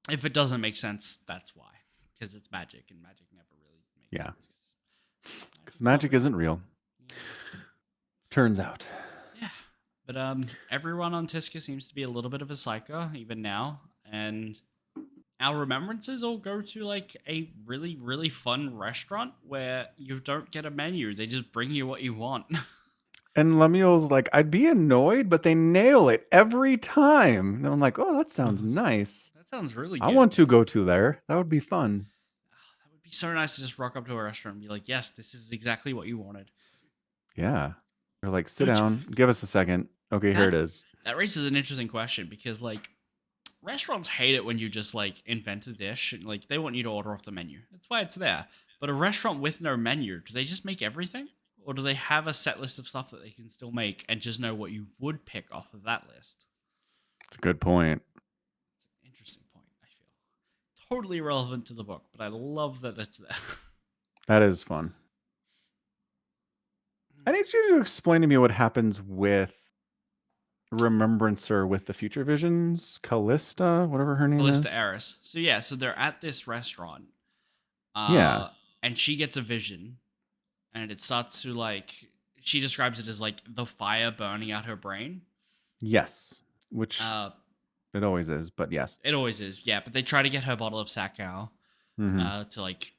if it doesn't make sense, that's why. Because it's magic, and magic never really makes sense. Because magic isn't real. Yeah. Turns out. Yeah. But everyone on Tisca seems to be a little bit of a psycho, even now. And our remembrances all go to like a really, really fun restaurant where you don't get a menu. They just bring you what you want. And Lemuel's like, I'd be annoyed, but they nail it every time. And I'm like, oh, that sounds nice. That sounds really good. I want to go to there. That would be fun. Oh, that would be so nice to just rock up to a restaurant and be like, yes, this is exactly what you wanted. Yeah. They're like, sit down, give us a second. Okay, here it is. That raises an interesting question because like restaurants hate it when you just like invent a dish. Like they want you to order off the menu. That's why it's there. But a restaurant with no menu, do they just make everything? Or do they have a set list of stuff that they can still make and just know what you would pick off of that list? That's a good point. It's an interesting point, I feel. Totally irrelevant to the book, but I love that it's there. That is fun. I need you to explain to me what happens with Remembrancer with the future visions, Callista, whatever her name is. Callista Eris. So yeah, so they're at this restaurant. And she gets a vision. And it starts to like, she describes it as like the fire burning out her brain. Yes, which it always is, but yes. It always is, yeah. But they try to get her a bottle of Sakau to like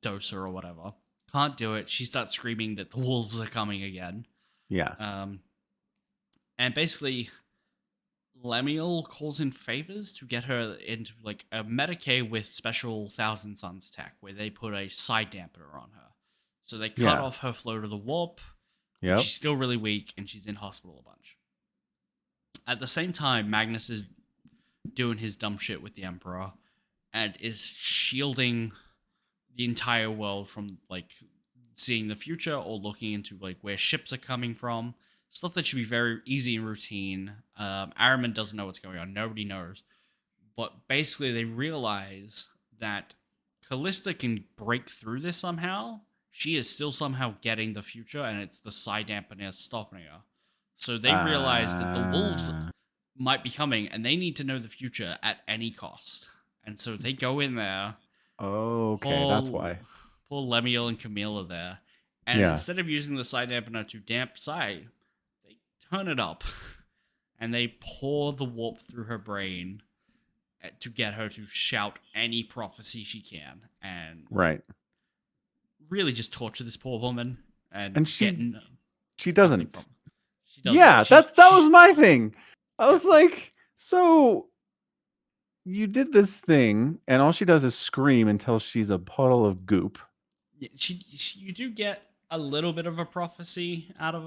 dose her or whatever. Can't do it. She starts screaming that the wolves are coming again. Yeah. And basically, Lemuel calls in favors to get her into like a Medicaid with special Thousand Suns tech where they put a side dampener on her. So they cut off her flow to the warp. Yep. She's still really weak, and she's in hospital a bunch. At the same time, Magnus is doing his dumb shit with the Emperor and is shielding the entire world from like seeing the future or looking into like where ships are coming from. Stuff that should be very easy and routine. Araman doesn't know what's going on. Nobody knows. But basically, they realize that Callista can break through this somehow. She is still somehow getting the future, and it's the side dampener stopping her. So they realize that the wolves might be coming, and they need to know the future at any cost. And so they go in there. Okay, that's why. Poor Lemuel and Camille are there. And instead of using the side dampener to damp side, they turn it up. And they pour the warp through her brain to get her to shout any prophecy she can. And really just torture this poor woman, and she doesn't. She doesn't. Yeah, that was my thing. I was like, so you did this thing, and all she does is scream until she's a puddle of goop. You do get a little bit of a prophecy out of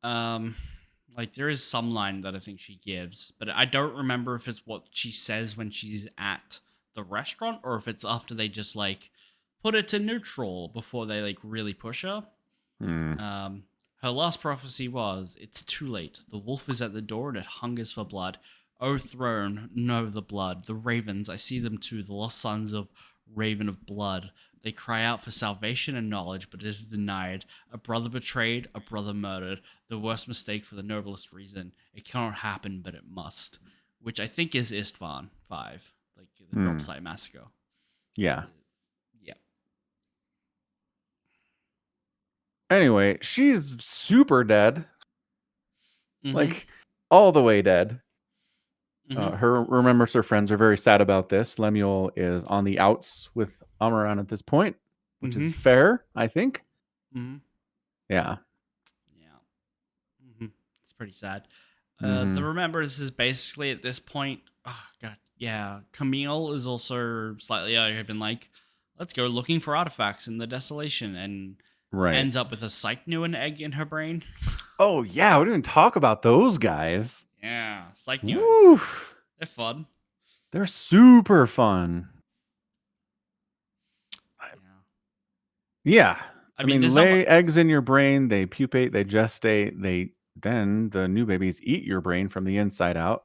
her. Like there is some line that I think she gives, but I don't remember if it's what she says when she's at the restaurant or if it's after they just like put it to neutral before they like really push her. Her last prophecy was, "It's too late. The wolf is at the door and it hungers for blood. O throne, know the blood. The ravens, I see them too, the lost sons of Raven of Blood. They cry out for salvation and knowledge, but it is denied. A brother betrayed, a brother murdered. The worst mistake for the noblest reason. It cannot happen, but it must." Which I think is Istvan 5, like the drop site massacre. Yeah. Yeah. Anyway, she's super dead. Like, all the way dead. Her friends are very sad about this. Lemuel is on the outs with Amaran at this point, which is fair, I think. Yeah. pretty sad. Mm-hmm. The Remembrance is basically at this point, oh god, yeah. Camille is also slightly had been like, let's go looking for artifacts in the desolation, and Right. ends up with a Psychnuan egg in her brain. Oh yeah, we didn't talk about those guys. Yeah, Psychnuan. Woo! They're fun. They're super fun. Yeah. I mean, lay eggs in your brain, they pupate, they gestate, then the new babies eat your brain from the inside out,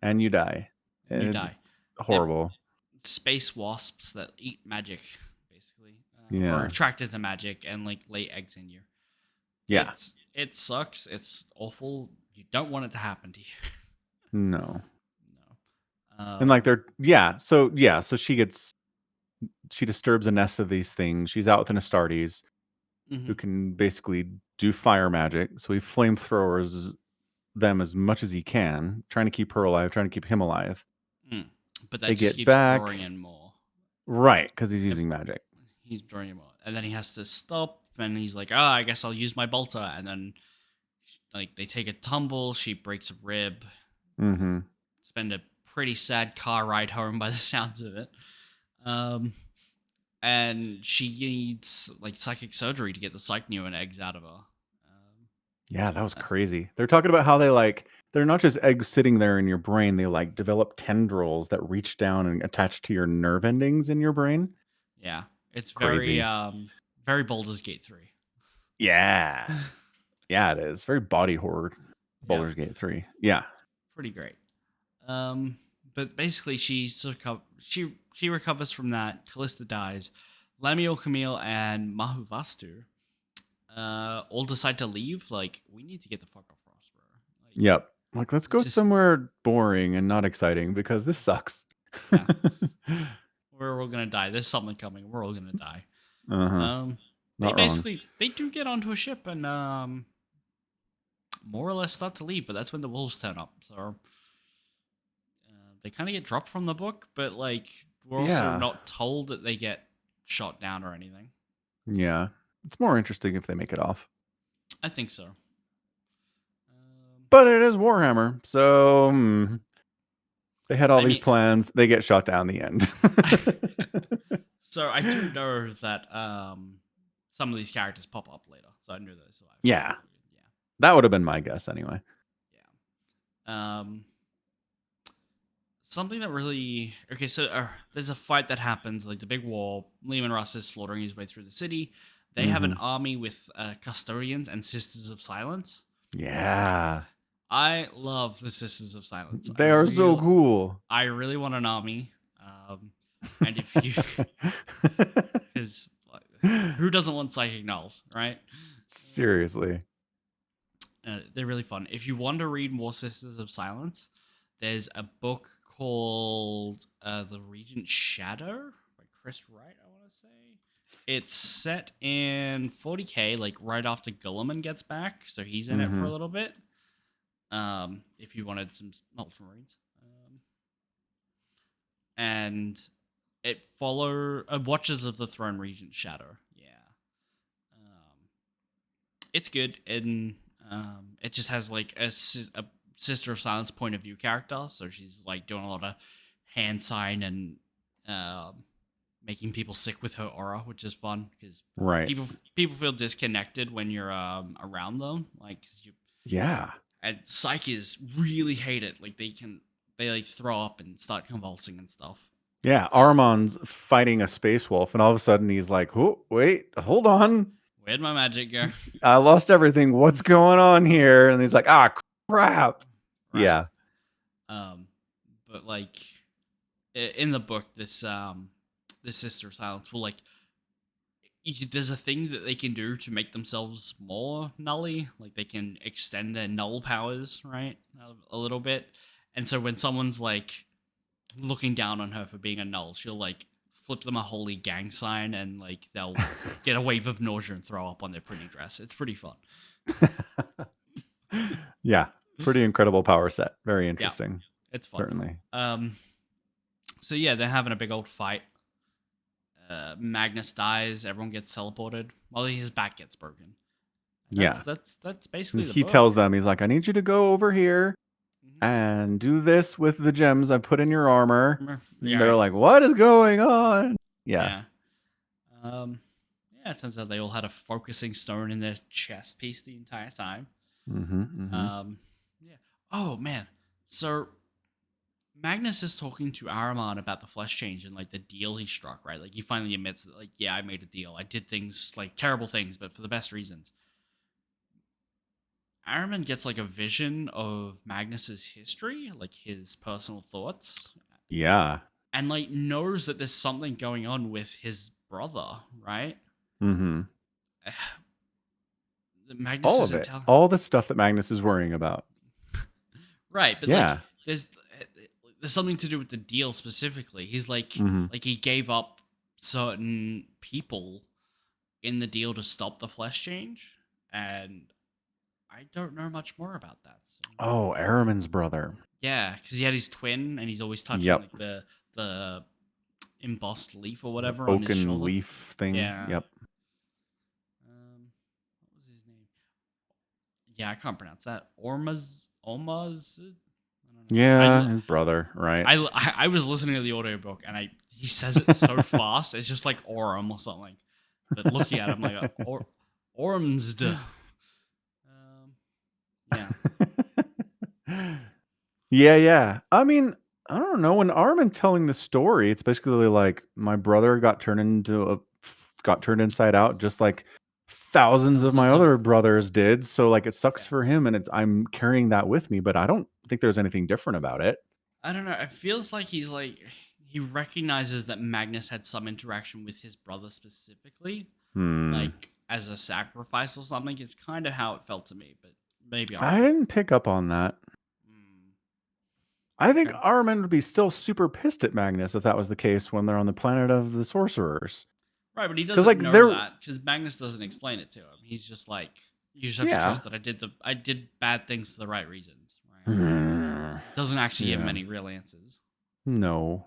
and you die. You die. Horrible. They're space wasps that eat magic, basically. Yeah. Or attracted to magic and like lay eggs in you. Yeah. It sucks. It's awful. You don't want it to happen to you. No. And like so she disturbs a nest of these things. She's out with an Astartes who can basically do fire magic. So he flamethrowers them as much as he can, trying to keep her alive, trying to keep him alive. But that just keeps drawing in more. Right, because he's using magic. He's drawing in more. And then he has to stop, and he's like, I guess I'll use my bolter. And then like they take a tumble, she breaks a rib. Spend a pretty sad car ride home by the sounds of it. And she needs like psychic surgery to get the Psychnuan eggs out of her. Yeah, that was crazy. They're talking about how they're not just eggs sitting there in your brain. They like develop tendrils that reach down and attach to your nerve endings in your brain. Yeah, it's crazy. Very Baldur's Gate 3. Yeah. Yeah, it is. Very body horror. Baldur's Gate 3. Yeah. Pretty great. But basically she recovers from that. Callista dies. Lemuel, Camille, and Mahuvastu all decide to leave. Like, we need to get the fuck off Prospero. Yep. Like, let's go somewhere boring and not exciting because this sucks. Yeah. We're all gonna die. There's something coming. We're all gonna die. They do get onto a ship and more or less start to leave, but that's when the wolves turn up. So they kind of get dropped from the book, but like we're also not told that they get shot down or anything. Yeah, it's more interesting if they make it off. I think so. But it is Warhammer, so they had all these plans. They get shot down in the end. So I do know that some of these characters pop up later, so I knew they survived. Yeah, that would have been my guess anyway. Yeah. Something that really so there's a fight that happens, like the big war. Leman Russ is slaughtering his way through the city. They have an army with custodians and Sisters of Silence. Yeah, I love the Sisters of Silence. They are so cool. I really want an army. And if you, because who doesn't want psychic nulls, right? Seriously, they're really fun. If you want to read more Sisters of Silence, there's a book called The Regent Shadow by Chris Wright, I want to say. It's set in 40k, like right after Gulliman gets back, so he's in it for a little bit. If you wanted some Ultramarines. And it Watchers of the Throne Regent Shadow. Yeah. It's good, and it just has like a Sister of Silence point of view character, so she's like doing a lot of hand sign and making people sick with her aura, which is fun because people feel disconnected when you're around them, like and psyches really hate it. Like they like throw up and start convulsing and stuff. Yeah, Armon's fighting a space wolf, and all of a sudden he's like, "Oh, wait, hold on, where'd my magic go? I lost everything. What's going on here?" And he's like, "Ah, crap." Right. Yeah. But like in the book, this Sister of Silence will like. There's a thing that they can do to make themselves more nully, like they can extend their null powers, right, a little bit. And so when someone's like looking down on her for being a null, she'll like flip them a holy gang sign, and like they'll get a wave of nausea and throw up on their pretty dress. It's pretty fun. Yeah, pretty incredible power set. Very interesting. Yeah, it's fun. Certainly. So yeah, they're having a big old fight. Magnus dies. Everyone gets teleported. Well, his back gets broken. Yeah. That's basically And the he book. tells them, he's like, I need you to go over here and do this with the gems I put in your armor. And they're like, what is going on? Yeah. Yeah, it turns out they all had a focusing stone in their chest piece the entire time. Yeah. Oh, man. So Magnus is talking to Ahriman about the flesh change and like the deal he struck, right? Like he finally admits that, like, yeah, I made a deal. I did things, like terrible things, but for the best reasons. Ahriman gets like a vision of Magnus's history, like his personal thoughts. Yeah. And like knows that there's something going on with his brother, right? Magnus All of it. All the stuff that Magnus is worrying about. Right, but like there's something to do with the deal specifically. He's like like he gave up certain people in the deal to stop the flesh change, and I don't know much more about that. So. Oh, Ahriman's brother. Yeah, because he had his twin, and he's always touching like the embossed leaf or whatever on his shoulder. Oaken leaf thing. Yeah. Yep. What was his name? Yeah, I can't pronounce that. Ormaz. Yeah, his brother, right? I was listening to the audiobook and he says it so fast. It's just like Orem or something. But looking at him like Ormsd. Yeah. Yeah. I mean, I don't know. When Ahriman telling the story, it's basically like my brother got turned inside out, just like thousands of my other brothers did. So like it sucks for him, and I'm carrying that with me. But I don't think there's anything different about it. I don't know. It feels like he recognizes that Magnus had some interaction with his brother specifically, like as a sacrifice or something. It's kind of how it felt to me, but maybe I didn't pick up on that. I think Ahriman would be still super pissed at Magnus if that was the case when they're on the planet of the sorcerers. Right, but he doesn't know that because Magnus doesn't explain it to him. He's just like, you just have to trust that I did bad things for the right reasons. Right? Doesn't actually give him any real answers. No.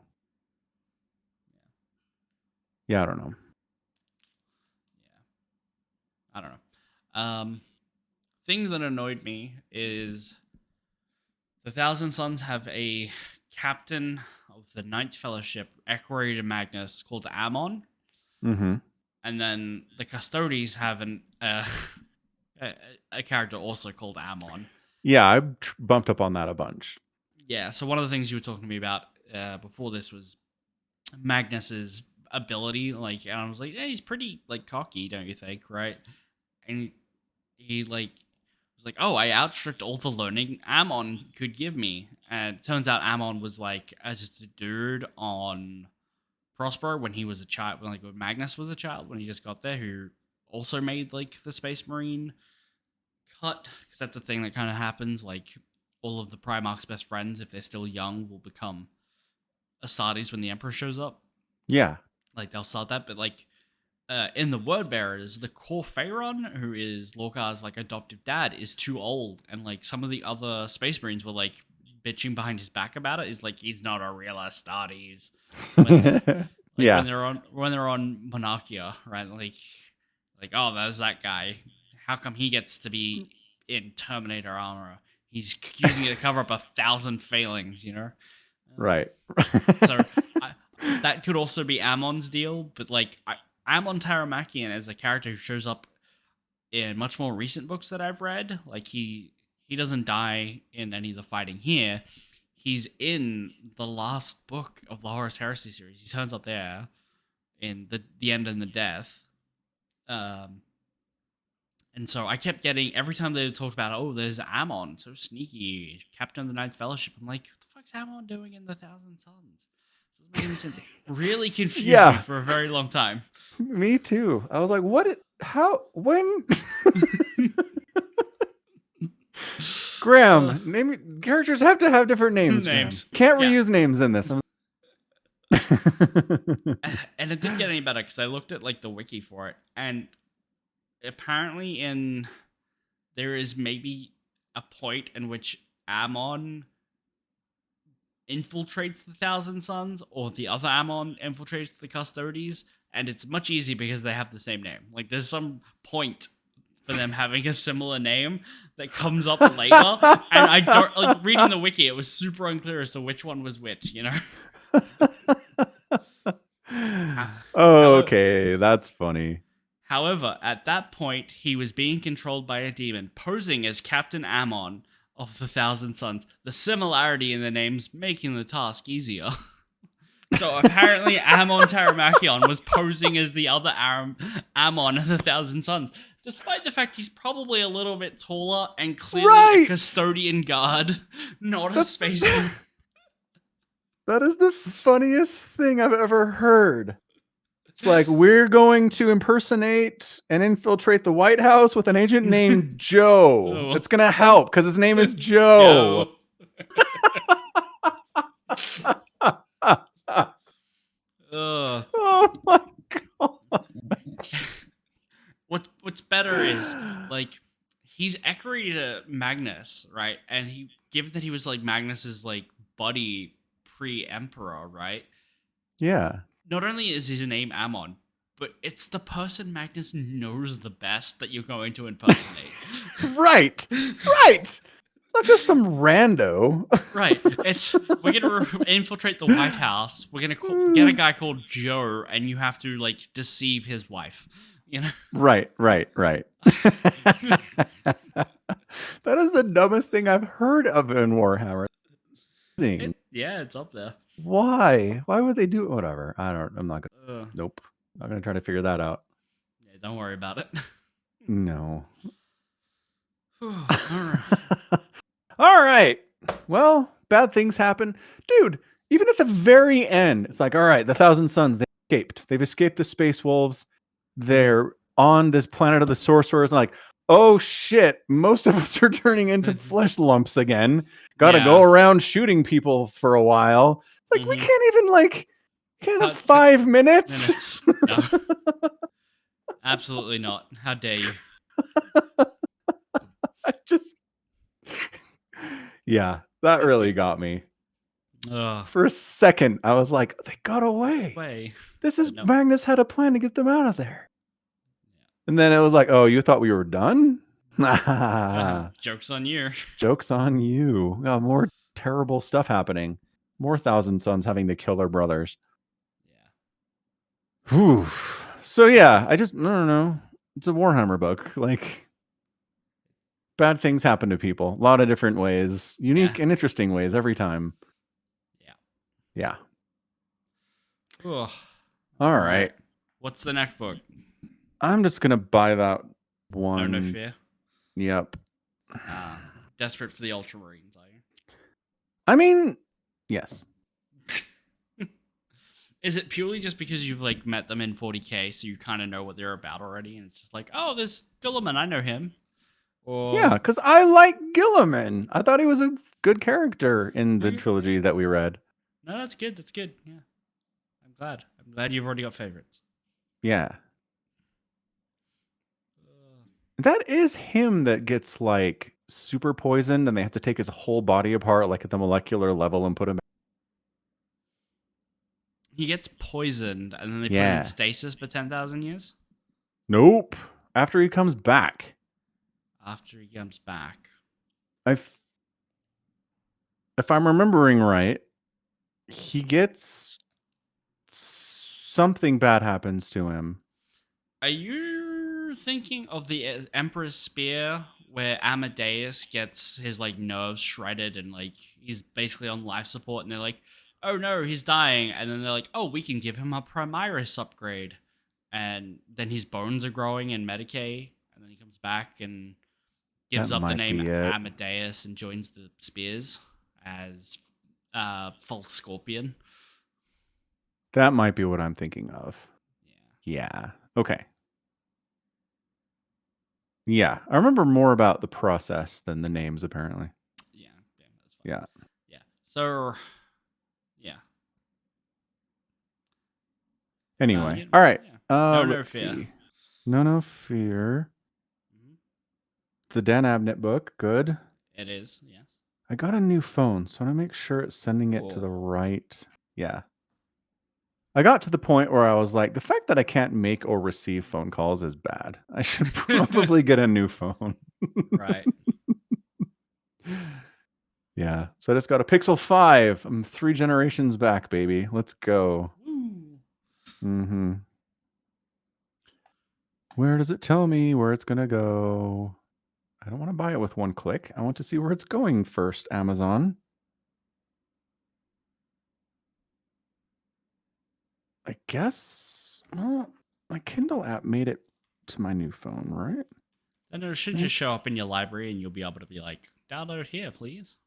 Yeah, I don't know. Yeah, I don't know. Thing that annoyed me is the Thousand Sons have a captain of the Ninth Fellowship, equerry to Magnus, called Ammon. And then the Custodes have a character also called Ammon. Yeah, I bumped up on that a bunch. Yeah, so one of the things you were talking to me about before this was Magnus's ability, like, and I was like, yeah, he's pretty like cocky, don't you think, right? And he like was like, oh, I outstripped all the learning Ammon could give me. And it turns out Ammon was like just a dude on Prospero when he was a child, when Magnus was a child, when he just got there, who also made like the Space Marine cut, because that's a thing that kind of happens. Like all of the Primarch's best friends, if they're still young, will become Astartes when the Emperor shows up. Yeah, like they'll start that, but like in the Word Bearers, the core Pharaon, who is Lorcar's like adoptive dad, is too old, and like some of the other Space Marines were like bitching behind his back about it. Is like, he's not a real Astartes. When they're on Monarchia, right? Like oh, there's that guy. How come he gets to be in Terminator armor? He's using it to cover up 1,000 failings, you know? Right. So that could also be Ammon's deal, but like Ammon Taramakian as a character who shows up in much more recent books that I've read. Like he doesn't die in any of the fighting here. He's in the last book of the Horus Heresy series. He turns up there in the end and the death. And so I kept getting, every time they talked about, oh, there's Ammon, so sneaky, captain of the Ninth Fellowship. I'm like, what the fuck's Ammon doing in the Thousand Sons? Doesn't make any sense. It really confused me for a very long time. Me too. I was like, when? Graham, characters have to have different names. Can't reuse names in this. And it didn't get any better because I looked at like the wiki for it, and apparently there is maybe a point in which Ammon infiltrates the Thousand Sons, or the other Ammon infiltrates the Custodes, and it's much easier because they have the same name. Like there's some point for them having a similar name that comes up later. And I don't like reading the wiki. It was super unclear as to which one was which. Okay, that's funny. However, at that point, he was being controlled by a demon, posing as Captain Ammon of the Thousand Suns. The similarity in the names making the task easier. So apparently Ammon Taramakion was posing as the other Ammon of the Thousand Suns, despite the fact he's probably a little bit taller and clearly a custodian guard, not a spaceman. That is the funniest thing I've ever heard. It's like, we're going to impersonate and infiltrate the White House with an agent named Joe. It's going to help because his name is Joe. Oh my god. What's better is, like, he's echoing to Magnus, right? And given that he was like Magnus's like buddy pre-Emperor, right? Yeah. Not only is his name Ammon, but it's the person Magnus knows the best that you're going to impersonate. Right. Not just some rando. Right. We're gonna infiltrate the White House. We're gonna get a guy called Joe, and you have to like deceive his wife. Right. That is the dumbest thing I've heard of in Warhammer. It's up there. Why would they do it? Whatever. I'm not gonna. Nope. I'm gonna try to figure that out. Yeah, don't worry about it. No. All right. All right. Well, bad things happen. Dude, even at the very end, it's like, all right, the Thousand Suns, they escaped. They've escaped the Space Wolves. They're on this planet of the Sorcerers. And like, oh shit, most of us are turning into flesh lumps again. Gotta go around shooting people for a while. It's like, we can't even can't have 5 minutes. No. Absolutely not. How dare you? Yeah, that really got me. For a second, I was like, they got away. This is Magnus had a plan to get them out of there. And then it was like, oh, you thought we were done? Joke's on you. Joke's on you. More terrible stuff happening. More Thousand Suns having to kill their brothers. Yeah. Whew. So yeah, I don't know. It's a Warhammer book. Like, bad things happen to people. A lot of different ways. Unique and interesting ways every time. Yeah. All right. What's the next book? I'm just gonna buy that one. No Fear. Yep. Desperate for the Ultramarines, are you? I mean, yes. Is it purely just because you've like met them in 40k, so you kind of know what they're about already, and it's just like, oh, there's Guilliman, I know him. Or... Yeah, because I like Guilliman. I thought he was a good character in the trilogy that we read. No, that's good. That's good. Yeah, I'm glad you've already got favorites. Yeah. That is him that gets like super poisoned and they have to take his whole body apart like at the molecular level and put him. He gets poisoned and then they put him in stasis for 10,000 years? Nope. After he comes back. If I'm remembering right, he gets something bad happens to him. Are you thinking of the Emperor's Spear where Amadeus gets his like nerves shredded and like he's basically on life support and they're like, oh no, he's dying, and then they're like, oh, we can give him a Primaris upgrade, and then his bones are growing in Medicae, and then he comes back and gives up the name Amadeus and joins the Spears as False Scorpion. That might be what I'm thinking of. Yeah. Okay. Yeah, I remember more about the process than the names, apparently. Yeah. That's fine. Yeah. So, yeah. Anyway, all right. No Fear. See. No Fear. It's a Dan Abnett book. Good. It is, yes. I got a new phone, so I want to make sure it's sending it to the right. Yeah. I got to the point where I was like, the fact that I can't make or receive phone calls is bad. I should probably get a new phone. Right. Yeah. So I just got a Pixel 5. I'm 3 generations back, baby. Let's go. Mm-hmm. Where does it tell me where it's going to go? I don't want to buy it with one click. I want to see where it's going first, Amazon. I guess, well, my Kindle app made it to my new phone, right? Then it should just show up in your library and you'll be able to be like, download here, please.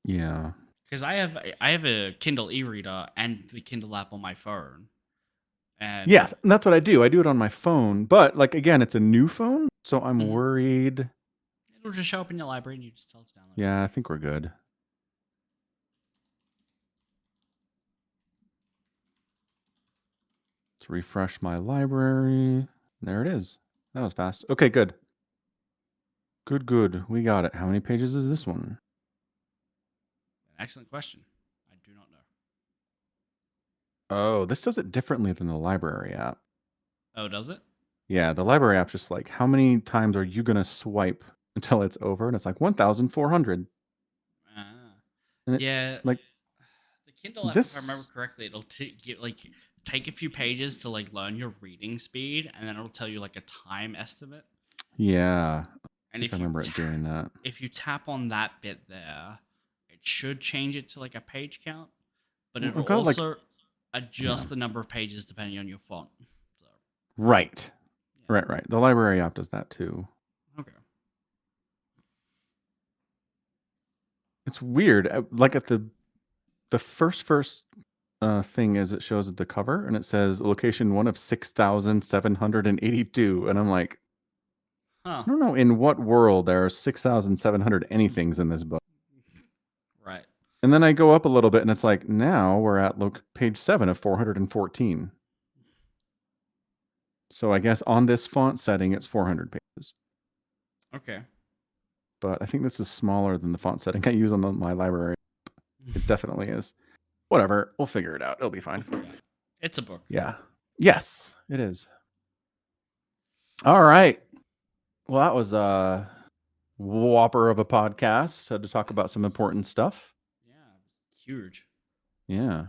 Yeah. Because I have a Kindle e-reader and the Kindle app on my phone. And yes, and that's what I do. I do it on my phone, but like again, it's a new phone, so I'm worried. It'll just show up in your library and you just tell it to download. Yeah, I think we're good. Let's refresh my library. There it is. That was fast. Okay, good. Good. We got it. How many pages is this one? Excellent question. I do not know. Oh, this does it differently than the library app. Oh, does it? Yeah, the library app's just like, how many times are you going to swipe until it's over? And it's like 1,400. Yeah. Like the Kindle app, if I remember correctly, it'll take a few pages to like learn your reading speed, and then it'll tell you like a time estimate. Yeah. And if I remember it doing that. If you tap on that bit there, it should change it to like a page count, but it'll also adjust the number of pages depending on your font. So. Right. Yeah. Right. The library app does that too. Okay. It's weird. Like at the first thing is it shows the cover and it says location 1 of 6,782, and I'm like, I don't know in what world there are 6,700 anythings in this book. Right. And then I go up a little bit and it's like, now we're at page 7 of 414. So I guess on this font setting, it's 400 pages. Okay. But I think this is smaller than the font setting I use on my library. It definitely is. Whatever. We'll figure it out. It'll be fine. It's a book. Yeah. Yes, it is. All right. Well, that was a whopper of a podcast. Had to talk about some important stuff. Yeah. Huge. Yeah.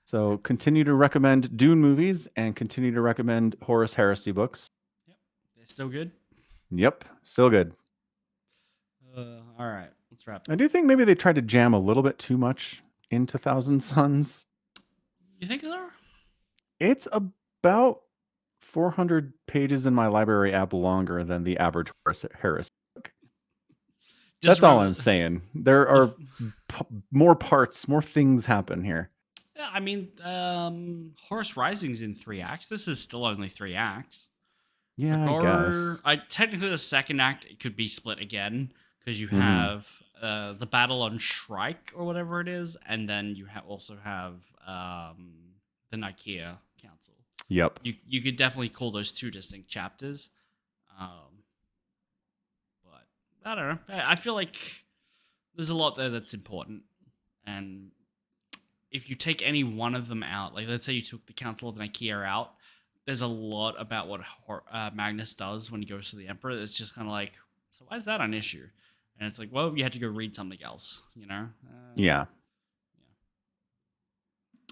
So continue to recommend Dune movies and continue to recommend Horus Heresy books. Yep. They're still good? Yep. Still good. All right. Let's wrap. I do think maybe they tried to jam a little bit too much into Thousand Suns. You think so? It's about 400 pages in my library app longer than the average Horus Heresy book. That's all I'm saying. There are more parts, more things happen here. Yeah, I mean, Horus Rising's in 3 acts. This is still only 3 acts. Yeah, I guess. Technically, the second act it could be split again because you have the battle on Shrike or whatever it is, and then you also have the Nicaea Council. Yep. You could definitely call those 2 distinct chapters. But I don't know. I feel like there's a lot there that's important, and if you take any one of them out, like let's say you took the Council of Nicaea out, there's a lot about what Magnus does when he goes to the Emperor. It's just kind of like, so why is that an issue? And it's like, well, you had to go read something else, you know? Yeah.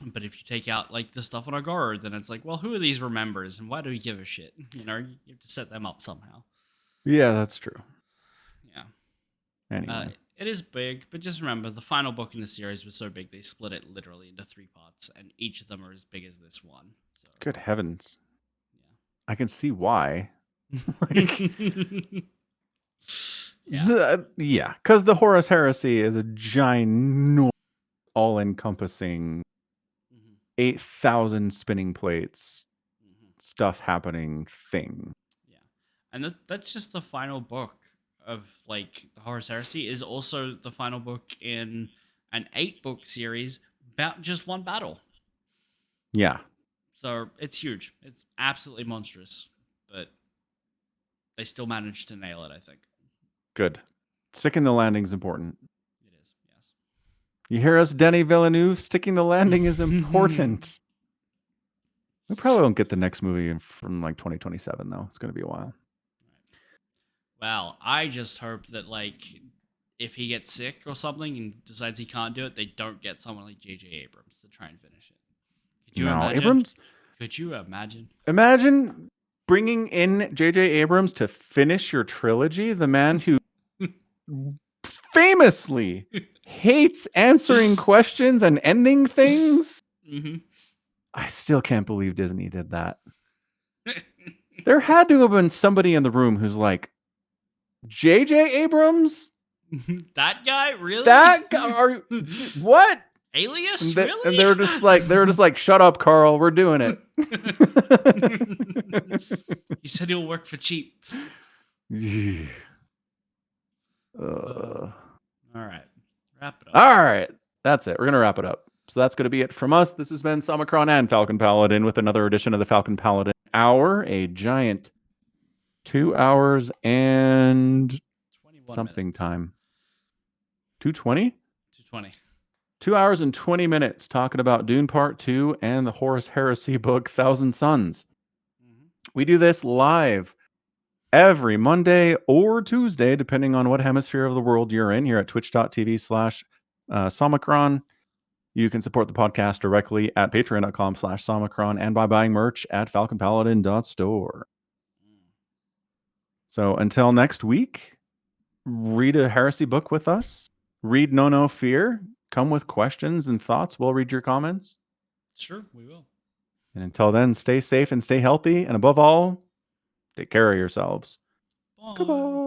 But if you take out like the stuff on Agora, then it's like, well, who are these remembers and why do we give a shit? You know, you have to set them up somehow. Yeah, that's true. Yeah. Anyway. It is big, but just remember, the final book in the series was so big they split it literally into 3 parts, and each of them are as big as this one. So. Good heavens. Yeah. I can see why. Yeah. Because the Horus Heresy is a ginormous, all-encompassing 8,000 spinning plates, stuff happening thing. Yeah. And that's just the final book of like the Horus Heresy is also the final book in an 8-book series about just one battle. Yeah. So it's huge. It's absolutely monstrous, but they still managed to nail it, I think. Good. Sticking the landing is important. It is, yes. You hear us, Denis Villeneuve? Sticking the landing is important. We probably won't get the next movie from like 2027 though. It's going to be a while. Well, I just hope that like if he gets sick or something and decides he can't do it, they don't get someone like J.J. Abrams to try and finish it. Could you imagine? Abrams? Could you imagine? Imagine bringing in J.J. Abrams to finish your trilogy, the man who famously hates answering questions and ending things. Mm-hmm. I still can't believe Disney did that. There had to have been somebody in the room who's like, J.J. Abrams? That guy? Really? That guy? What? Alias? Really? And they were just like, shut up, Carl. We're doing it. He said he'll work for cheap. All right. Wrap it up. All right. That's it. We're going to wrap it up. So that's going to be it from us. This has been Somicron and Falcon Paladin with another edition of the Falcon Paladin Hour, a giant 2 hours and something minutes. Time. 2:20? 2:20. 2 hours and 20 minutes talking about Dune Part 2 and the Horus Heresy book, Thousand Suns. Mm-hmm. We do this live every Monday or Tuesday, depending on what hemisphere of the world you're in, here at twitch.tv/Somicron. You can support the podcast directly at patreon.com/Somicron and by buying merch at falconpaladin.store. So until next week, read a Heresy book with us. Read No Fear. Come with questions and thoughts. We'll read your comments. Sure, we will. And until then, stay safe and stay healthy. And above all, take care of yourselves. Bye. Goodbye.